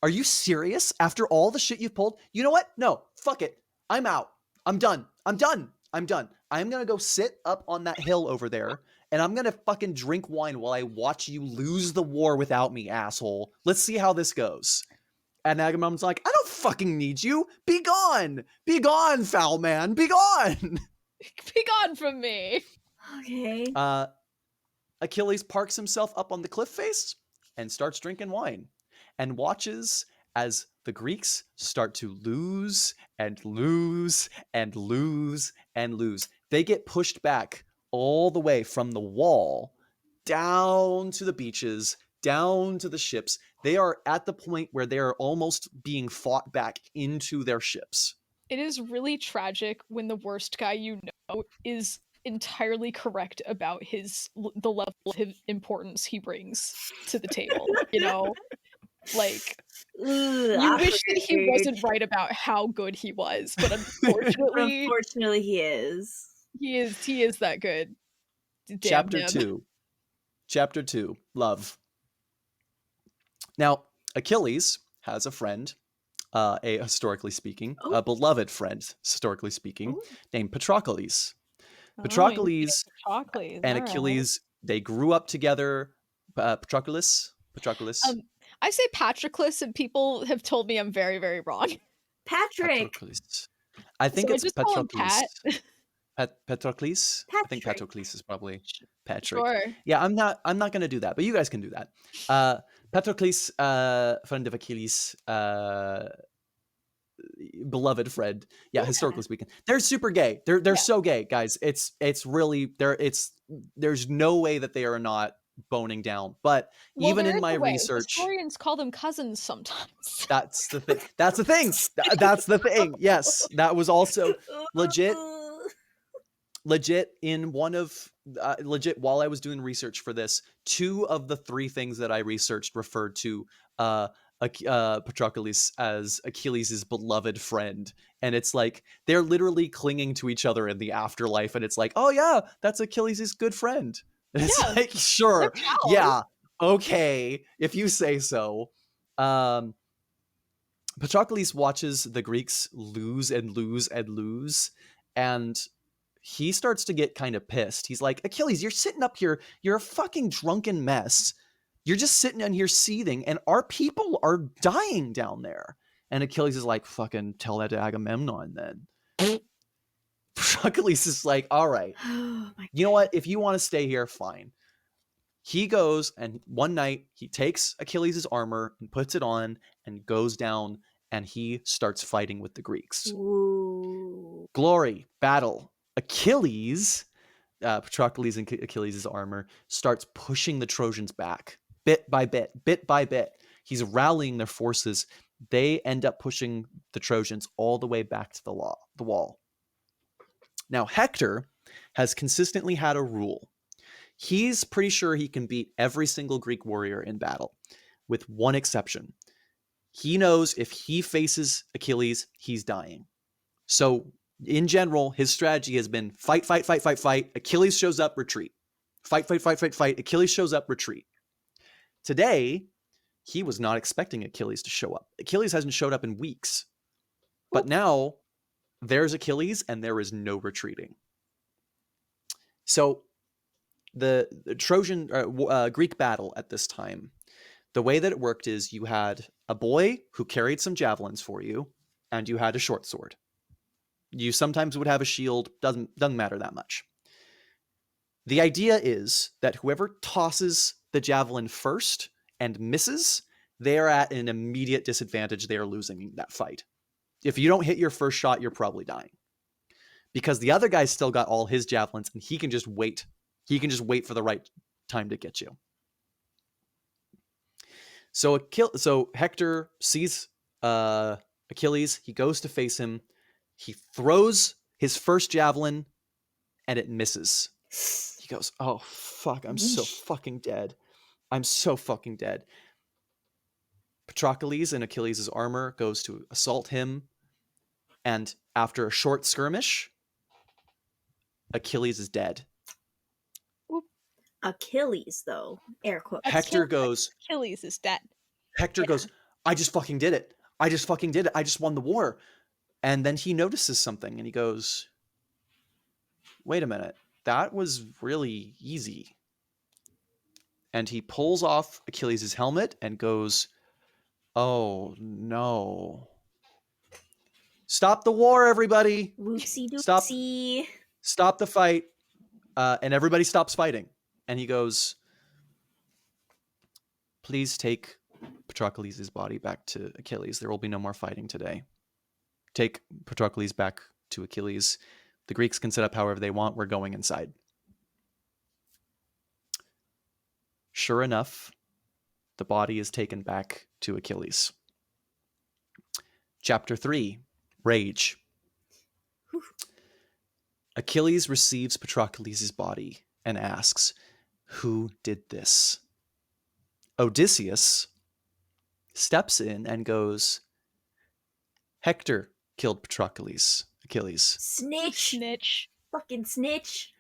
Are you serious? After all the shit you've pulled? You know what? No, fuck it. I'm out. I'm done. I'm done. I'm gonna go sit up on that hill over there, and I'm gonna fucking drink wine while I watch you lose the war without me, asshole. Let's see how this goes. And Agamemnon's like, I don't fucking need you. Be gone. Be gone, foul man. Be gone. Be gone from me. Okay. Achilles parks himself up on the cliff face and starts drinking wine and watches as the Greeks start to lose and lose and lose and lose. They get pushed back all the way from the wall down to the beaches, down to the ships. They are at the point where they are almost being fought back into their ships. It is really tragic when the worst guy you know is entirely correct about the level of importance he brings to the table, you know? Like, you wish that he wasn't right about how good he was, but unfortunately he is. he is that good. Damn Chapter him. 2, love. Now, Achilles has a friend, historically speaking, a beloved friend, historically speaking, named Patroclus. Patroclus and Achilles, they grew up together. Patroclus. I say Patroclus, and people have told me I'm very, very wrong. Patrick. Patroclus. I think So it's just call him Patroclus. Pat. Patroclus. I think Patrick. Patroclus is probably Patrick. Sure. Yeah, I'm not gonna do that, but you guys can do that. Patroclus, friend of Achilles, beloved friend. Yeah, historically speaking, they're super gay. They're so gay, guys. It's really there's no way that they are not boning down. But Well, even there in is my a way. research, Historians call them cousins sometimes. that's the thing. That's the thing. That's the thing. Yes, that was also legit in one of legit while I was doing research for this, 2 of the 3 things that I researched referred to Patroclus as Achilles' beloved friend. And it's like they're literally clinging to each other in the afterlife, and it's like, oh yeah, that's Achilles' good friend. And it's like, sure, yeah, okay, if you say so. Patroclus watches the Greeks lose and lose and lose, and he starts to get kind of pissed. He's like, Achilles, you're sitting up here. You're a fucking drunken mess. You're just sitting in here seething, and our people are dying down there. And Achilles is like, fucking tell that to Agamemnon then. Patroclus is like, all right, you know what? If you want to stay here, fine. He goes, and one night he takes Achilles' armor and puts it on and goes down, and he starts fighting with the Greeks. Ooh. Glory, battle. Achilles, Patroclus and Achilles' armor, starts pushing the Trojans back bit by bit, bit by bit. He's rallying their forces. They end up pushing the Trojans all the way back to the wall. Now, Hector has consistently had a rule. He's pretty sure he can beat every single Greek warrior in battle, with one exception. He knows if he faces Achilles, he's dying. So in general, his strategy has been fight, fight, fight, fight, fight. Achilles shows up, retreat. Fight, fight, fight, fight, fight. Achilles shows up, retreat. Today, he was not expecting Achilles to show up. Achilles hasn't showed up in weeks. But now, there's Achilles, and there is no retreating. So the Trojan Greek battle at this time, the way that it worked is you had a boy who carried some javelins for you, and you had a short sword. You sometimes would have a shield, doesn't matter that much. The idea is that whoever tosses the javelin first and misses, they are at an immediate disadvantage. They are losing that fight. If you don't hit your first shot, you're probably dying. Because the other guy's still got all his javelins, and he can just wait. He can just wait for the right time to get you. So Hector sees Achilles. He goes to face him. He throws his first javelin, and it misses. He goes, oh, fuck, I'm so fucking dead. I'm so fucking dead. Patroclus in Achilles' armor goes to assault him, and after a short skirmish, Achilles is dead. Achilles, though, air quotes. Hector goes, Achilles is dead. Hector goes, I just fucking did it. I just fucking did it. I just won the war. And then he notices something, and he goes, wait a minute, that was really easy. And he pulls off Achilles' helmet and goes, oh no. Stop the war, everybody. Whoopsie Stop doopsie. stop the fight. And everybody stops fighting. And he goes, please take Patroclus' body back to Achilles. There will be no more fighting today. Take Patroclus back to Achilles. The Greeks can set up however they want. We're going inside. Sure enough, the body is taken back to Achilles. Chapter 3, Rage. Whew. Achilles receives Patroclus' body and asks, who did this? Odysseus steps in and goes, Hector killed Patroclus, Achilles. Snitch. Snitch. Fucking snitch.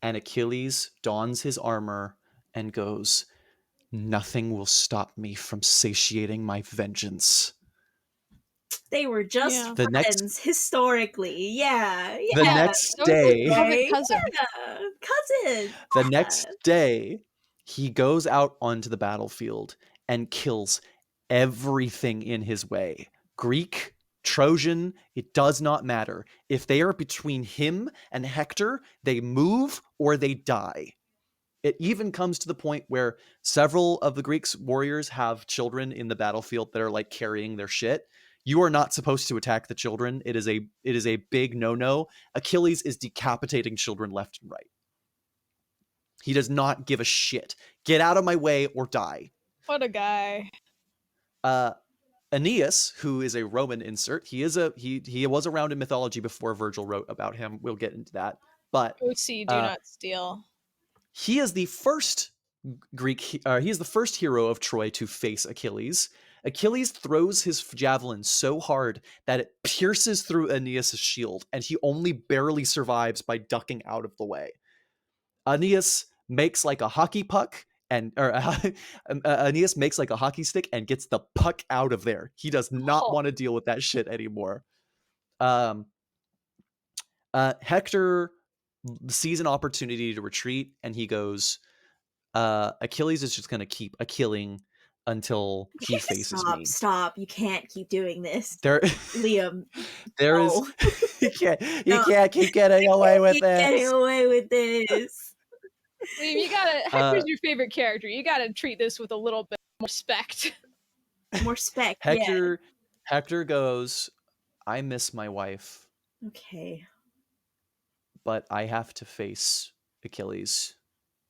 And Achilles dons his armor and goes, nothing will stop me from satiating my vengeance. They were just Yeah. The friends next- historically. Yeah. The Yeah. next That was like day, perfect cousin. Yeah. Cousin. the next day, he goes out onto the battlefield and kills everything in his way. Greek, Trojan, it does not matter. If they are between him and Hector, they move or they die. It even comes to the point where several of the Greeks' warriors have children in the battlefield that are like carrying their shit. You are not supposed to attack the children. It is a big no-no. Achilles is decapitating children left and right. He does not give a shit. Get out of my way or die. What a guy. Aeneas, who is a Roman insert, he was around in mythology before Virgil wrote about him. We'll get into that. But OC, do not steal. he is the first he is the first hero of Troy to face Achilles. Achilles throws his javelin so hard that it pierces through Aeneas' shield, and he only barely survives by ducking out of the way. Aeneas makes like a hockey puck, Aeneas makes like a hockey stick and gets the puck out of there. He does not want to deal with that shit anymore. Hector sees an opportunity to retreat, and he goes, Achilles is just going to keep killing until he faces me. Stop. You can't keep doing this. Liam. There is you can't keep getting away with this. Getting away with this. Liam, you gotta Hector's your favorite character. You gotta treat this with a little bit more respect. More spec. Hector goes, I miss my wife. Okay. But I have to face Achilles,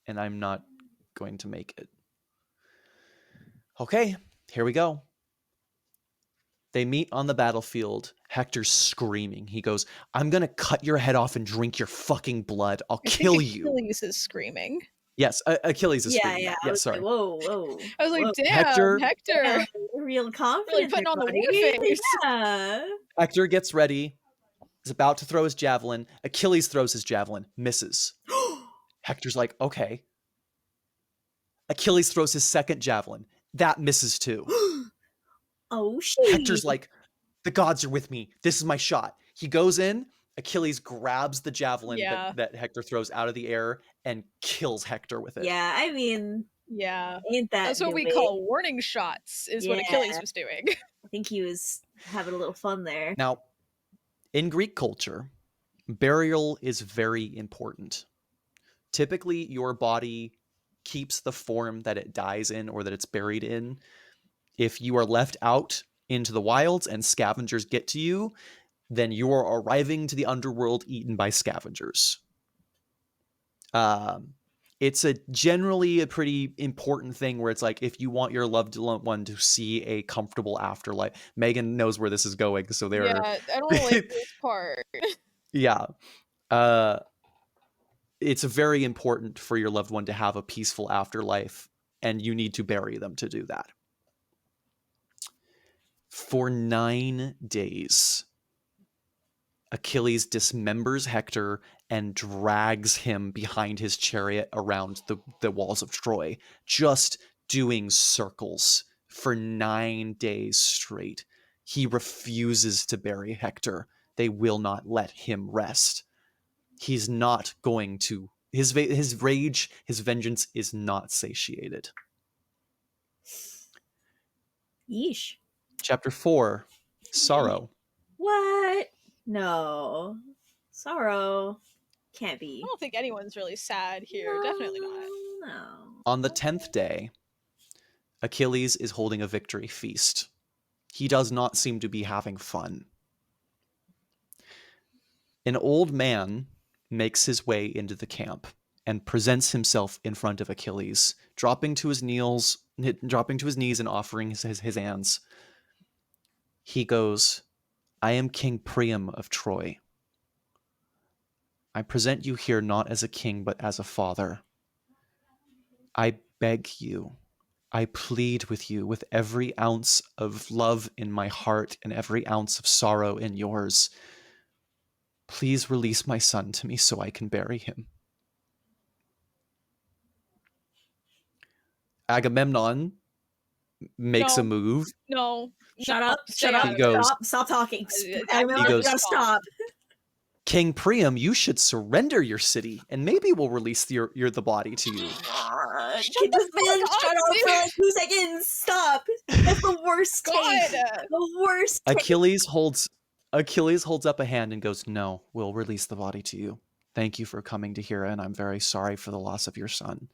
and I'm not going to make it. Okay, here we go. They meet on the battlefield. Hector's screaming. He goes, I'm going to cut your head off and drink your fucking blood. I'll kill you. Achilles is screaming. Yes, Achilles is screaming. Yeah, Yes, sorry. Like, whoa. I was like, whoa. Damn, Hector. Yeah, real confident. Really putting on the war face. Yeah. Hector gets ready. Is about to throw his javelin. Achilles throws his javelin. Misses. Hector's like, okay. Achilles throws his second javelin. That misses too. Oh, shit. Hector's like, the gods are with me. This is my shot. He goes in. Achilles grabs the javelin that Hector throws out of the air and kills Hector with it. Yeah, I mean, ain't that that's what we call warning shots, is what Achilles was doing. I think he was having a little fun there. Now, in Greek culture, burial is very important. Typically, your body keeps the form that it dies in or that it's buried in. If you are left out into the wilds and scavengers get to you, then you are arriving to the underworld eaten by scavengers. It's generally a pretty important thing where it's like, if you want your loved one to see a comfortable afterlife. Megan knows where this is going, so they're... Yeah, I don't like this part. Yeah. It's very important for your loved one to have a peaceful afterlife, and you need to bury them to do that. For 9 days, Achilles dismembers Hector and drags him behind his chariot around the walls of Troy, just doing circles for 9 days straight. He refuses to bury Hector. They will not let him rest. He's not going to. His rage, his vengeance is not satiated. Yeesh. Chapter 4, Sorrow. What? No. Sorrow. Can't I be. don't think anyone's really sad here. Definitely not. No. On the 10th day, Achilles is holding a victory feast. He does not seem to be having fun. An old man makes his way into the camp and presents himself in front of Achilles, dropping to his knees and offering his hands. He goes, "I am King Priam of Troy. I present you here not as a king, but as a father. I beg you, I plead with you with every ounce of love in my heart and every ounce of sorrow in yours. Please release my son to me so I can bury him." Agamemnon makes a No. move. No. Shut no, up. stay Shut out up. He of it. goes, Stop talking. He You goes, gotta stop. "King Priam, you should surrender your city, and maybe we'll release the body to you." Can this man shut up for dude. like 2 seconds? Stop. That's the worst take. God. The worst take. Achilles holds up a hand and goes, "No, we'll release the body to you. Thank you for coming to Hera, and I'm very sorry for the loss of your son.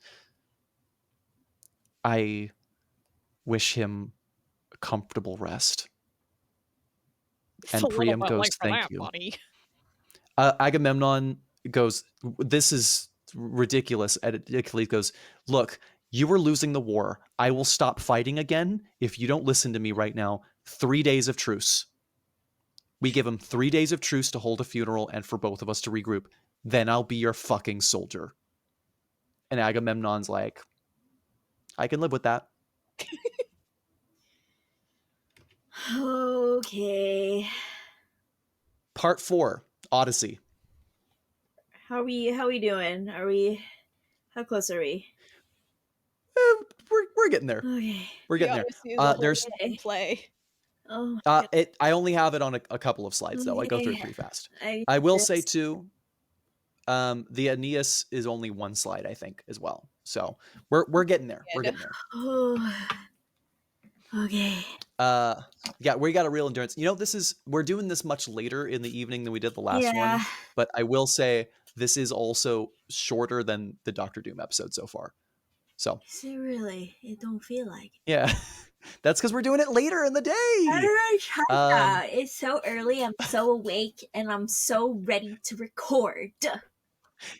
I wish him a comfortable rest." It's And a little Priam bit goes, late for "Thank that, you." buddy. Agamemnon goes, "This is ridiculous." And Achilles goes, "Look, you were losing the war. I will stop fighting again if you don't listen to me right now. 3 days of truce. We give him 3 days of truce to hold a funeral and for both of us to regroup. Then I'll be your fucking soldier." And Agamemnon's like, "I can live with that." Okay. Part 4, Odyssey. How we doing? How close are we? We're getting there. Okay. We're The getting there. Odyssey is a whole There's different play. Oh, I only have it on a couple of slides though. I go through it okay. pretty fast. I will say too, the Aeneas is only one slide, I think, as well. So we're getting there. We're getting there. Oh. Okay. Yeah, we got a real endurance. You know, we're doing this much later in the evening than we did the last Yeah. one, but I will say this is also shorter than the Doctor Doom episode so far. So Is it really? It don't feel like it. yeah, that's because we're doing it later in the day. It's so early. I'm so awake and I'm so ready to record.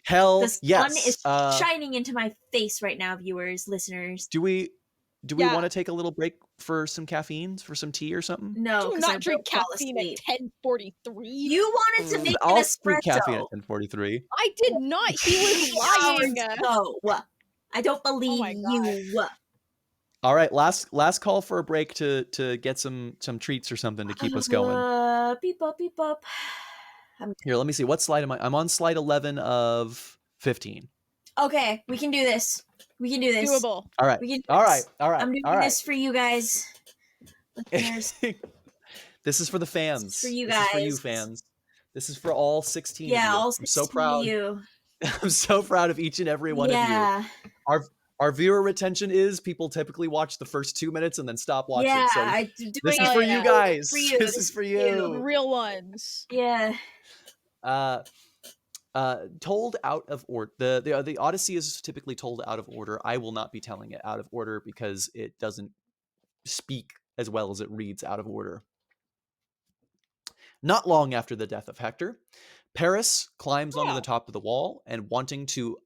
Hell The sun yes. is shining into my face right now, viewers, listeners. Do we Yeah. want to take a little break for some caffeine, for some tea or something? No, Do 'cause I not drink will fall caffeine asleep. at 10:43. You wanted to make an I'll drink caffeine at espresso 10:43. I did not. He was 3 lying. hours ago. I don't believe my God. you. All right, last call for a break to get some treats or something to keep us going. Beep up, beep up. Here, let me see. What slide am I? I'm on slide 11 of 15. Okay, we can do this. We can do this. Doable. All right. We can do All right. this. All right. I'm doing all right. this for you guys. Listeners. This is for the fans. This is for you This is for you guys. fans. This is for all 16 Yeah, of you. all I'm 16 so proud. of you. I'm so proud of each and every one of you. Our viewer retention is people typically watch the first 2 minutes and then stop watching. Yeah, So this is for you guys. This is for you. Real ones. Yeah. Told out of order. The Odyssey is typically told out of order. I will not be telling it out of order because it doesn't speak as well as it reads out of order. Not long after the death of Hector, Paris climbs onto the top of the wall and, wanting to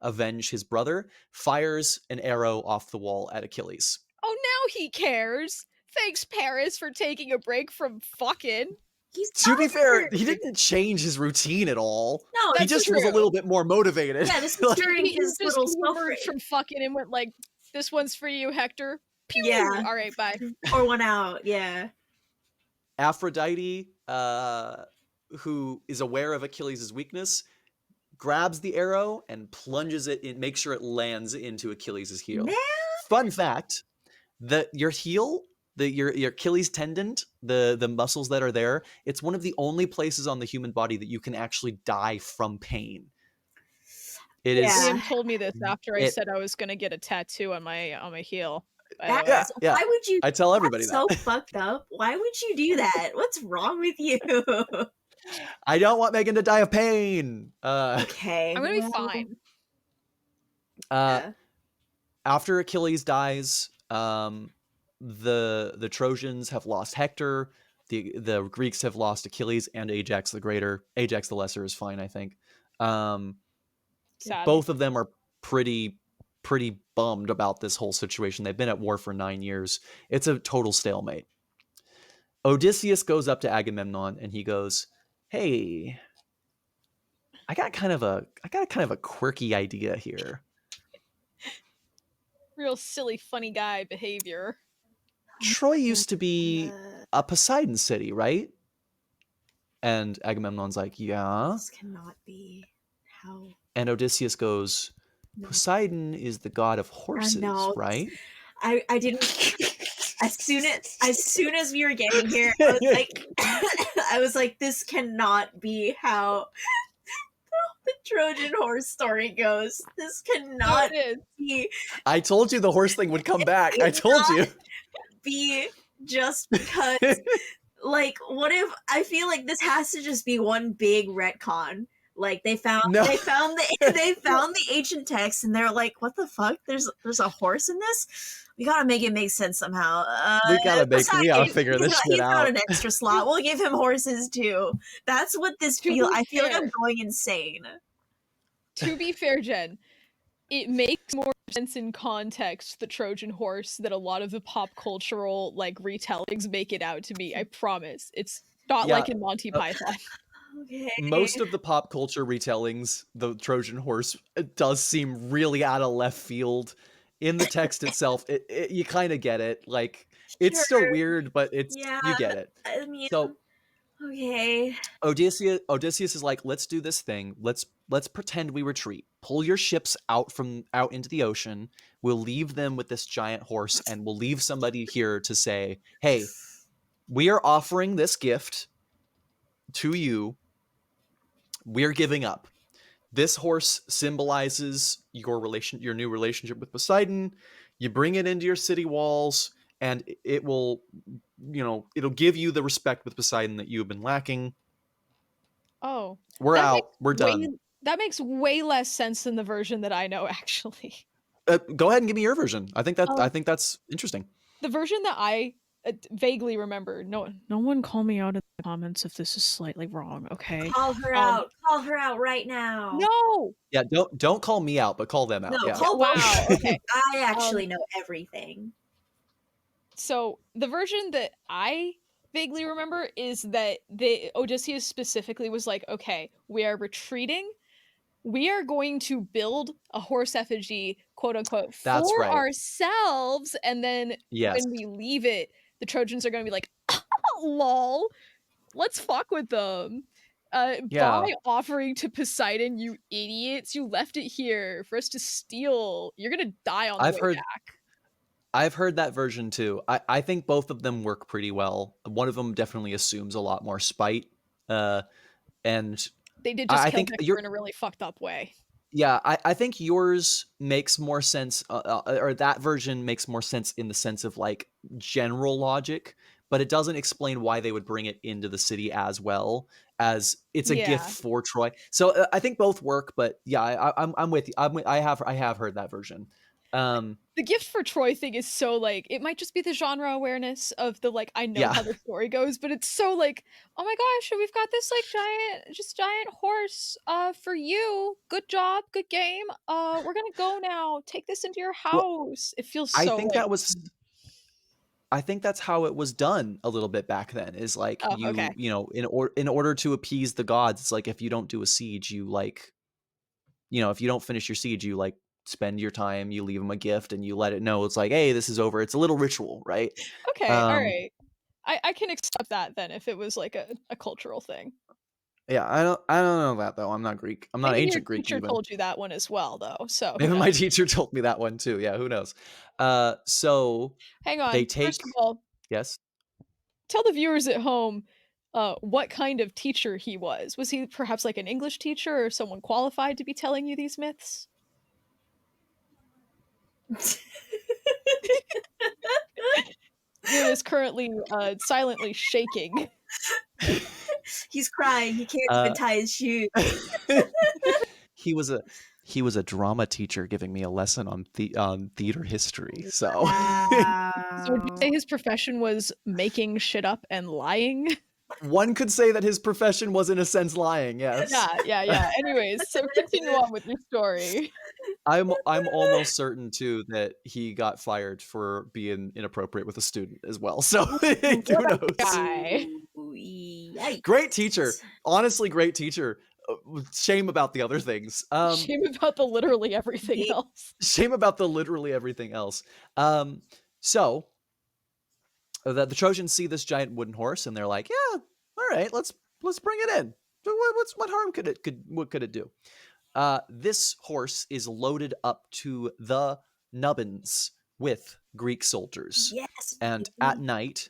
avenge his brother, fires an arrow off the wall at Achilles. Oh, now he cares. Thanks, Paris, for taking a break from fucking. To be fair, he didn't change his routine at all. No, he just was a little bit more motivated. Yeah, this is during He his just little smoke emerged break. from fucking and went like, "This one's for you, Hector." Pew! Yeah. All right, bye. Pour one out. Yeah. Aphrodite, who is aware of Achilles' weakness, grabs the arrow and plunges it in, make sure it lands into Achilles' heel. Man. Fun fact, your heel your Achilles tendon, the muscles that are there, it's one of the only places on the human body that you can actually die from pain. It is Yeah. Liam told me this after I it said I was gonna get a tattoo on my heel. By the That way, yeah, is, yeah. why would you? I tell everybody That's that. so fucked up. Why would you do that? What's wrong with you? I don't want Megan to die of pain. Okay, I'm gonna be well, fine. yeah. After Achilles dies, the Trojans have lost Hector. The Greeks have lost Achilles and Ajax the Greater. Ajax the Lesser is fine, I think. Sad. Both of them are pretty bummed about this whole situation. They've been at war for 9 years. It's a total stalemate. Odysseus goes up to Agamemnon and he goes, "Hey, I got kind of a quirky idea here. Real silly, funny guy behavior. Troy used to be Uh, a Poseidon city, right?" And Agamemnon's like, "Yeah." this cannot be how. And Odysseus goes, No, "Poseidon is the god of horses, no. right?" I didn't. As soon as we were getting here, I was like, I was like, this cannot be how the Trojan horse story goes. This No, cannot it is. be I told you the horse thing would come back. I It's told you. be just because. Like, what if I feel like this has to just be one big retcon? Like No. they found the ancient text and they're like, what the fuck? There's a horse in this? We gotta make it make sense somehow. We gotta Poseidon, figure this shit he's got out. an extra slot. We'll give him horses too. That's what this To feel. be I feel like I'm fair. going insane. To be fair, Jen, it makes more sense in context, the Trojan horse, that a lot of the pop cultural like retellings make it out to be. I promise. It's not Yeah, like in Monty Python. Okay. most of the pop culture retellings, the Trojan horse does seem really out of left field. In the text itself, you kind of get it. Like, it's still Sure. weird, but Yeah. you get it. I mean, So okay. Odysseus is like, "Let's do this thing. Let's pretend we retreat. Pull your ships out into the ocean. We'll leave them with this giant horse, and we'll leave somebody here to say, 'Hey, we are offering this gift to you. We're giving up. This horse symbolizes your new relationship with Poseidon. You bring it into your city walls, and it will, it'll give you the respect with Poseidon that you've been lacking. Oh. We're That out. makes We're done.'" That makes way less sense than the version that I know, actually. Go ahead and give me your version. I think Oh. that's interesting. The version that I vaguely remember. No one call me out in the comments if this is slightly wrong, okay? Call her out. Call her out right now. No! Yeah, don't call me out, but call them out. No, Yeah. call Wow, both. okay. I actually know everything. So the version that I vaguely remember is that Odysseus specifically was like, okay, we are retreating. We are going to build a horse effigy, quote unquote, That's for right. ourselves. And then Yes. when we leave it, the Trojans are going to be like, lol, let's fuck with them. Yeah. By offering to Poseidon, you idiots, you left it here for us to steal. You're going to die on the way back. I've heard that version too. I think both of them work pretty well. One of them definitely assumes a lot more spite. And they did just I kill think Hector in a really fucked up way. Yeah, I think yours makes more sense, or that version makes more sense in the sense of like general logic, but it doesn't explain why they would bring it into the city as well, as it's a gift for Troy. So I think both work, but yeah, I'm with you. I have heard that version. The gift for Troy thing is so like, it might just be the genre awareness of the like, I know how the story goes, but it's so like, oh my gosh, we've got this like giant horse for you. Good job, good game. We're gonna go now. Take this into your house. Well, it feels so I think that's how it was done a little bit back then, is like in order to appease the gods, it's like if you don't do a siege, you like, if you don't finish your siege, you like spend your time, you leave them a gift, and you let it know it's like, hey, this is over. It's a little ritual, right? Okay, all right. I can accept that then if it was like a cultural thing. Yeah, I don't know that though. I'm not Greek. I'm not ancient Greek. Your teacher told you that one as well, though. So maybe my teacher told me that one too. Yeah, who knows? So hang on. they take. First of all, Yes. Tell the viewers at home what kind of teacher he was. Was he perhaps like an English teacher or someone qualified to be telling you these myths? Liam is currently silently shaking. He's crying. He can't even Uh, tie his shoes. he was a drama teacher giving me a lesson on theater history. So So would you say Wow. his profession was making shit up and lying? one could say that his profession was in a sense lying. Yes. Yeah. Anyways, so continue on with your story. I'm almost certain too that he got fired for being inappropriate with a student as well. So who knows? Guy. Ooh, yikes. Great teacher. Honestly, great teacher. Shame about the other things. Shame about the literally everything else. Shame about the literally everything else. So the Trojans see this giant wooden horse and they're like, yeah, all right, let's bring it in. What harm what could it do? This horse is loaded up to the nubbins with Greek soldiers. Yes. And at night,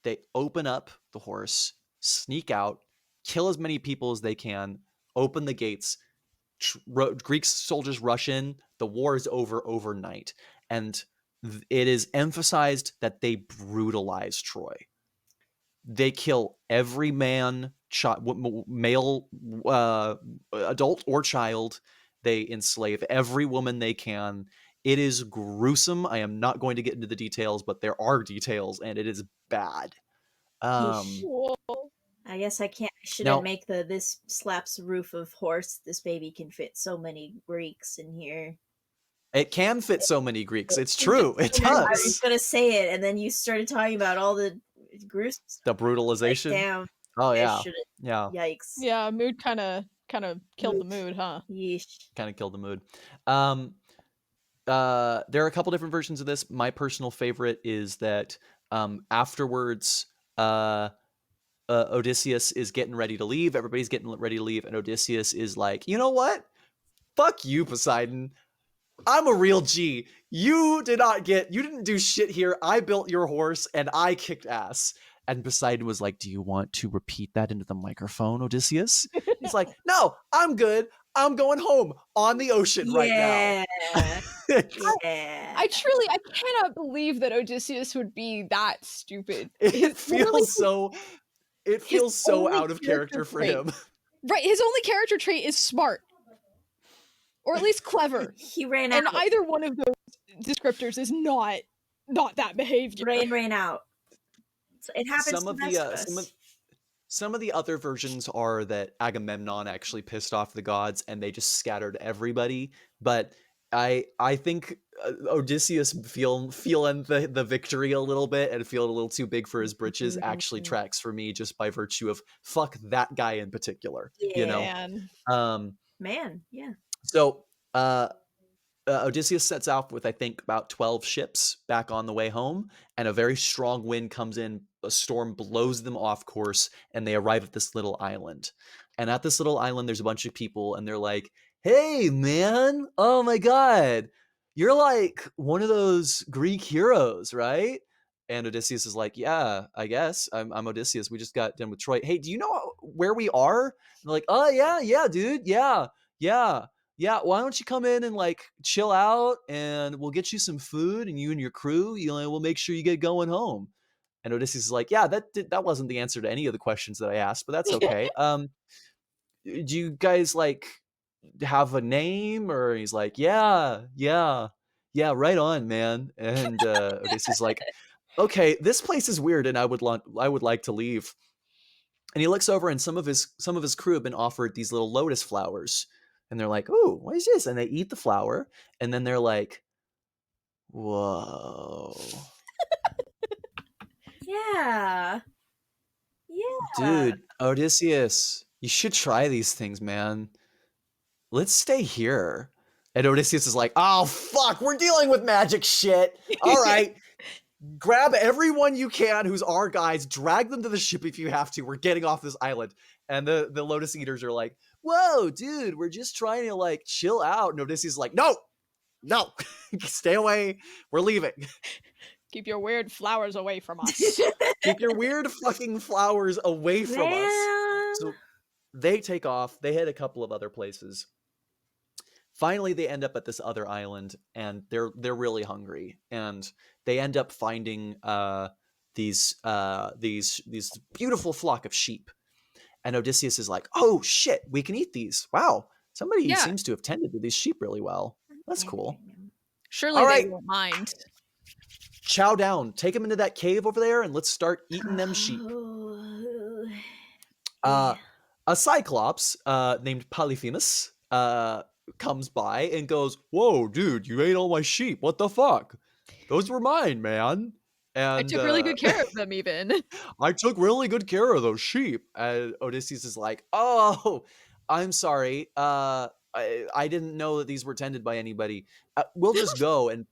they open up the horse, sneak out, kill as many people as they can, open the gates. Greek soldiers rush in. The war is over overnight. And it is emphasized that they brutalize Troy. They kill every man, male, adult, or child. They enslave every woman they can. It is gruesome. I am not going to get into the details, but there are details, and it is bad. Whoa. I guess I shouldn't Now, make this slaps roof of horse. This baby can fit so many Greeks in here. it can fit so many Greeks. It's true. It I was does. gonna say it, and then you started talking about all the gruesome stuff. The brutalization. Like, damn. Oh, yeah. Should've- Yeah. Yikes. Yeah, mood kind of killed the mood, huh? Yeesh. Kind of killed the mood. There are a couple different versions of this. My personal favorite is that afterwards, Odysseus is getting ready to leave. Everybody's getting ready to leave, and Odysseus is like, you know what? Fuck you, Poseidon. I'm a real G. You didn't do shit here. I built your horse and I kicked ass. And Poseidon was like, do you want to repeat that into the microphone, Odysseus? He's like, no, I'm good. I'm going home on the ocean right now. Yeah. I cannot believe that Odysseus would be that stupid. It feels so out of character for him. Right, his only character trait is smart. Or at least clever. He ran And out. either one of those descriptors is not that behavior. Ran out. So it happens to the best of us. Some of the other versions are that Agamemnon actually pissed off the gods and they just scattered everybody. But I think Odysseus feeling the victory a little bit and feeling a little too big for his britches actually tracks for me just by virtue of fuck that guy in particular. Yeah. You know, Man, yeah. So Odysseus sets out with, I think, about 12 ships back on the way home, and a very strong wind comes in, a storm blows them off course, and they arrive at this little island. And at this little island, there's a bunch of people, and they're like, hey, man, oh my god, you're like one of those Greek heroes, right? And Odysseus is like, yeah, I guess. I'm Odysseus. We just got done with Troy. Hey, do you know where we are? And they're like, oh, yeah, dude. Yeah. Why don't you come in and like chill out and we'll get you some food and you and your crew, we'll make sure you get going home. And Odysseus is like, yeah, that wasn't the answer to any of the questions that I asked, but that's okay. Do you guys like have a name? Or he's like, yeah, right on, man. And Odysseus is like, okay, this place is weird and I would like to leave. And he looks over and some of his crew have been offered these little lotus flowers. And they're like, oh, what is this? And they eat the flower. And then they're like, whoa. Yeah. Dude, Odysseus, you should try these things, man. Let's stay here. And Odysseus is like, oh, fuck, we're dealing with magic shit. All right. Grab everyone you can who's our guys, drag them to the ship if you have to. We're getting off this island. And the Lotus Eaters are like, whoa, dude, we're just trying to like chill out. And Odysseus is like, no, stay away. We're leaving. Keep your weird flowers away from us. Keep your weird fucking flowers away from us. Man. So they take off. They hit a couple of other places. Finally, they end up at this other island, and they're really hungry, and they end up finding these beautiful flock of sheep. And Odysseus is like, "Oh shit, we can eat these! Wow, somebody Yeah. seems to have tended to these sheep really well. That's cool." Surely All they right. won't mind. Chow down. Take them into that cave over there, and let's start eating them sheep. Yeah. A cyclops named Polyphemus comes by and goes, "Whoa, dude, you ate all my sheep. What the fuck? Those were mine, man." I And took really good care of them, even. I took really good care of those sheep. And Odysseus is like, "Oh, I'm sorry. I didn't know that these were tended by anybody. We'll just go." And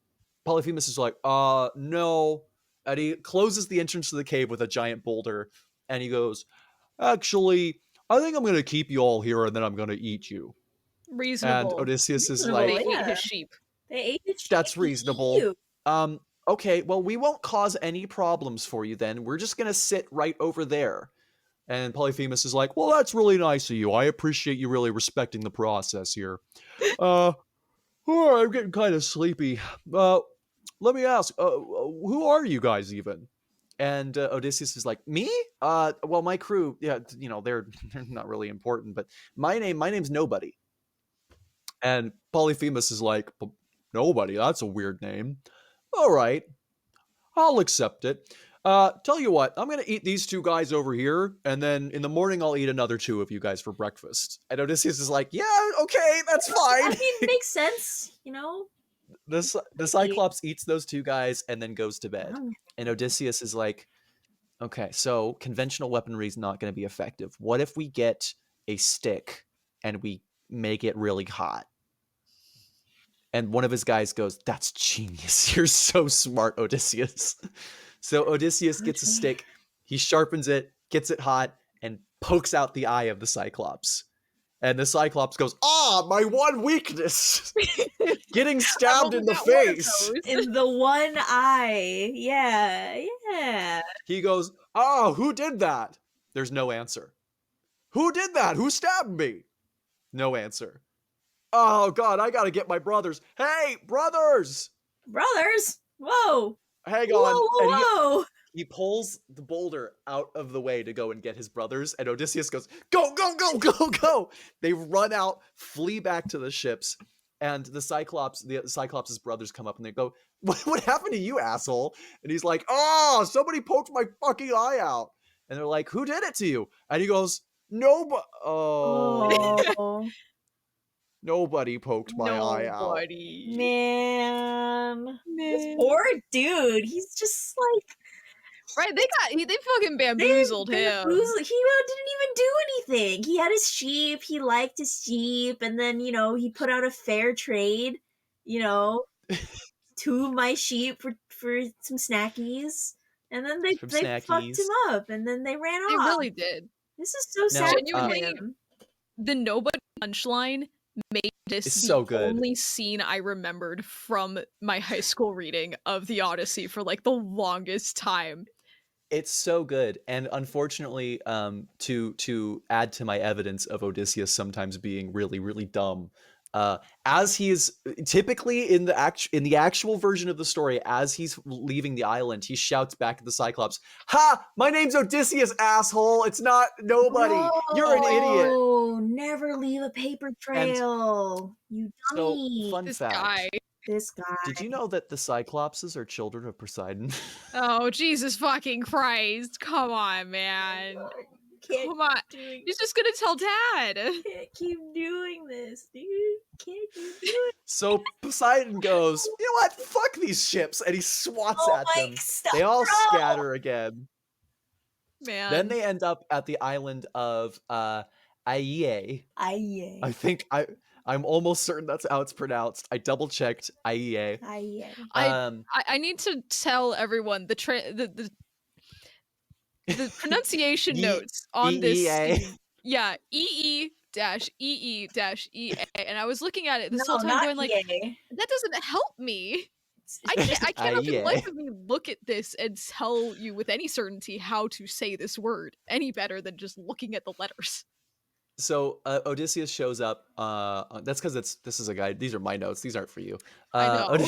Polyphemus is like, no." And he closes the entrance to the cave with a giant boulder. And he goes, "Actually, I think I'm going to keep you all here and then I'm going to eat you." And Reasonable. Odysseus is Reasonable, like, They ate yeah. his sheep. They ate the sheep. "That's He reasonable. eat you. Okay, well, we won't cause any problems for you then. We're just going to sit right over there." And Polyphemus is like, "Well, that's really nice of you. I appreciate you really respecting the process here. Oh, I'm getting kind of sleepy. Let me ask, who are you guys even?" And Odysseus is like, "Me? Well, my crew, yeah, they're not really important, but my name's Nobody." And Polyphemus is like, "Nobody? That's a weird name. All right, I'll accept it. Tell you what, I'm gonna eat these two guys over here, and then in the morning I'll eat another two of you guys for breakfast." And Odysseus is like, "Yeah, okay, that's I fine." mean, it makes sense, you know? The Cyclops eats those two guys and then goes to bed. Um, And Odysseus is like, "Okay, so conventional weaponry is not going to be effective. What if we get a stick and we make it really hot?" And one of his guys goes, "That's genius. You're so smart, Odysseus." So Odysseus gets a stick, he sharpens it, gets it hot, and pokes out the eye of the Cyclops. And the Cyclops goes, "Ah, my one weakness! Getting stabbed in the face!" in the one eye. Yeah, yeah. He goes, "Ah, who did that?" There's no answer. "Who did that? Who stabbed me?" No answer. "Oh, God, I gotta get my brothers. Hey, brothers!" Brothers! Whoa! Hang Whoa, on. whoa, And whoa! he pulls the boulder out of the way to go and get his brothers, and Odysseus goes, "Go, go, go, go, go!" They run out, flee back to the ships, and the Cyclops' brothers come up and they go, what happened to you, asshole?" And he's like, "Oh, somebody poked my fucking eye out." And they're like, "Who did it to you?" And he goes, "Nobody. Oh, Nobody poked my eye out." Nobody. man. This Man. poor dude. He's just like, Right, they fucking bamboozled him. He didn't even do anything. He had his sheep. He liked his sheep, and then he put out a fair trade. Two of my sheep for some snackies, and then they Some fucked snackies. him up, and then they ran They off. really did. This is so Now, sad. Genuinely, for him. the nobody punchline made this It's the so good. only scene I remembered from my high school reading of the Odyssey for like the longest time. It's so good, and unfortunately, to add to my evidence of Odysseus sometimes being really, really dumb, as he is typically in the actual version of the story, as he's leaving the island, he shouts back at the Cyclops, "Ha! My name's Odysseus, asshole! It's not Nobody! You're an idiot!" Oh, never leave a paper trail. You So, dummy. fun This fact. guy. This guy. Did you know that the Cyclopses are children of Poseidon? Oh, Jesus fucking Christ. Come on, man. Can't Come on. keep doing He's just gonna tell Dad. Can't keep doing this, dude. Can't keep doing it. So Poseidon goes, "You know what? Fuck these ships," and he swats Oh at my, them. stop, They all bro. scatter again. Man. Then they end up at the island of Aiea. Aye. I think I'm almost certain that's how it's pronounced. I double checked. Aiea. Aye. I need to tell everyone the pronunciation notes on this EEA. scene. Yeah, EE-EE-EA. And I was looking at it this whole time not going like, EA. that doesn't help me. I cannot for the life Aye. of me look at this and tell you with any certainty how to say this word any better than just looking at the letters. So Odysseus shows up. That's because this is a guide. These are my notes. These aren't for you. I know.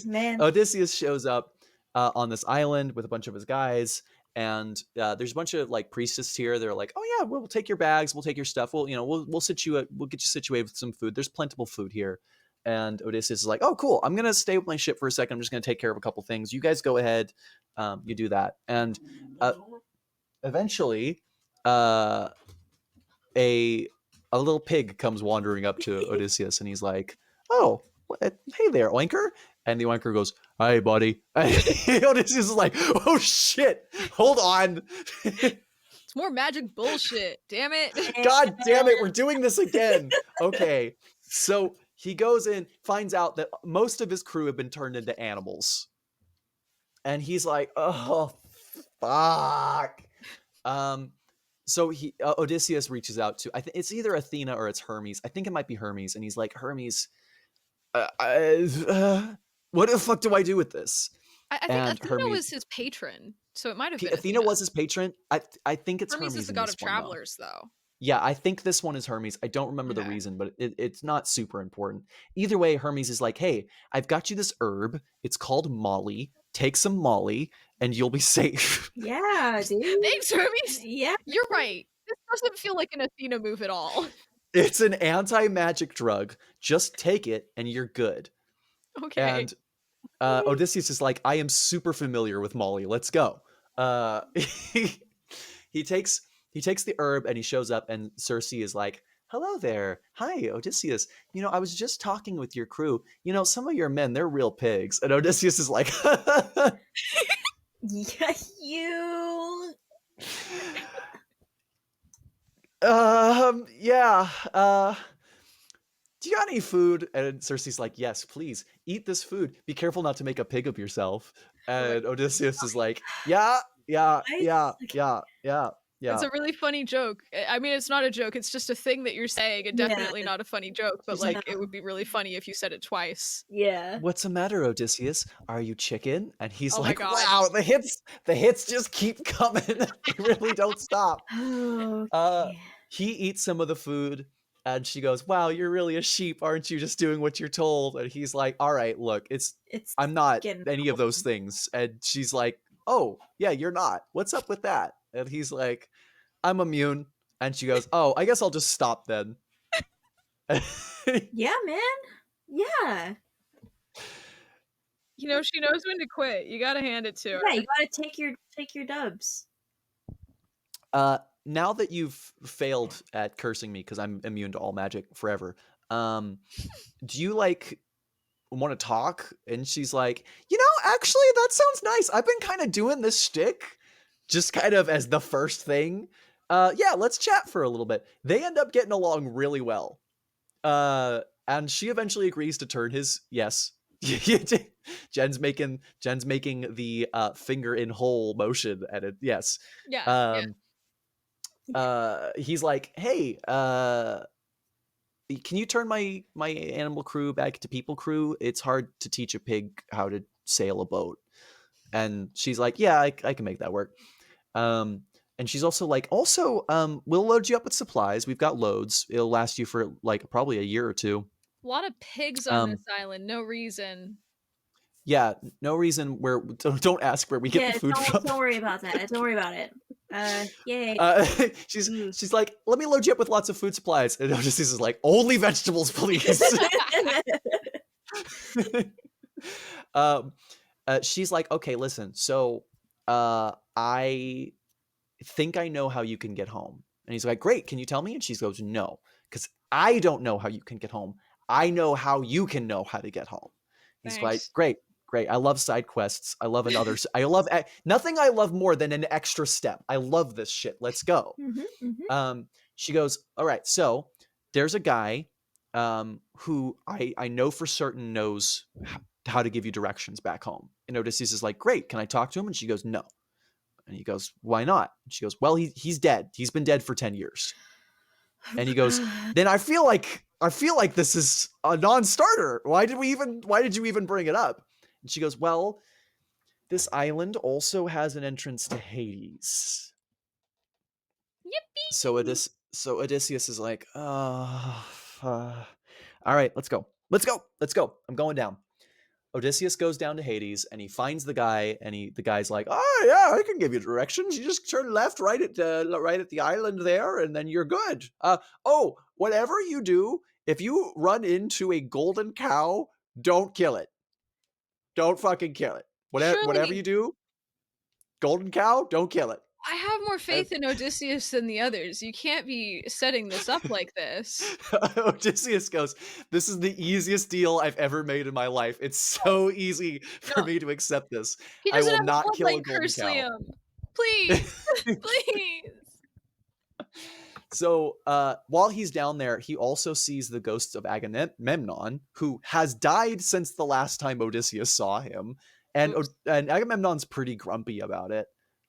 Man. Odysseus shows up on this island with a bunch of his guys, and there's a bunch of like priestess here. They're like, "Oh yeah, we'll take your bags. We'll take your stuff. We'll we'll get you situated with some food. There's plentiful food here." And Odysseus is like, "Oh cool. I'm gonna stay with my ship for a second. I'm just gonna take care of a couple things. You guys go ahead. You do that." And eventually, a little pig comes wandering up to Odysseus, and he's like, "Oh, hey there, Oinker." And the Oinker goes, "Hi, buddy." And Odysseus is like, "Oh shit, hold on." It's more magic bullshit. Damn it. God damn it, we're doing this again. Okay, so he goes in, finds out that most of his crew have been turned into animals, and he's like, "Oh, fuck." So Odysseus reaches out to, I think it's either Athena or it's Hermes. I think it might be Hermes, and he's like, "Hermes, what the fuck do I do with this?" I think And Athena Hermes, was his patron, so it might have been Athena was his patron. I think it's Hermes Hermes is the in god this of one, though. travelers, though. Yeah, I think this one is Hermes. I don't remember the Okay. reason, but it's not super important. Either way, Hermes is like, "Hey, I've got you this herb. It's called Molly. Take some Molly, and you'll be safe." Yeah, dude. Thanks, Hermes. Yeah. You're right. This doesn't feel like an Athena move at all. It's an anti-magic drug. Just take it, and you're good. Okay. And Odysseus is like, "I am super familiar with Molly. Let's go." He, he takes the herb and he shows up, and Circe is like, "Hello there. Hi, Odysseus. I was just talking with your crew. Some of your men, they're real pigs." And Odysseus is like, Yeah, you. yeah. Do you got any food? And Circe's like, "Yes, please eat this food. Be careful not to make a pig of yourself." And Odysseus is like, "Yeah, yeah, yeah, yeah, yeah, It's yeah." a really funny joke. I mean, it's not a joke. It's just a thing that you're saying, and Yeah. definitely not a funny joke. But She's like, it would be really funny if you said it twice. Yeah. "What's the matter, Odysseus? Are you chicken?" And he's Oh my like, God. "Wow, the hits just keep coming. They really don't stop." Oh. He eats some of the food, and she goes, "Wow, you're really a sheep, aren't you? Just doing what you're told." And he's like, "All right, look, It's I'm not getting any of old. those things." And she's like, "Oh, yeah, you're not. What's up with that?" And he's like, "I'm immune." And she goes, "Oh, I guess I'll just stop then." Yeah, man. Yeah. She knows when to quit. You gotta hand it to her. Yeah, you gotta take your dubs. Now that you've failed at cursing me because I'm immune to all magic forever, do you want to talk? And she's like, "Actually, that sounds nice. I've been kind of doing this shtick just kind of as the first thing. Yeah, let's chat for a little bit." They end up getting along really well. And she eventually agrees to turn his yes. Jen's making the finger in hole motion at it. Yes. Yeah. He's like, "Hey, can you turn my animal crew back to people crew? It's hard to teach a pig how to sail a boat." And she's like, "Yeah, I can make that work." And she's also like, we'll load you up with supplies. We've got loads. It'll last you for probably a year or two. A lot of pigs on this island. No reason. Yeah, no reason where don't ask where we get the food from. Don't worry about that. Don't worry about it. Yay. She's like, "Let me load you up with lots of food supplies." And Odysseus is like, "Only vegetables, please." She's like, "Okay, listen. So, I think I know how you can get home." And he's like, "Great, can you tell me?" And she goes, "No, because I don't know how you can get home. I know how you can know how to get home." He's like, Thanks. "Great. I love side quests. I love I love nothing I love more than an extra step. I love this shit. Let's go." She goes, "All right, so there's a guy who I know for certain knows how to give you directions back home." And Odysseus is like, "Great, can I talk to him?" And she goes, "No." And he goes, "Why not?" And she goes, "Well, he's dead. He's been dead for 10 years. And he goes, "Then I feel like this is a non-starter. Why did you even bring it up?" And she goes, well, this island also has an entrance to Hades. Yippee! So Odysseus is like, oh, all right, let's go. Let's go. Let's go. I'm going down. Odysseus goes down to Hades and he finds the guy, and the guy's like, "Oh yeah, I can give you directions. You just turn left, right at the island there, and then you're good. Oh, whatever you do, if you run into a golden cow, don't kill it. Don't fucking kill it. Whatever you Surely, do, golden cow, don't kill it." I have more And faith in Odysseus than the others. You can't be setting this up like this. Odysseus goes, "This is the easiest deal I've ever made in my life. It's so easy for No, me to accept this. he I doesn't will have a not kill a bloodline golden curse, cow." Liam. Please, please. So while he's down there, he also sees the ghosts of Agamemnon, who has died since the last time Odysseus saw him, and Oops. and Agamemnon's pretty grumpy about it.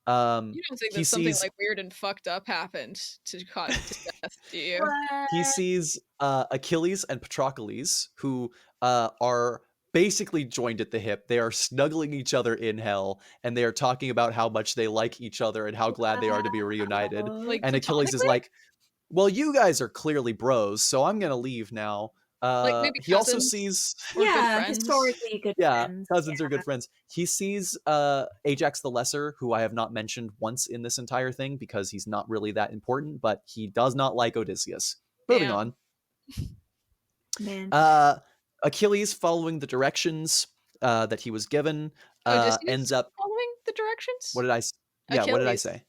You don't think He that something sees like weird and fucked up happened to cause his death, do you? he What? sees Achilles and Patroclus, who are basically joined at the hip. They are snuggling each other in hell, and they are talking about how much they like each other and how glad they are to be reunited. Wow. Like And Achilles is platonically? like, well, you guys are clearly bros, so I'm gonna leave now. Like maybe He also cousins sees, or good Yeah, friends? historically good yeah, friends. cousins are Yeah. good friends. He sees Ajax the Lesser, who I have not mentioned once in this entire thing because he's not really that important, but he does not like Odysseus. Moving Damn. on. Man. Achilles, following the directions that he was given, ends Odysseus up. following the directions? What did I? Yeah, what did I Achilles. say?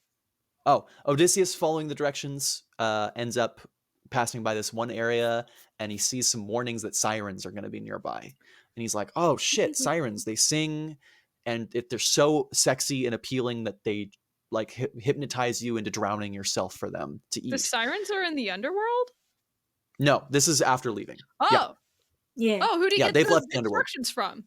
Oh, Odysseus, following the directions, ends up passing by this one area, and he sees some warnings that sirens are going to be nearby. And he's like, "Oh shit, sirens! They sing, and if they're so sexy and appealing that they like hypnotize you into drowning yourself for them to The eat." sirens are in the underworld? No, this is after leaving. Yeah, Oh. Yeah. Oh, who do you yeah, get they've the left the underworld. instructions from?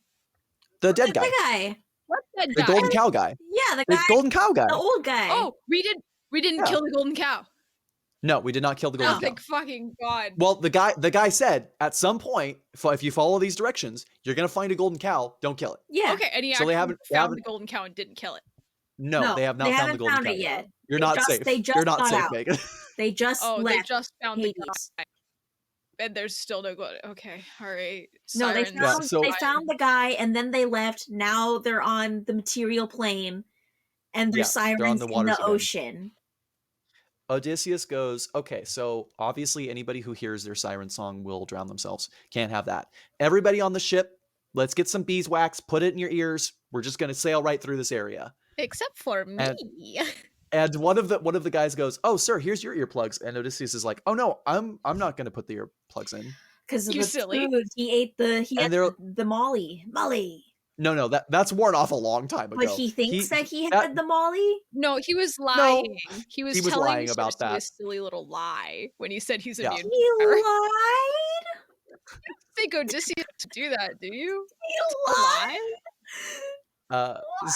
The The dead guy, guy. What that the guy? golden cow guy, Yeah, the the guy, golden cow guy. the old guy. Oh, we didn't Yeah. kill the golden cow. No, we did not kill the Oh, golden cow. thank fucking God. Well, the guy said at some point, if you follow these directions, you're gonna find a golden cow. Don't kill it. Yeah. Okay, and he So they actually haven't found the golden cow and didn't kill it. No, they have not they found the haven't golden found cow it yet. You're They not just- safe. they just You're not got safe, out. Megan. They just Oh, they left. just found the Hades. guy. And there's still no golden. Okay, all right. No, they Sirens. found so- they found the guy and then they left. Now they're on the material plane and there's Yeah, they're on sirens the in waters the again. ocean. Odysseus goes, okay, so obviously anybody who hears their siren song will drown themselves. Can't have that. Everybody on the ship, let's get some beeswax, put it in your ears. We're just gonna sail right through this area. Except for me. And one of the guys goes, "Oh, sir, here's your earplugs." And Odysseus is like, "Oh no, I'm not gonna put the earplugs in." Because of You the silly. food. He And had they're- the Molly. No, that's worn off a long time ago. But he thinks that he had that- the Molly? No, he was lying. He was telling lying about Cersei a that. silly little lie when he said he's Yeah. immune. He to fire. lied? Think Odysseus to do that, do you? He lied?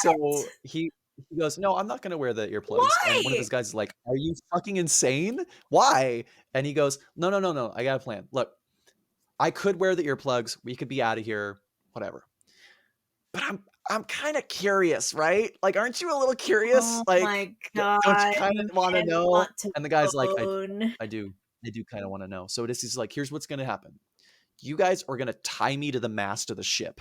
So he goes, "No, I'm not gonna wear the earplugs." And one of his guys is like, "Are you fucking insane? Why?" And he goes, No. I got a plan. Look, I could wear the earplugs. We could be out of here. Whatever. But I'm kind of curious, right? Like, aren't you a little curious? Oh Like, my God. don't you kind of want to I know? want to And the guy's like, own. I do kind of want to know. So Odysseus is like, here's what's gonna happen. You guys are gonna tie me to the mast of the ship.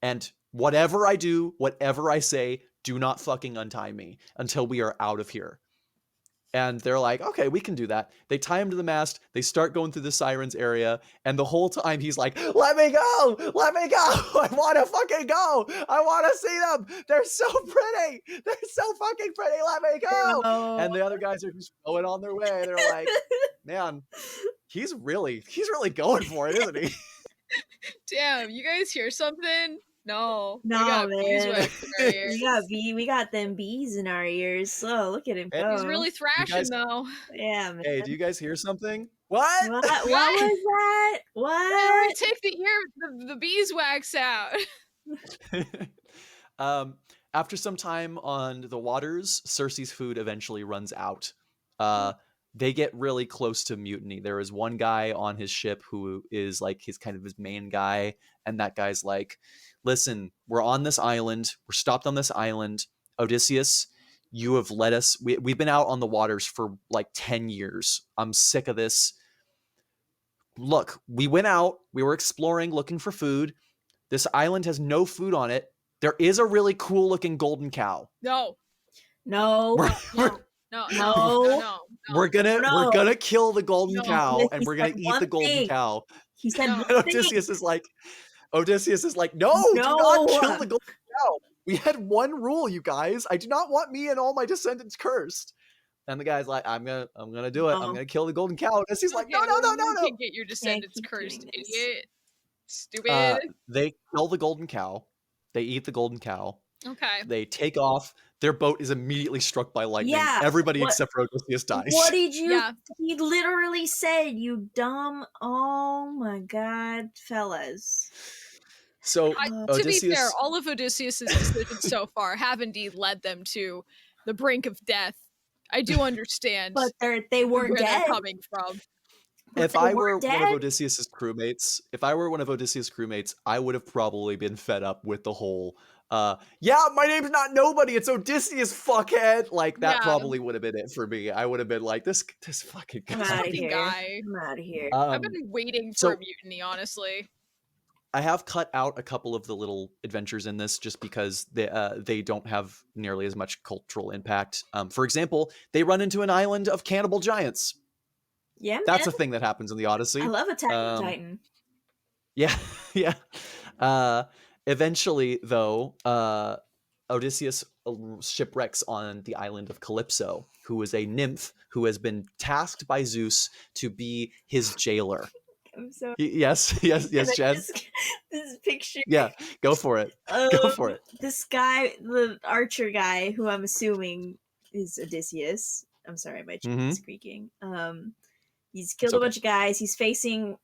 And whatever I do, whatever I say, do not fucking untie me until we are out of here. And they're like, okay, we can do that. They tie him to the mast. They start going through the sirens area. And the whole time he's like, let me go. Let me go. I want to fucking go. I want to see them. They're so pretty. They're so fucking pretty. Let me go. No. And the other guys are just going on their way. They're like, man, he's really going for it, isn't he? Damn, you guys hear something? No. We No, got man. beeswax in our ears. we got them bees in our ears. So look at him Hey, go. He's really thrashing guys- though. Yeah, man. Hey, do you guys hear something? What? What was that? What? Take the beeswax out. After some time on the waters, Cersei's food eventually runs out. they get really close to mutiny. There is one guy on his ship who is like his kind of his main guy, and that guy's like, listen, we're on this island, we're stopped on this island. Odysseus, you have led us, we've been out on the waters for like 10 years. I'm sick of this. Look, we went out, we were exploring, looking for food. This island has no food on it. There is a really cool looking golden cow. No. No. We're, No. No. we're gonna kill the golden No. cow, and He we're gonna said eat one the golden thing. cow. He said No. one And thing. Odysseus is like, no, do not kill the golden cow. We had one rule, you guys. I do not want me and all my descendants cursed. And the guy's like, I'm gonna do it. I'm gonna kill the golden cow. And he's like, no. You can get your descendants keep cursed, doing this. idiot. Stupid. They kill the golden cow. They eat the golden cow. Okay. They take off. Their boat is immediately struck by lightning. Yeah, Everybody what- except for Odysseus dies. What did you? Yeah. He literally said, "You dumb." Oh my god, fellas. So To Odysseus, be fair, all of Odysseus's decisions so far have indeed led them to the brink of death. I do understand But they weren't where dead. they're coming from. if they I were weren't one of dead? Odysseus's crewmates, I would have probably been fed up with the whole yeah, my name's not nobody, it's Odysseus, fuckhead. Like that Yeah. probably would have been it for me. I would have been like, this fucking I'm guy. out of Fucking here. guy. I'm out of here. I've been waiting for so- a mutiny, honestly. I have cut out a couple of the little adventures in this just because they don't have nearly as much cultural impact. For example, they run into an island of cannibal giants. Yeah, That's a man. thing that happens in the Odyssey. I love Attack on Titan. Yeah, yeah. Eventually, though, Odysseus shipwrecks on the island of Calypso, who is a nymph who has been tasked by Zeus to be his jailer. I'm so. Yes, And I Jen. this picture. Yeah, go for it. Go for it. This guy, the archer guy, who I'm assuming is Odysseus. I'm sorry, my chair is creaking. He's killed a bunch of guys. He's facing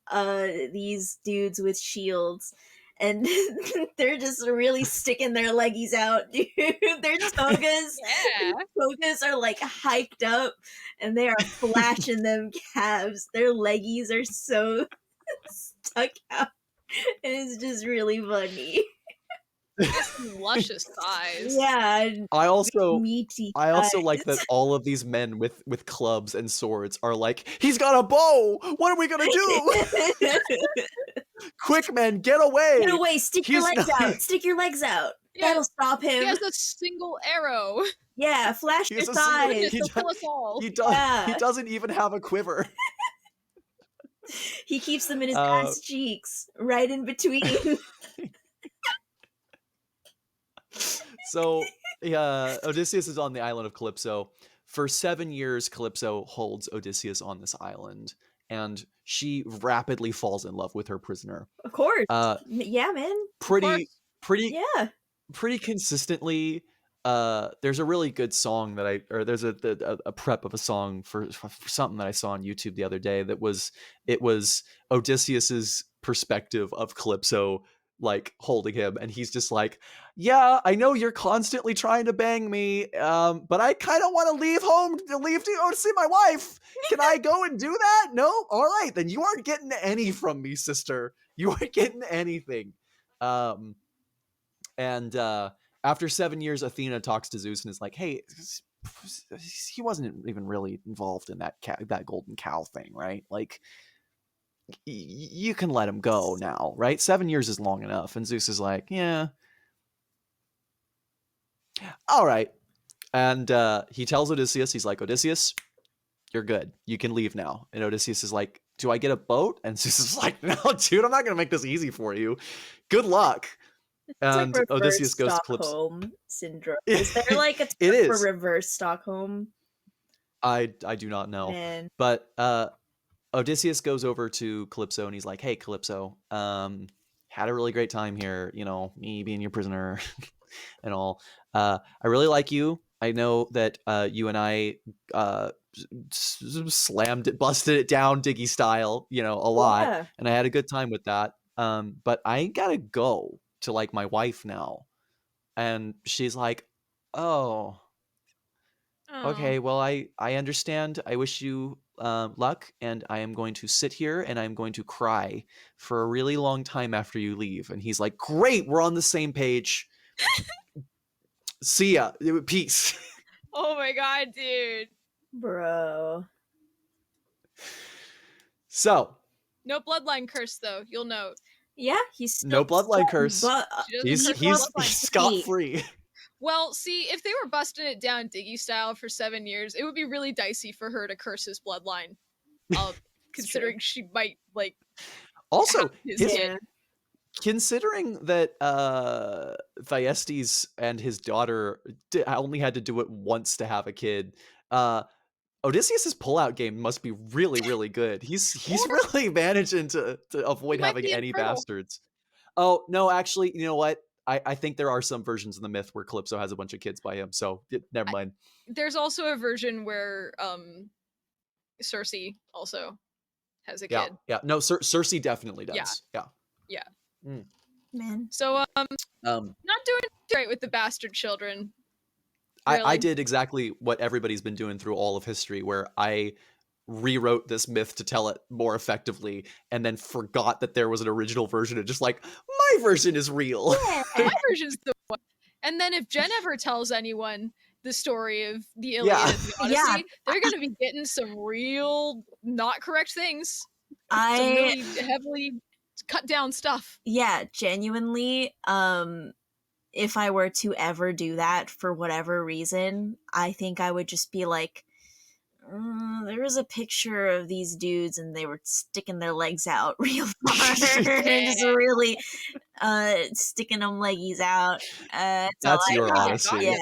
these dudes with shields, and they're just really sticking their leggies out, dude. Their togas, Yeah. togas are like hiked up, and they are flashing them calves. Their leggies are so stuck out, and it's just really funny. Just luscious thighs. Yeah, I also meaty. like that all of these men with clubs and swords are like, he's got a bow. What are we gonna do? Quick, men, get away! Get away! Stick your He's legs not- out! Stick your legs out! Yeah, That'll stop He him. has a single arrow. Yeah, flash He your has a single- thighs. He To does- kill us all. He does. Yeah. He doesn't even have a quiver. He keeps them in his ass cheeks, right in between. So, Odysseus is on the island of Calypso. For 7 years, Calypso holds Odysseus on this island, and she rapidly falls in love with her prisoner. Of course. Uh, Yeah, man. pretty Yeah. consistently. There's a really good song that there's a prep of a song for something that I saw on YouTube the other day that was Odysseus's perspective of Calypso, like holding him, and he's just like, yeah, I know you're constantly trying to bang me, but I kind of want to leave home to go to see my wife. Can I go and do that? No? All right, then you aren't getting any from me, sister. You aren't getting anything. And after 7 years, Athena talks to Zeus and is like, hey, he wasn't even really involved in that golden cow thing, right? Like, you can let him go now, right? 7 years is long enough. And Zeus is like, yeah. All right. And he tells Odysseus, he's like, Odysseus, you're good. You can leave now. And Odysseus is like, do I get a boat? And Zeus is like, no, dude, I'm not going to make this easy for you. Good luck. And It's like Odysseus goes to Stockholm syndrome. Is there like a term It is. for reverse Stockholm? I do not know. Man. But Odysseus goes over to Calypso and he's like, hey, Calypso, had a really great time here, you know, me being your prisoner and all. I really like you. I know that you and I busted it down Diggy style, you know, a lot. Yeah. And I had a good time with that. But I gotta go to like my wife now. And she's like, oh, Oh. okay, well, I understand. I wish you luck, and I am going to sit here and I'm going to cry for a really long time after you leave. And he's like, great, we're on the same page. See ya. Peace. Oh my god, dude. Bro. So, No bloodline curse, though. You'll note. Yeah, he's still no bloodline curse. But She doesn't He's curse he's the bloodline. scot free. Well, see, if they were busting it down Diggy style for 7 years, it would be really dicey for her to curse his bloodline. Considering she might like Also, have his his, kid. considering that Thyestes and his daughter only had to do it once to have a kid, Odysseus's pullout game must be really, really good. He's really managing to avoid might having be any infertile. bastards. Oh no, actually, you know what? I think there are some versions of the myth where Calypso has a bunch of kids by him. So never mind. There's also a version where Circe also has a Yeah, kid. yeah. No, Circe definitely does. Yeah. Yeah. man. So Um, not doing great with the bastard children. I Really. did exactly what everybody's been doing through all of history, where I rewrote this myth to tell it more effectively, and then forgot that there was an original version, and just like, my version is real. My version's the one. And then if Jen ever tells anyone the story of the Iliad Yeah. and the Odyssey, they're gonna be getting some real not correct things. Some really heavily cut down stuff. Yeah, genuinely, if I were to ever do that for whatever reason, I think I would just be like, there was a picture of these dudes and they were sticking their legs out real far. Just really sticking them leggies out. That's your Odyssey.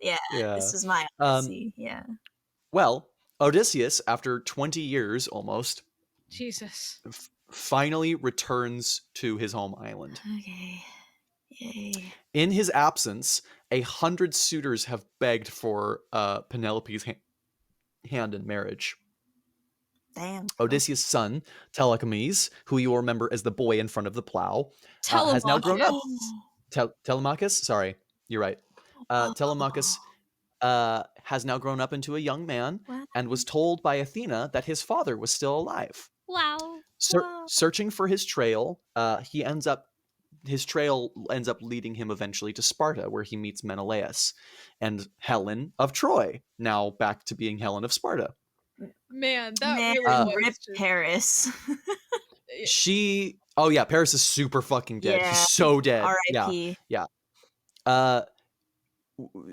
Yeah, this is my Odyssey. Yeah. Well, Odysseus, after 20 years almost, Jesus, finally returns to his home island. Okay. Yay. In his absence, 100 suitors have begged for Penelope's hand in marriage. Damn. Odysseus' son, Telemachus, who you will remember as the boy in front of the plow, has now grown up. Telemachus? Sorry, you're right. Telemachus has now grown up into a young man and was told by Athena that his father was still alive. Wow. Searching for his trail, his trail ends up leading him eventually to Sparta, where he meets Menelaus and Helen of Troy, now back to being Helen of Sparta. Man, that really was rip Paris. Paris is super fucking dead. Yeah. He's so dead. R.I.P. Yeah.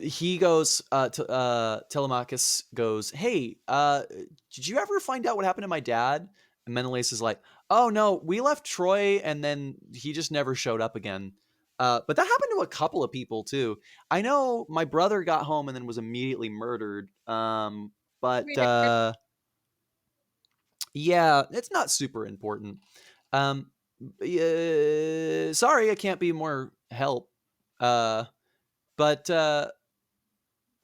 He goes to Telemachus goes, hey, did you ever find out what happened to my dad? And Menelaus is like, oh no, we left Troy and then he just never showed up again. But that happened to a couple of people too. I know my brother got home and then was immediately murdered. Yeah, it's not super important. Sorry, I can't be more help. But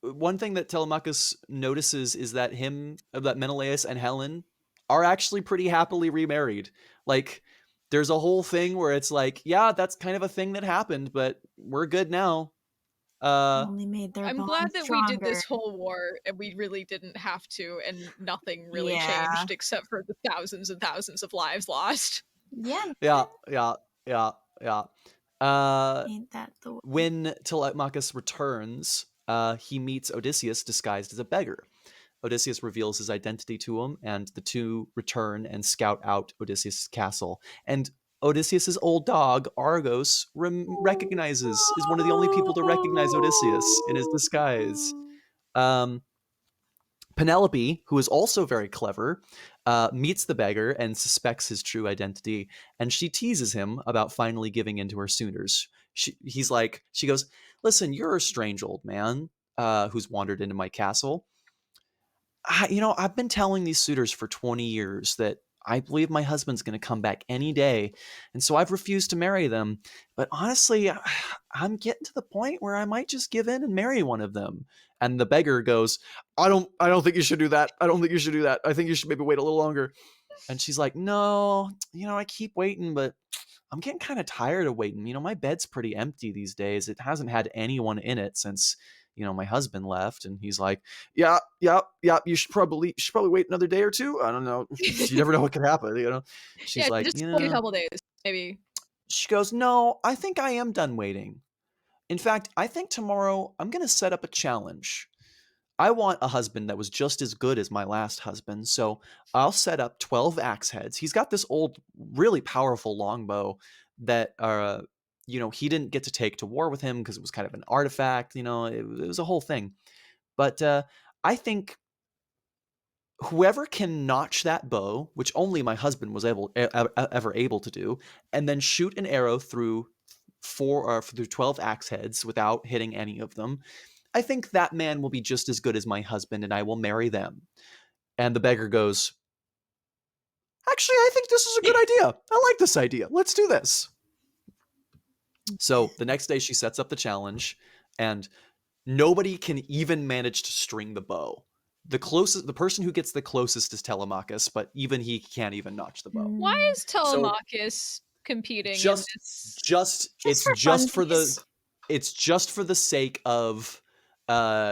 one thing that Telemachus notices is that that Menelaus and Helen are actually pretty happily remarried. Like, there's a whole thing where it's like, yeah, that's kind of a thing that happened, but we're good now. Only made their I'm bond glad that stronger. we did this whole war and we really didn't have to, and nothing really changed except for the thousands and thousands of lives lost. Yeah. Ain't that the way? When Telemachus returns, he meets Odysseus disguised as a beggar. Odysseus reveals his identity to him, and the two return and scout out Odysseus' castle. And Odysseus' old dog, Argos, is one of the only people to recognize Odysseus in his disguise. Penelope, who is also very clever, meets the beggar and suspects his true identity, and she teases him about finally giving in to her suitors. She goes, listen, you're a strange old man who's wandered into my castle. I've been telling these suitors for 20 years that I believe my husband's going to come back any day, and so I've refused to marry them. But honestly, I'm getting to the point where I might just give in and marry one of them. And the beggar goes, I don't think you should do that. I don't think you should do that. I think you should maybe wait a little longer. And she's like, no, I keep waiting, but I'm getting kind of tired of waiting. My bed's pretty empty these days. It hasn't had anyone in it since, my husband left. And he's like, yeah, yeah, yeah, you should probably wait another day or two. I don't know. You never know what could happen, She's Yeah, like, just wait a couple days, maybe. she goes, no, I think I am done waiting. In fact, I think tomorrow I'm going to set up a challenge. I want a husband that was just as good as my last husband, so I'll set up 12 axe heads. He's got this old, really powerful longbow that, he didn't get to take to war with him because it was kind of an artifact. It was a whole thing. But I think whoever can notch that bow, which only my husband was ever able to do, and then shoot an arrow through 12 axe heads without hitting any of them, I think that man will be just as good as my husband, and I will marry them. And the beggar goes, actually, I think this is a good idea. I like this idea. Let's do this. So the next day she sets up the challenge, and nobody can even manage to string the bow. The person who gets the closest is Telemachus, but even he can't even notch the bow. Why is Telemachus competing in this? It's just for the sake of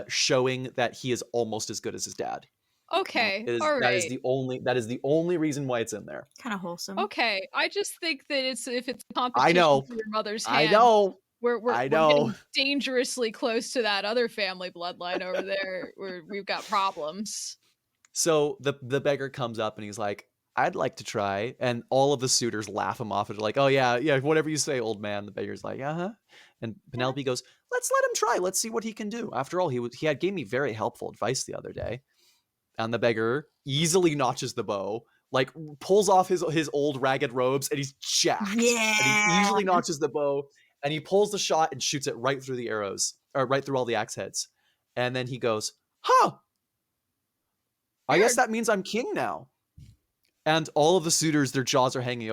showing that he is almost as good as his dad. Okay, all right. That is the only reason why it's in there. Kind of wholesome. Okay, I just think that if it's a competition for your mother's hand, I know. We're getting dangerously close to that other family bloodline over there where we've got problems. So the beggar comes up and he's like, I'd like to try. And all of the suitors laugh him off and are like, oh yeah, whatever you say, old man. The beggar's like, uh-huh. And Penelope goes, let's let him try. Let's see what he can do. After all, he gave me very helpful advice the other day. And the beggar easily notches the bow, like pulls off his old ragged robes, and he's jacked. Yeah. And he easily notches the bow, and he pulls the shot and shoots it right through the arrows, or right through all the axe heads. And then he goes, huh, I guess that means I'm king now. And all of the suitors, their jaws are hanging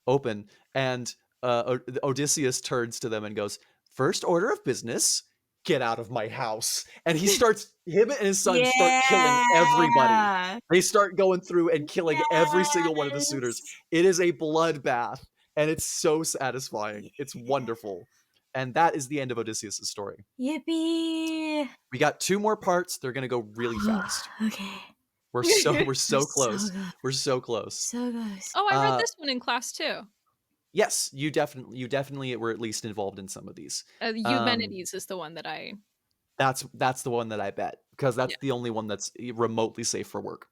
open. And Odysseus turns to them and goes, first order of business, get out of my house. And him and his son start killing everybody. They start going through and killing every single one of the suitors. It is a bloodbath, and it's so satisfying. It's wonderful. And that is the end of Odysseus' story. Yippee! We got 2 more parts. They're going to go really fast. Okay. We're so close. We're so close. So close. Oh, I read this one in class too. Yes, you definitely were at least involved in some of these. Eumenides is the one that I. That's the one that I bet, because that's the only one that's remotely safe for work.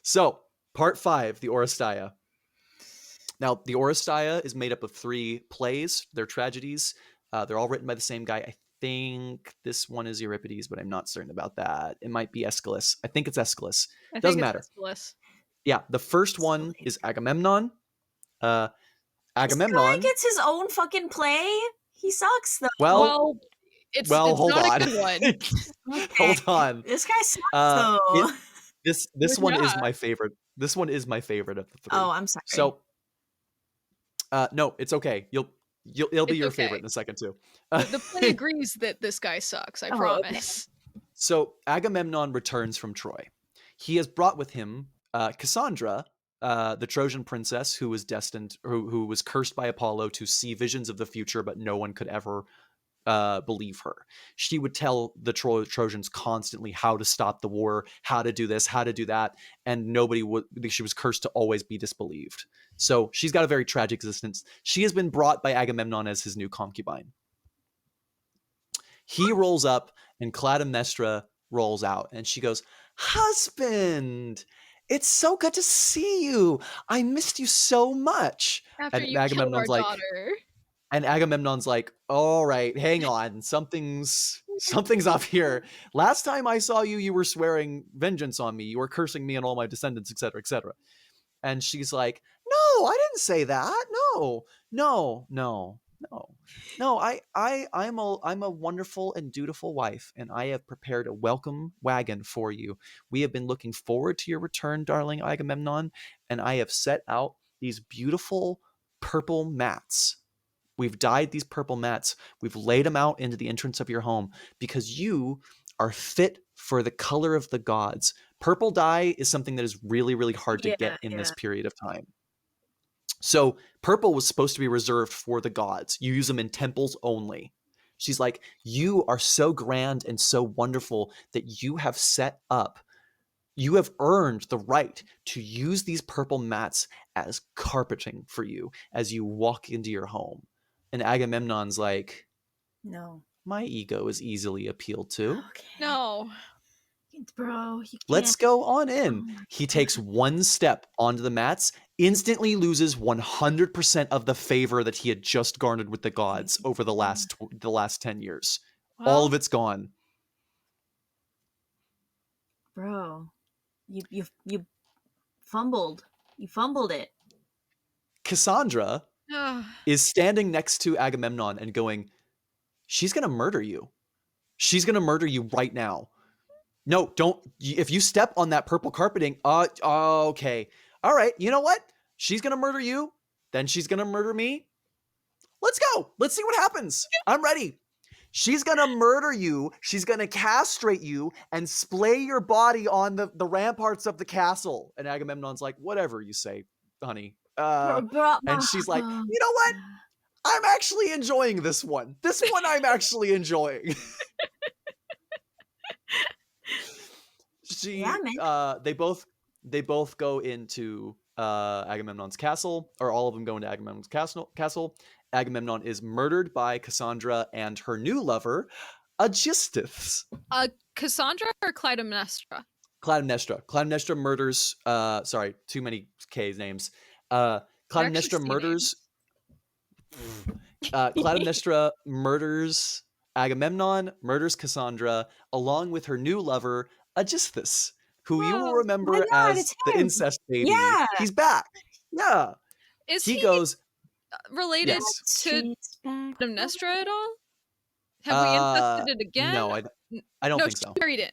So, part 5, the Oresteia. Now, the Oresteia is made up of 3 plays. They're tragedies. They're all written by the same guy. I think this one is Euripides, but I'm not certain about that. It might be Aeschylus. I think it's Aeschylus. Doesn't matter. Aeschylus. Yeah, the first one is Agamemnon. Agamemnon. This guy gets his own fucking play. He sucks though. Well, it's hold not on. A good one. Okay. Hold on. This guy sucks though. This one is my favorite. This one is my favorite of the 3. Oh, I'm sorry. So, no, it's okay. It'll be your favorite in a second too. The play agrees that this guy sucks. I promise. Okay. So Agamemnon returns from Troy. He has brought with him Cassandra, the Trojan princess, who was destined, who was cursed by Apollo to see visions of the future, but no one could ever believe her. She would tell the Trojans constantly how to stop the war, how to do this, how to do that, and she was cursed to always be disbelieved. So she's got a very tragic existence. She has been brought by Agamemnon as his new concubine. He rolls up, and Clytemnestra rolls out, and she goes, husband, it's so good to see you. I missed you so much. After you killed our daughter. And Agamemnon's like, all right, hang on. Something's up here. Last time I saw you, you were swearing vengeance on me. You were cursing me and all my descendants, etc., etc. And she's like, no, I didn't say that. No. I'm a wonderful and dutiful wife, and I have prepared a welcome wagon for you. We have been looking forward to your return, darling Agamemnon, and I have set out these beautiful purple mats. We've dyed these purple mats. We've laid them out into the entrance of your home because you are fit for the color of the gods. Purple dye is something that is really, really hard to get in this period of time. So purple was supposed to be reserved for the gods. You use them in temples only. She's like, you are so grand and so wonderful that you have earned the right to use these purple mats as carpeting for you as you walk into your home. And Agamemnon's like, No. my ego is easily appealed to. Okay. No. Bro, you Let's can't. go on in. Oh my He takes one step onto the mats, instantly loses 100% of the favor that he had just garnered with the gods over the last 10 years. All of Well, it's gone. Bro, you fumbled. You fumbled it. Cassandra ugh. is standing next to Agamemnon and going, she's going to murder you. She's going to murder you right now. No, don't. If you step on that purple carpeting, okay. All right, you know what? She's going to murder you. Then she's going to murder me. Let's go. Let's see what happens. I'm ready. She's going to murder you. She's going to castrate you and splay your body on the ramparts of the castle. And Agamemnon's like, whatever you say, honey. And she's like, you know what? I'm actually enjoying this one. This one I'm actually enjoying. Yeah, man. They both go into Agamemnon's castle, or all of them go into Agamemnon's castle. Agamemnon is murdered by Cassandra and her new lover, Aegisthus. Cassandra or Clytemnestra? Clytemnestra. Clytemnestra murders. Sorry, too many K names. They're actually Clytemnestra C murders. Clytemnestra murders Agamemnon, murders Cassandra, along with her new lover, Aegisthus, who you will Whoa. Why remember not? as It's the him. incest baby. Yeah. He's back. Yeah. Is He he goes, related yes. to She's back. Clytemnestra at all? Have we incested it again? No, I don't No, think she so. married it.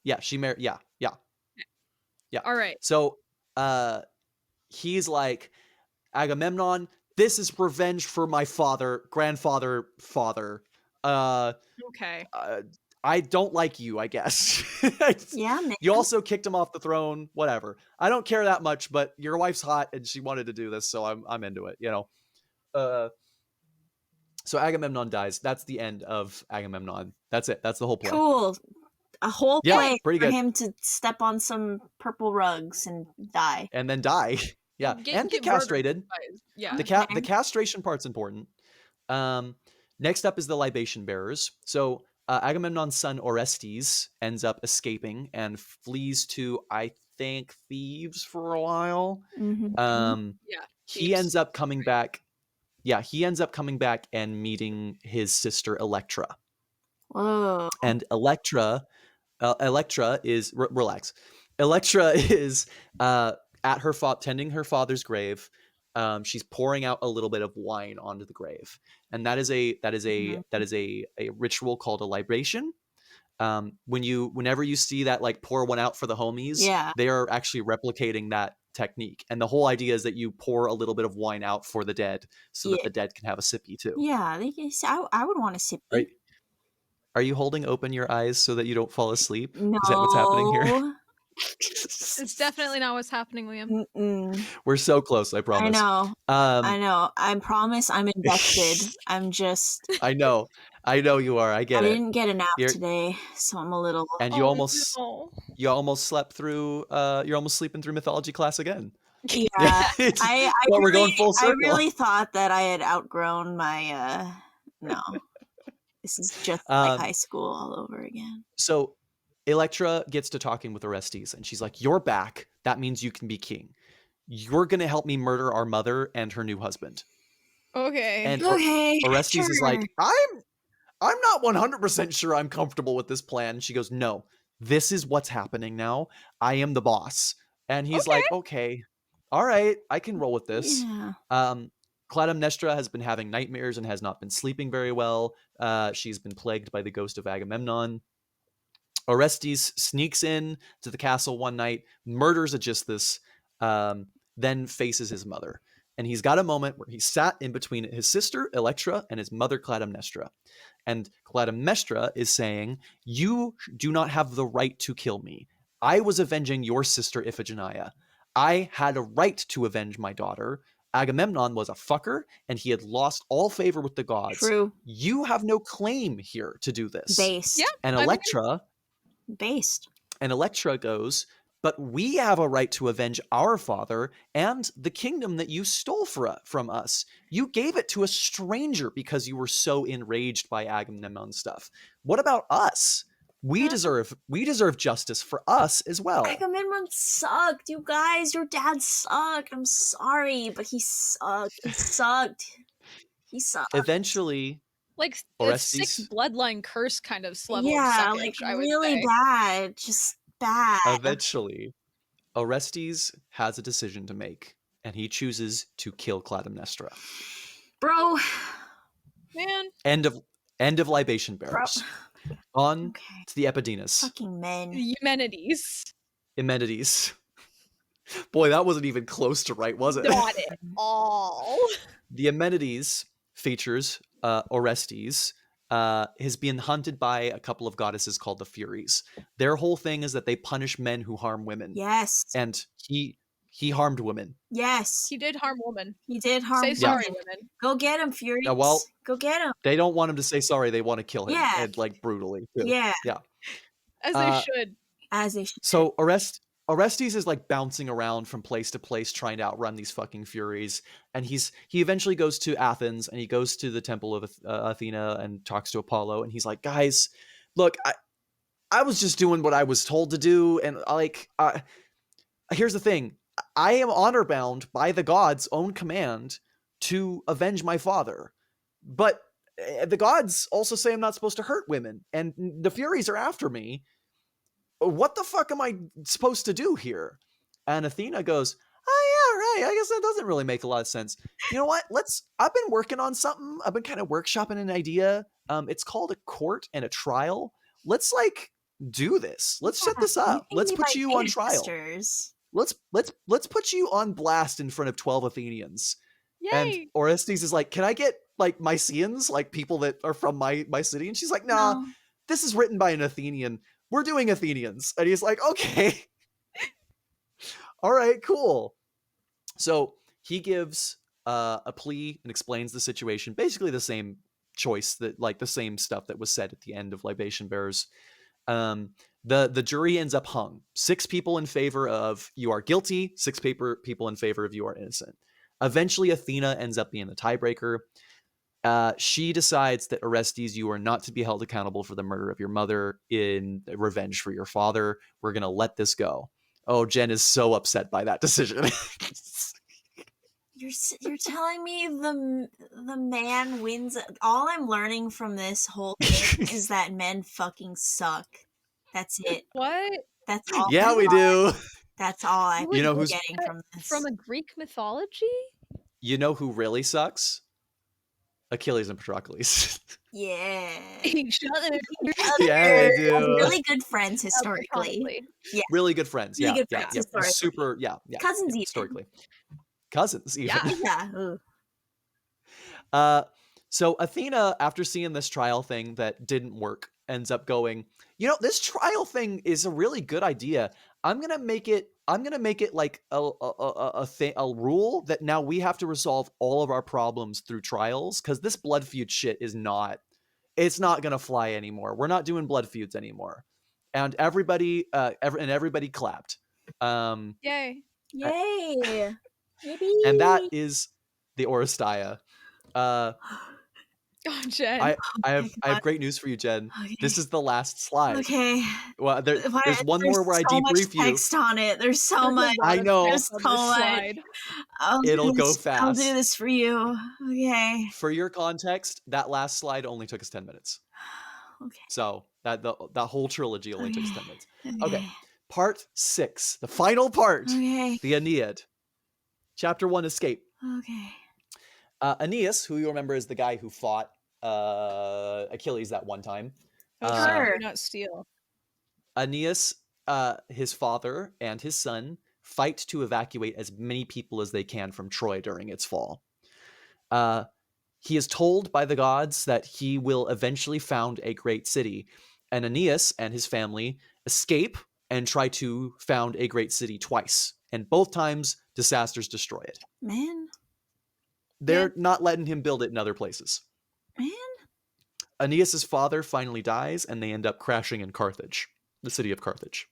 Yeah, she married. Yeah. All right. So, he's like, Agamemnon, this is revenge for my grandfather. Okay. I don't like you, I guess. Yeah, man. You also kicked him off the throne, whatever. I don't care that much, but your wife's hot and she wanted to do this, so I'm into it, you know. So Agamemnon dies. That's the end of Agamemnon. That's it. That's the whole play. Cool. A whole Yeah, play pretty for good. him to step on some purple rugs and die. And then die. Yeah, and get murdered castrated. by- Yeah. The castration part's important. Next up is the libation bearers. So Agamemnon's son Orestes ends up escaping and flees to, I think, Thebes for a while. Mm-hmm. Yeah. He Thebes. ends up coming back. Yeah, he ends up coming back and meeting his sister Electra. Whoa. And Electra is relax. Electra is at her tending her father's grave. She's pouring out a little bit of wine onto the grave, and that is a ritual called a libation. Whenever you see that, like, pour one out for the homies, Yeah. they are actually replicating that technique. And the whole idea is that you pour a little bit of wine out for the dead so that the dead can have a sippy too. Yeah, I would want a sippy. Right? Are you holding open your eyes so that you don't fall asleep? No. Is that what's happening here? It's definitely not what's happening, Liam. Mm-mm. We're so close, I promise. I know. I promise I'm invested. I'm just. I know you are. I get I it. didn't get a nap today, so I'm a little. And you almost slept through. You're almost sleeping through mythology class again. Yeah, we're going full circle. I really thought that I had outgrown my. No, this is just like high school all over again. So, Electra gets to talking with Orestes, and she's like, "You're back. That means you can be king. You're gonna help me murder our mother and her new husband." Okay. And Okay, Orestes is like, sure. I'm not 100% sure I'm comfortable with this plan. She goes, "No, this is what's happening now. I am the boss." And he's like, "Okay, all right, I can roll with this." Yeah. Clytemnestra has been having nightmares and has not been sleeping very well. She's been plagued by the ghost of Agamemnon. Orestes sneaks in to the castle one night, murders Aegisthus, then faces his mother. And he's got a moment where he sat in between his sister, Electra, and his mother, Clytemnestra. And Clytemnestra is saying, "You do not have the right to kill me. I was avenging your sister, Iphigenia. I had a right to avenge my daughter. Agamemnon was a fucker, and he had lost all favor with the gods. True. You have no claim here to do this. Based. Yeah. And Based. Electra goes, but we have a right to avenge our father and the kingdom that you stole from us. You gave it to a stranger because you were so enraged by Agamemnon's stuff. What about us? We deserve justice for us as well. Agamemnon sucked, you guys. Your dad sucked. I'm sorry, but he sucked. He sucked. He sucked. Eventually, Like a Orestes, sick bloodline curse kind of level of Yeah, suckage, like I would really say. bad. Just bad. eventually, Orestes has a decision to make, and he chooses to kill Clytemnestra. Bro. Man. End of libation bearers. On Okay. to the Epidanes. Fucking men. Eumenides. Eumenides. Boy, that wasn't even close to right, was it? Not at all. The Eumenides features Orestes. Has been hunted by a couple of goddesses called the Furies. Their whole thing is that they punish men who harm women. Yes. And he harmed women. Yes. He did harm women. He did harm Say sorry, women. women. Go get him, Furies. Well, go get him. They don't want him to say sorry. They want to kill him. Yeah. And like brutally. Too. Yeah. Yeah. As they should. As they should. So Orestes is like bouncing around from place to place trying to outrun these fucking Furies, and he eventually goes to Athens, and he goes to the temple of Athena and talks to Apollo, and he's like, guys, look, I was just doing what I was told to do, and like here's the thing, I am honor bound by the gods' own command to avenge my father, but the gods also say I'm not supposed to hurt women, and the Furies are after me. What the fuck am I supposed to do here? And Athena goes, oh yeah, right. I guess that doesn't really make a lot of sense. You know what? I've been working on something. I've been kind of workshopping an idea. It's called a court and a trial. Let's like do this. Let's set this up. Let's put you on trial. Let's put you on blast in front of 12 Athenians. Yay. And Orestes is like, can I get like Mycenaeans, like people that are from my city? And she's like, nah, no. This is written by an Athenian. We're doing Athenians. And he's like, okay. All right, cool. So he gives a plea and explains the situation. Basically the same choice, that like the same stuff that was said at the end of Libation Bearers. The jury ends up hung. 6 people in favor of you are guilty, 6 people in favor of you are innocent. Eventually Athena ends up being the tiebreaker. She decides that Orestes, you are not to be held accountable for the murder of your mother in revenge for your father. We're going to let this go. Oh, Jen is so upset by that decision. You're telling me the man wins. All I'm learning from this whole thing is that men fucking suck. That's it. What? That's all. Yeah, we do. That's all I'm who's getting from this. From a Greek mythology? You know who really sucks? Achilles and Patroclus. Yeah. Each other. Yeah, they do. Really good friends historically. Yeah. Really good friends. Really yeah, good friends historically. Super, yeah. Cousins even. Historically. Cousins even. Yeah. So Athena, after seeing this trial thing that didn't work, ends up going, you know, this trial thing is a really good idea. I'm gonna make it like a rule that now we have to resolve all of our problems through trials, because this blood feud shit is not gonna fly anymore. We're not doing blood feuds anymore. And everybody clapped. Yay. Yay. Maybe. And that is the Oresteia. Oh, Jen. I have great news for you, Jen. Okay. This is the last slide. Okay. Well, there's one more where I debrief you. There's so much text on it. There's so much. I know. There's so much. It'll go fast. I'll do this for you. Okay. For your context, that last slide only took us 10 minutes. Okay. So that whole trilogy only took us 10 minutes. Okay. Part 6, the final part. Okay. The Aeneid. Chapter 1, Escape. Okay. Aeneas, who you remember is the guy who fought Achilles that one time. Sure. Do not steal. Aeneas, his father and his son fight to evacuate as many people as they can from Troy during its fall. He is told by the gods that he will eventually found a great city, and Aeneas and his family escape and try to found a great city twice, and both times disasters destroy it. Man. They're not letting him build it in other places. Man. Aeneas's father finally dies, and they end up crashing in Carthage, the city of Carthage.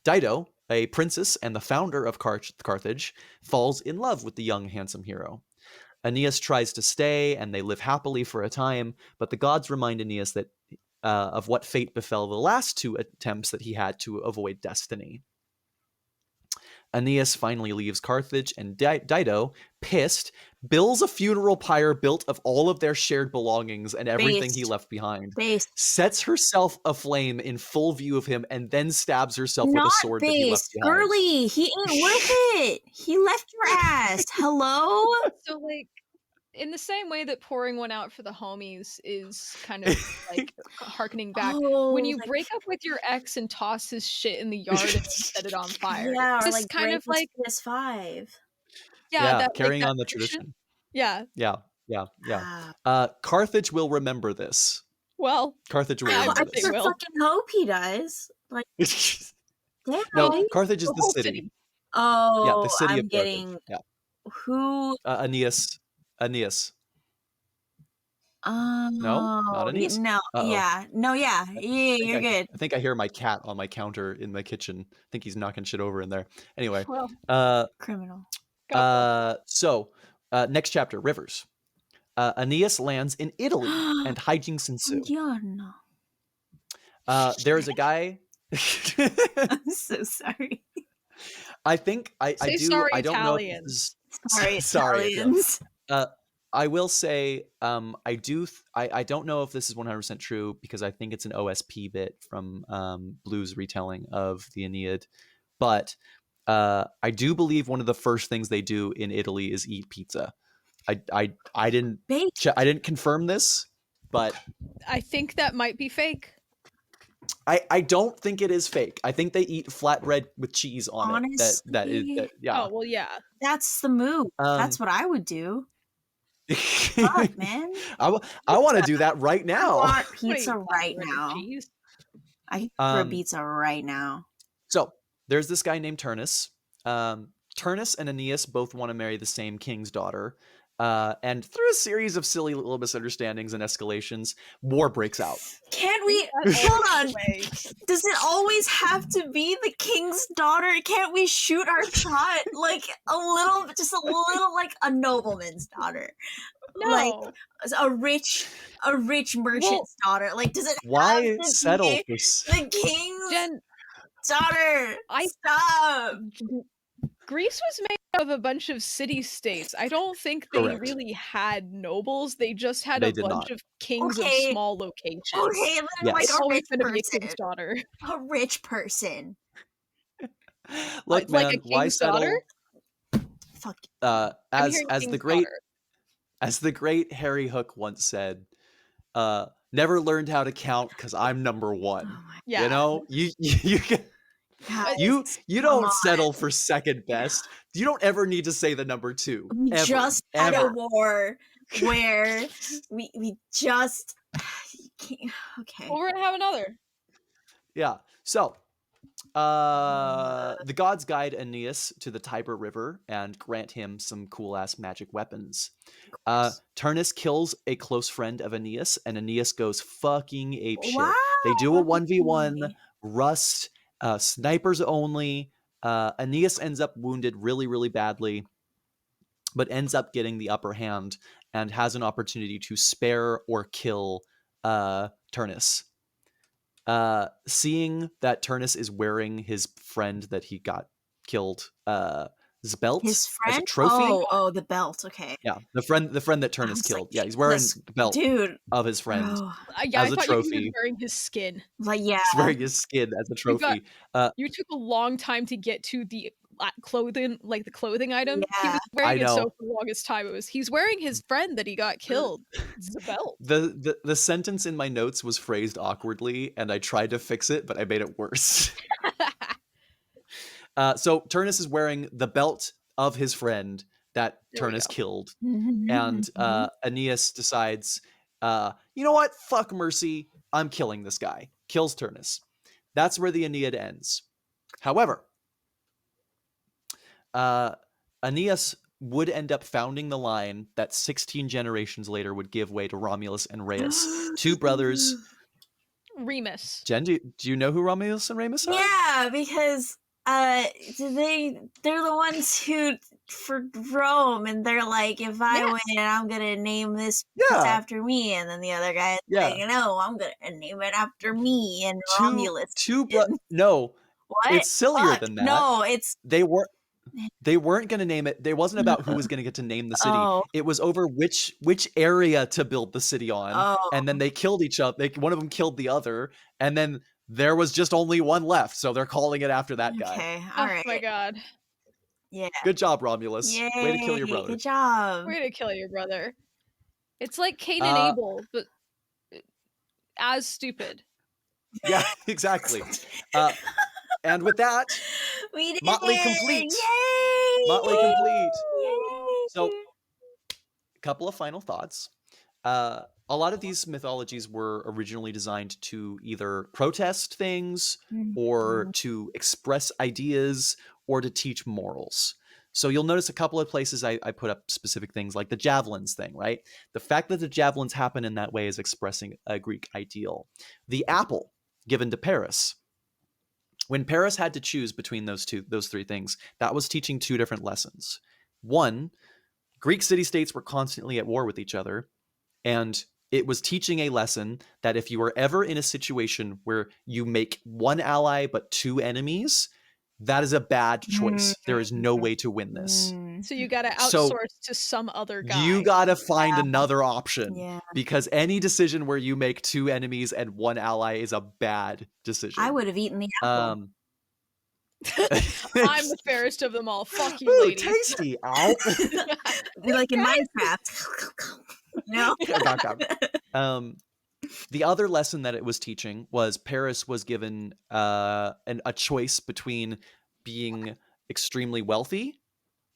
Dido, a princess and the founder of Carthage, falls in love with the young, handsome hero. Aeneas tries to stay, and they live happily for a time, but the gods remind Aeneas that of what fate befell the last 2 attempts that he had to avoid destiny. Aeneas finally leaves Carthage, and Dido, pissed, builds a funeral pyre built of all of their shared belongings and everything he left behind, sets herself aflame in full view of him, and then stabs herself with a sword that he left behind. Girly, he ain't worth it. He left your ass. Hello? So, like, in the same way that pouring one out for the homies is kind of like harkening back, when you break up with your ex and toss his shit in the yard and set it on fire, yeah, or it's like kind of like PS5. Yeah, that, carrying like, on the tradition. Yeah. Carthage will remember this. Well, Carthage will remember this. I fucking hope he does. Like, damn. No, Carthage is the city. Oh, yeah, the city I'm of getting Carthage. Yeah. Who? Aeneas. Oh, No, not Aeneas. no, yeah, no, yeah, you're good. I think I hear my cat on my counter in my kitchen. I think he's knocking shit over in there. Anyway, Criminal. So, next chapter, Rivers. Aeneas lands in Italy, and hijinks ensue. There's a guy. I'm so sorry. I think I do. Sorry, I don't Italians. know. Sorry, Italians. I will say, I do. I don't know if this is 100% true, because I think it's an OSP bit from Blue's retelling of the Aeneid, but I do believe one of the first things they do in Italy is eat pizza. I didn't confirm this, but I think that might be fake. I don't think it is fake. I think they eat flatbread with cheese on it. That is, yeah. Oh well, yeah. That's the move. That's what I would do. Fuck, man. I want to do that right now. I want pizza right now. I for pizza right now. So there's this guy named Turnus. Turnus and Aeneas both want to marry the same king's daughter. And through a series of silly little misunderstandings and escalations, war breaks out. Can't we hold on? Does it always have to be the king's daughter? Can't we shoot our shot like a little, like a nobleman's daughter? No. Like a rich merchant's daughter. Like, does it why have to settle be for the king's daughter? Stop. Greece was made of a bunch of city-states. I don't think they really had nobles. They just had a bunch of kings of small locations. Okay, then like a rich person. Be a king's daughter. A rich person. Look, man, like a why king's settle? Daughter? Fuck. As the great Harry Hook once said, never learned how to count because I'm number one. Yeah. You know, you don't settle for second best. You don't ever need to say the number two. We just had a war where we just okay. Well, we're gonna have another. Yeah. So the gods guide Aeneas to the Tiber River and grant him some cool ass magic weapons. Turnus kills a close friend of Aeneas, and Aeneas goes fucking apeshit. They do a 1v1 rust. Snipers only. Aeneas ends up wounded really, really badly, but ends up getting the upper hand and has an opportunity to spare or kill Turnus. Seeing that Turnus is wearing his friend that he got killed, his belt, his friend? as a trophy. Oh, the belt. Okay. Yeah, the friend that Turnus killed. Yeah, he's wearing the belt of his friend as a trophy. He was wearing his skin. Like, yeah, he's wearing his skin as a trophy. You took a long time to get to the clothing, like the clothing item. Yeah. He was wearing it so for the longest time. He's wearing his friend that he got killed. It's the belt. The sentence in my notes was phrased awkwardly, and I tried to fix it, but I made it worse. So Turnus is wearing the belt of his friend that Turnus killed, and Aeneas decides, you know what? Fuck mercy. I'm killing this guy. Kills Turnus. That's where the Aeneid ends. However, Aeneas would end up founding the line that 16 generations later would give way to Romulus and Remus, two brothers. Remus. Jen, do you know who Romulus and Remus are? Yeah, because they're the ones who for Rome, and they're like, if I Yes. win, I'm gonna name this place Yeah. after me, and then the other guy's Yeah. like, no, I'm gonna name it after me and Romulus. No, What? it's sillier Fuck. than that. No, it's They weren't going to name it. It wasn't about who was going to get to name the city. Oh. It was over which area to build the city on. Oh. And then they killed each other. One of them killed the other, and then there was just only one left, so they're calling it after that guy. Okay, all right. Oh my god. Yeah. Good job, Romulus. Yay, Way to kill your brother. Good job. Way to kill your brother. It's like Cain and Uh, Abel, but as stupid. Yeah, exactly. And with that, We did Motley it! complete. Yay! Motley complete. Yay! So, a couple of final thoughts. A lot of these mythologies were originally designed to either protest things or to express ideas or to teach morals. So you'll notice a couple of places I put up specific things like the javelins thing, right? The fact that the javelins happen in that way is expressing a Greek ideal. The apple given to Paris. When Paris had to choose between those three things, that was teaching two different lessons. One, Greek city-states were constantly at war with each other, and it was teaching a lesson that if you are ever in a situation where you make one ally but two enemies, that is a bad choice. There is no way to win this. So you gotta outsource So, to some other guy. You gotta find another option. Yeah. Because any decision where you make two enemies and one ally is a bad decision. I would have eaten the apple. I'm the fairest of them all. Fuck you, Ooh, ladies. tasty. Ow. Like in Minecraft. No. The other lesson that it was teaching was Paris was given a choice between being extremely wealthy,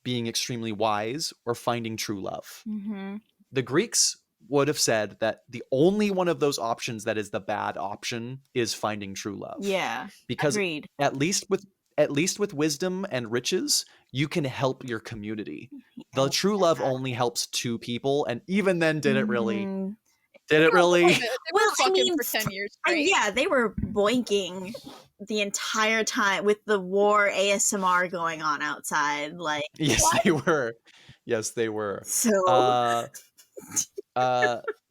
being extremely wise, or finding true love. Mm-hmm. The Greeks would have said that the only one of those options that is the bad option is finding true love. Yeah. Because agreed. at least with wisdom and riches, you can help your community. The true love only helps two people, and even then, did it really? Did it really? They were fucking for 10 years straight. Yeah, they were boinking the entire time with the war ASMR going on outside. Like, Yes, they were. Yes, they were. So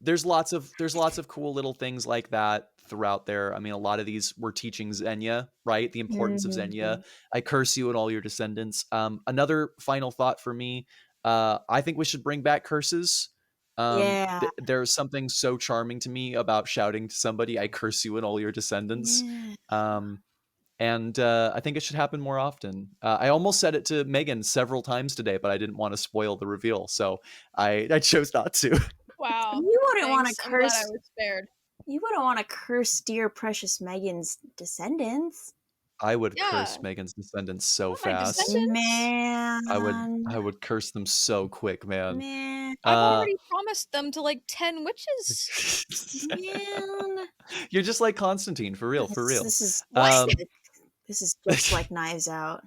there's lots of cool little things like that throughout there. I mean, a lot of these were teaching Xenia, right? The importance of Xenia. I curse you and all your descendants. Another final thought for me. I think we should bring back curses. There's something so charming to me about shouting to somebody, I curse you and all your descendants. And I think it should happen more often. I almost said it to Megan several times today, but I didn't want to spoil the reveal, so I chose not to. Wow. You wouldn't want to I'm glad curse. I was spared. You wouldn't want to curse dear precious Megan's descendants. I would curse Megan's descendants so fast. Man. I would curse them so quick, man. Man. I've already promised them to like 10 witches. Man. You're just like Constantine, for real. This is just like Knives Out.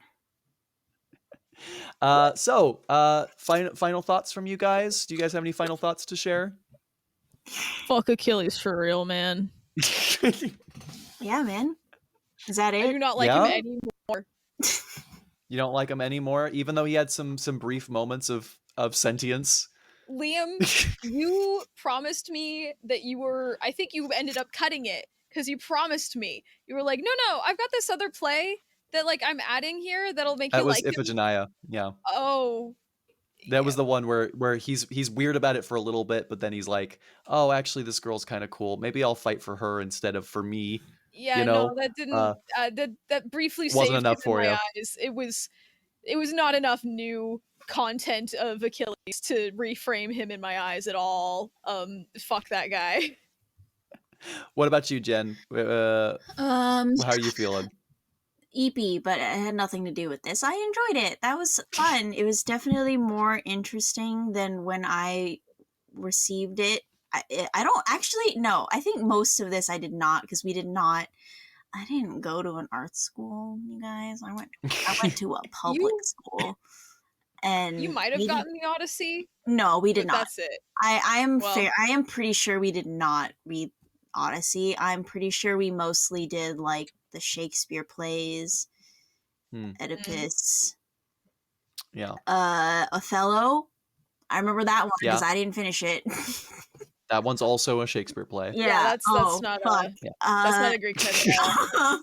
Final thoughts from you guys? Do you guys have any final thoughts to share? Fuck Achilles for real, man. Yeah, man. Is that it? I do not like him anymore. You don't like him anymore, even though he had some brief moments of sentience. Liam, you promised me that I think you ended up cutting it because you promised me. You were like, no, I've got this other play that like I'm adding here that'll make you like That was Iphigenia, yeah. Oh. That was the one where he's weird about it for a little bit, but then he's like, oh, actually, this girl's kind of cool. Maybe I'll fight for her instead of for me. Yeah, you know? no, that didn't. That briefly wasn't saved enough it for in my you. eyes. It was not enough new content of Achilles to reframe him in my eyes at all. Fuck that guy. What about you, Jen? How are you feeling? Eepy, but it had nothing to do with this. I enjoyed it. That was fun. It was definitely more interesting than when I received it. I don't actually, no, I think most of this I did not, because I didn't go to an art school, you guys. I went to a public school. and You might have maybe gotten the Odyssey, no, we did but not. that's it. I am Well, I am pretty sure we did not read Odyssey. I'm pretty sure we mostly did like the Shakespeare plays, Hmm. Oedipus, Yeah. Othello. I remember that one because Yeah. I didn't finish it. That one's also a Shakespeare play. yeah, Yeah. that's Oh, not fuck. Yeah. that's not a Greek myth at all.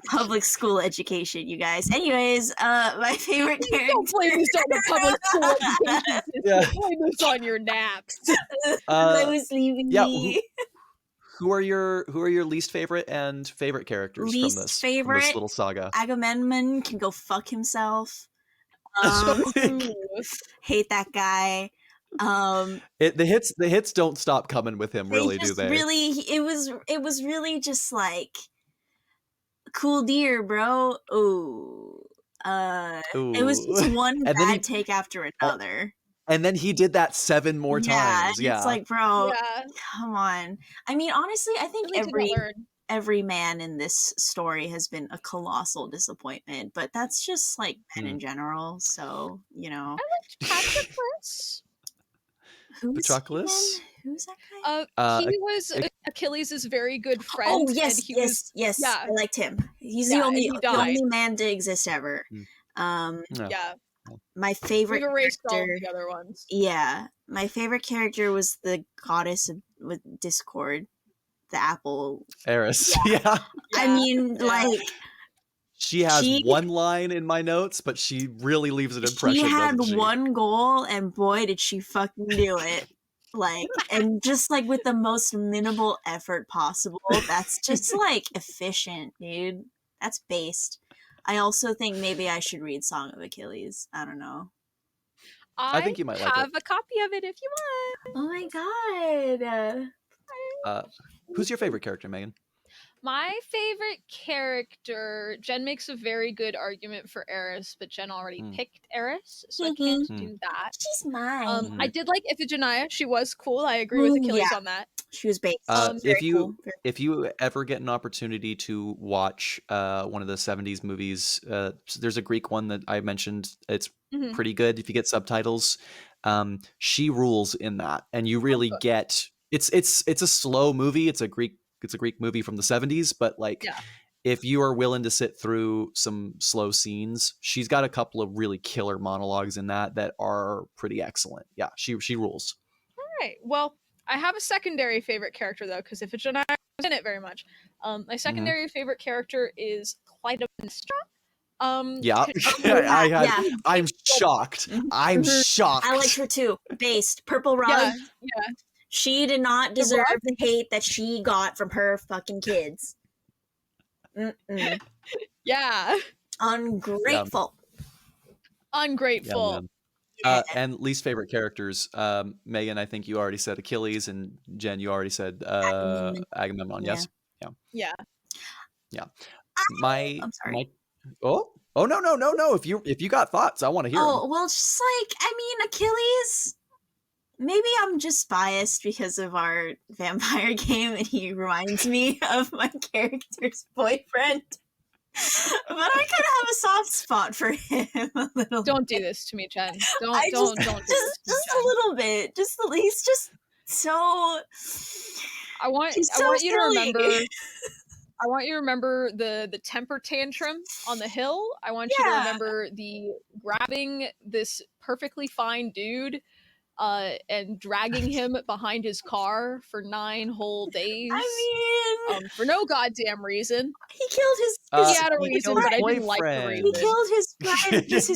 Public school education, you guys. Anyways, my favorite Don't blame character. this on the public school education system. Yeah. Blame this on your naps. I Uh, was leaving yeah. me. Who are your least favorite and favorite characters from Least this favorite, little saga? Agamemnon can go fuck himself. Hate that guy. The hits don't stop coming with him, They really, do just they? really, it was really just like cool deer, bro. Ooh. It was Ooh. just one And then bad take after another. and then he did that 7 more Yeah, times. and it's Yeah. like, bro, Yeah, come on. I mean, honestly, I think really did not learn. every man in this story has been a colossal disappointment, but that's just like men in general. So, you know, I liked Patroclus. who's he Patroclus? again? Who's that guy? Uh, He was Achilles' very good friend. Oh and yes, he yes, yes. yeah, I liked him. He's yeah, the and only he died. man to exist ever. Mm. Um, Yeah. Yeah, my favorite we've erased all of character. the other ones. Yeah, my favorite character was the goddess of with Discord, the apple. Eris. Yeah. I Yeah, mean, yeah. like She has she one line in my notes, but she really leaves an she impression, had doesn't she? one goal, and boy, did she fucking do it! Like, and just like with the most minimal effort possible. That's just like efficient, dude. That's based. I also think maybe I should read Song of Achilles. I don't know. I think you might like it. have a copy of it if you want. Oh my god. Who's your favorite character, Megan? My favorite character, Jen makes a very good argument for Eris, but Jen already picked Eris, so I can't do that. She's mine. I did like Iphigenia. She was cool. I agree with Achilles yeah. on that. She was based. If you cool. if you ever get an opportunity to watch one of the 70s movies, there's a Greek one that I mentioned. It's Mhm. pretty good if you get subtitles. She rules in that, and you really get it's a slow movie. It's a Greek movie from the 70s, but like Yeah. if you are willing to sit through some slow scenes, she's got a couple of really killer monologues in that are pretty excellent. Yeah, she rules. All right. Well, I have a secondary favorite character though, because Iphigenia was in it very much. My secondary favorite character is Clytemnestra. Yeah, I'm shocked. I'm shocked. I liked her too. Based. Purple Rug. Yeah. She did not deserve Rug? the hate that she got from her fucking kids. Mm-mm. Yeah. Ungrateful. Ungrateful. Yeah, and least favorite characters, Megan, I think you already said Achilles, and Jen, you already said Agamemnon. Yes. Yeah. I'm sorry. Oh no. If you got thoughts, I want to hear them. Oh, well, just like, I mean, Achilles, maybe I'm just biased because of our vampire game and he reminds me of my character's boyfriend. But I kind of have a soft spot for him a little Don't bit. do this to me, Jen. Don't I do this. just a little bit. Just he's just so. I want He's so you to silly. remember. I want you to remember the temper tantrum on the hill. I want you to remember the grabbing this perfectly fine dude and dragging him behind his car for 9 whole days. I mean, for no goddamn reason. he killed He had a reason, but I didn't like the reason. He killed his friend, his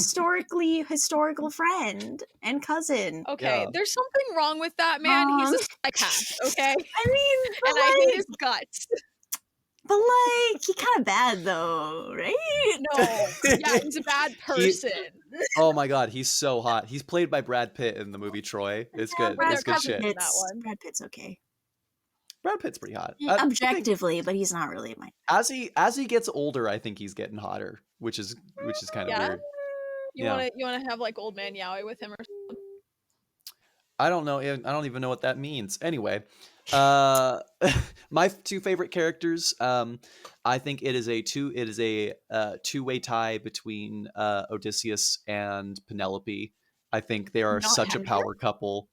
historical friend and cousin. Okay, there's something wrong with that man. He's a psychopath. Okay, I mean, and I hate his guts. But like, he kind of bad though, right? No, yeah, he's a bad person. Oh my god, he's so hot. He's played by Brad Pitt in the movie Troy. It's good. It's good shit. Brad Pitt's okay. Brad Pitt's pretty hot. Objectively, but he's not really my. As he gets older, I think he's getting hotter, which is kind of weird. You wanna have like old man Yowie with him or something? I don't know. I don't even know what that means. Anyway, Uh, my two favorite characters. I think it is a two-way tie between Odysseus and Penelope. I think they are Not such a Hector? power couple.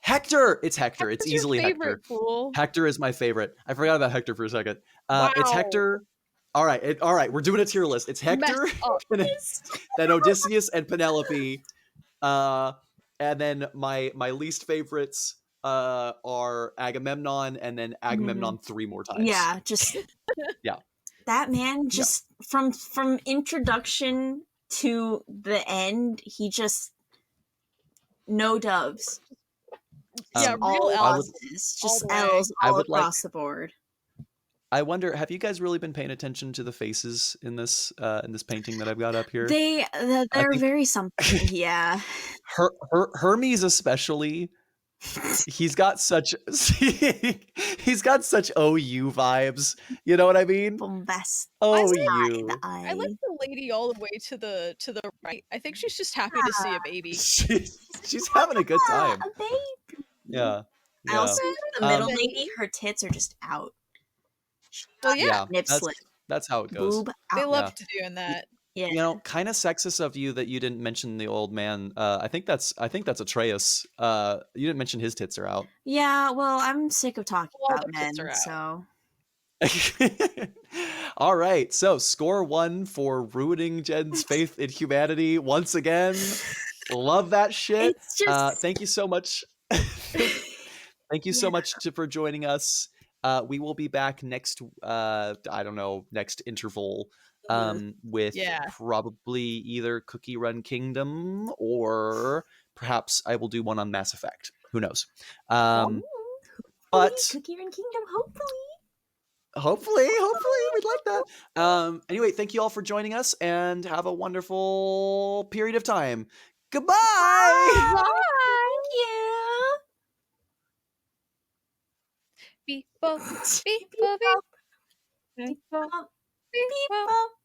Hector. It's Hector. It's Hector's your easily favorite, Hector. fool. Hector is my favorite. I forgot about Hector for a second. It's Wow. Hector. All right, all right. We're doing a tier list. It's Hector, Messed up. then Odysseus and Penelope. Uh, and then my least favorites are Agamemnon, and then Agamemnon 3 more times. Yeah, just Yeah. that man. Yeah. Just from introduction to the end, he just no doves. Yeah, Um, real All I would losses, all just the way. L's I all would like across the board. I wonder, have you guys really been paying attention to the faces in this painting that I've got up here? They're I think very something. Yeah. Hermes especially. He's got such he's got such OU vibes. You know what I mean? Bombast. I OU. Side I like eye. the lady all the way to the right. I think she's just happy to see a baby. She's having a good time. A baby. Yeah. I Yeah. also the middle Um, lady, her tits are just out. She Well, got yeah, yeah, nip slip, that's how it goes. boob they out. Yeah. love doing that. Yeah. You know, kind of sexist of you that you didn't mention the old man. I think that's Atreus. You didn't mention his tits are out. Yeah, well, I'm sick of talking All about their men, tits are out. so All right, so score 1 for ruining Jen's faith in humanity once again. Love that shit. it's just Thank you so much. Thank you so much for joining us. We will be back next I don't know, next interval with Yeah. probably either Cookie Run Kingdom, or perhaps I will do one on Mass Effect. Who knows? But Cookie Run Kingdom, hopefully we'd like that. Anyway, thank you all for joining us, and have a wonderful period of time. Goodbye. Thank you. Beep, boop, beep, boop, beep, boop, beep, boop. Beep,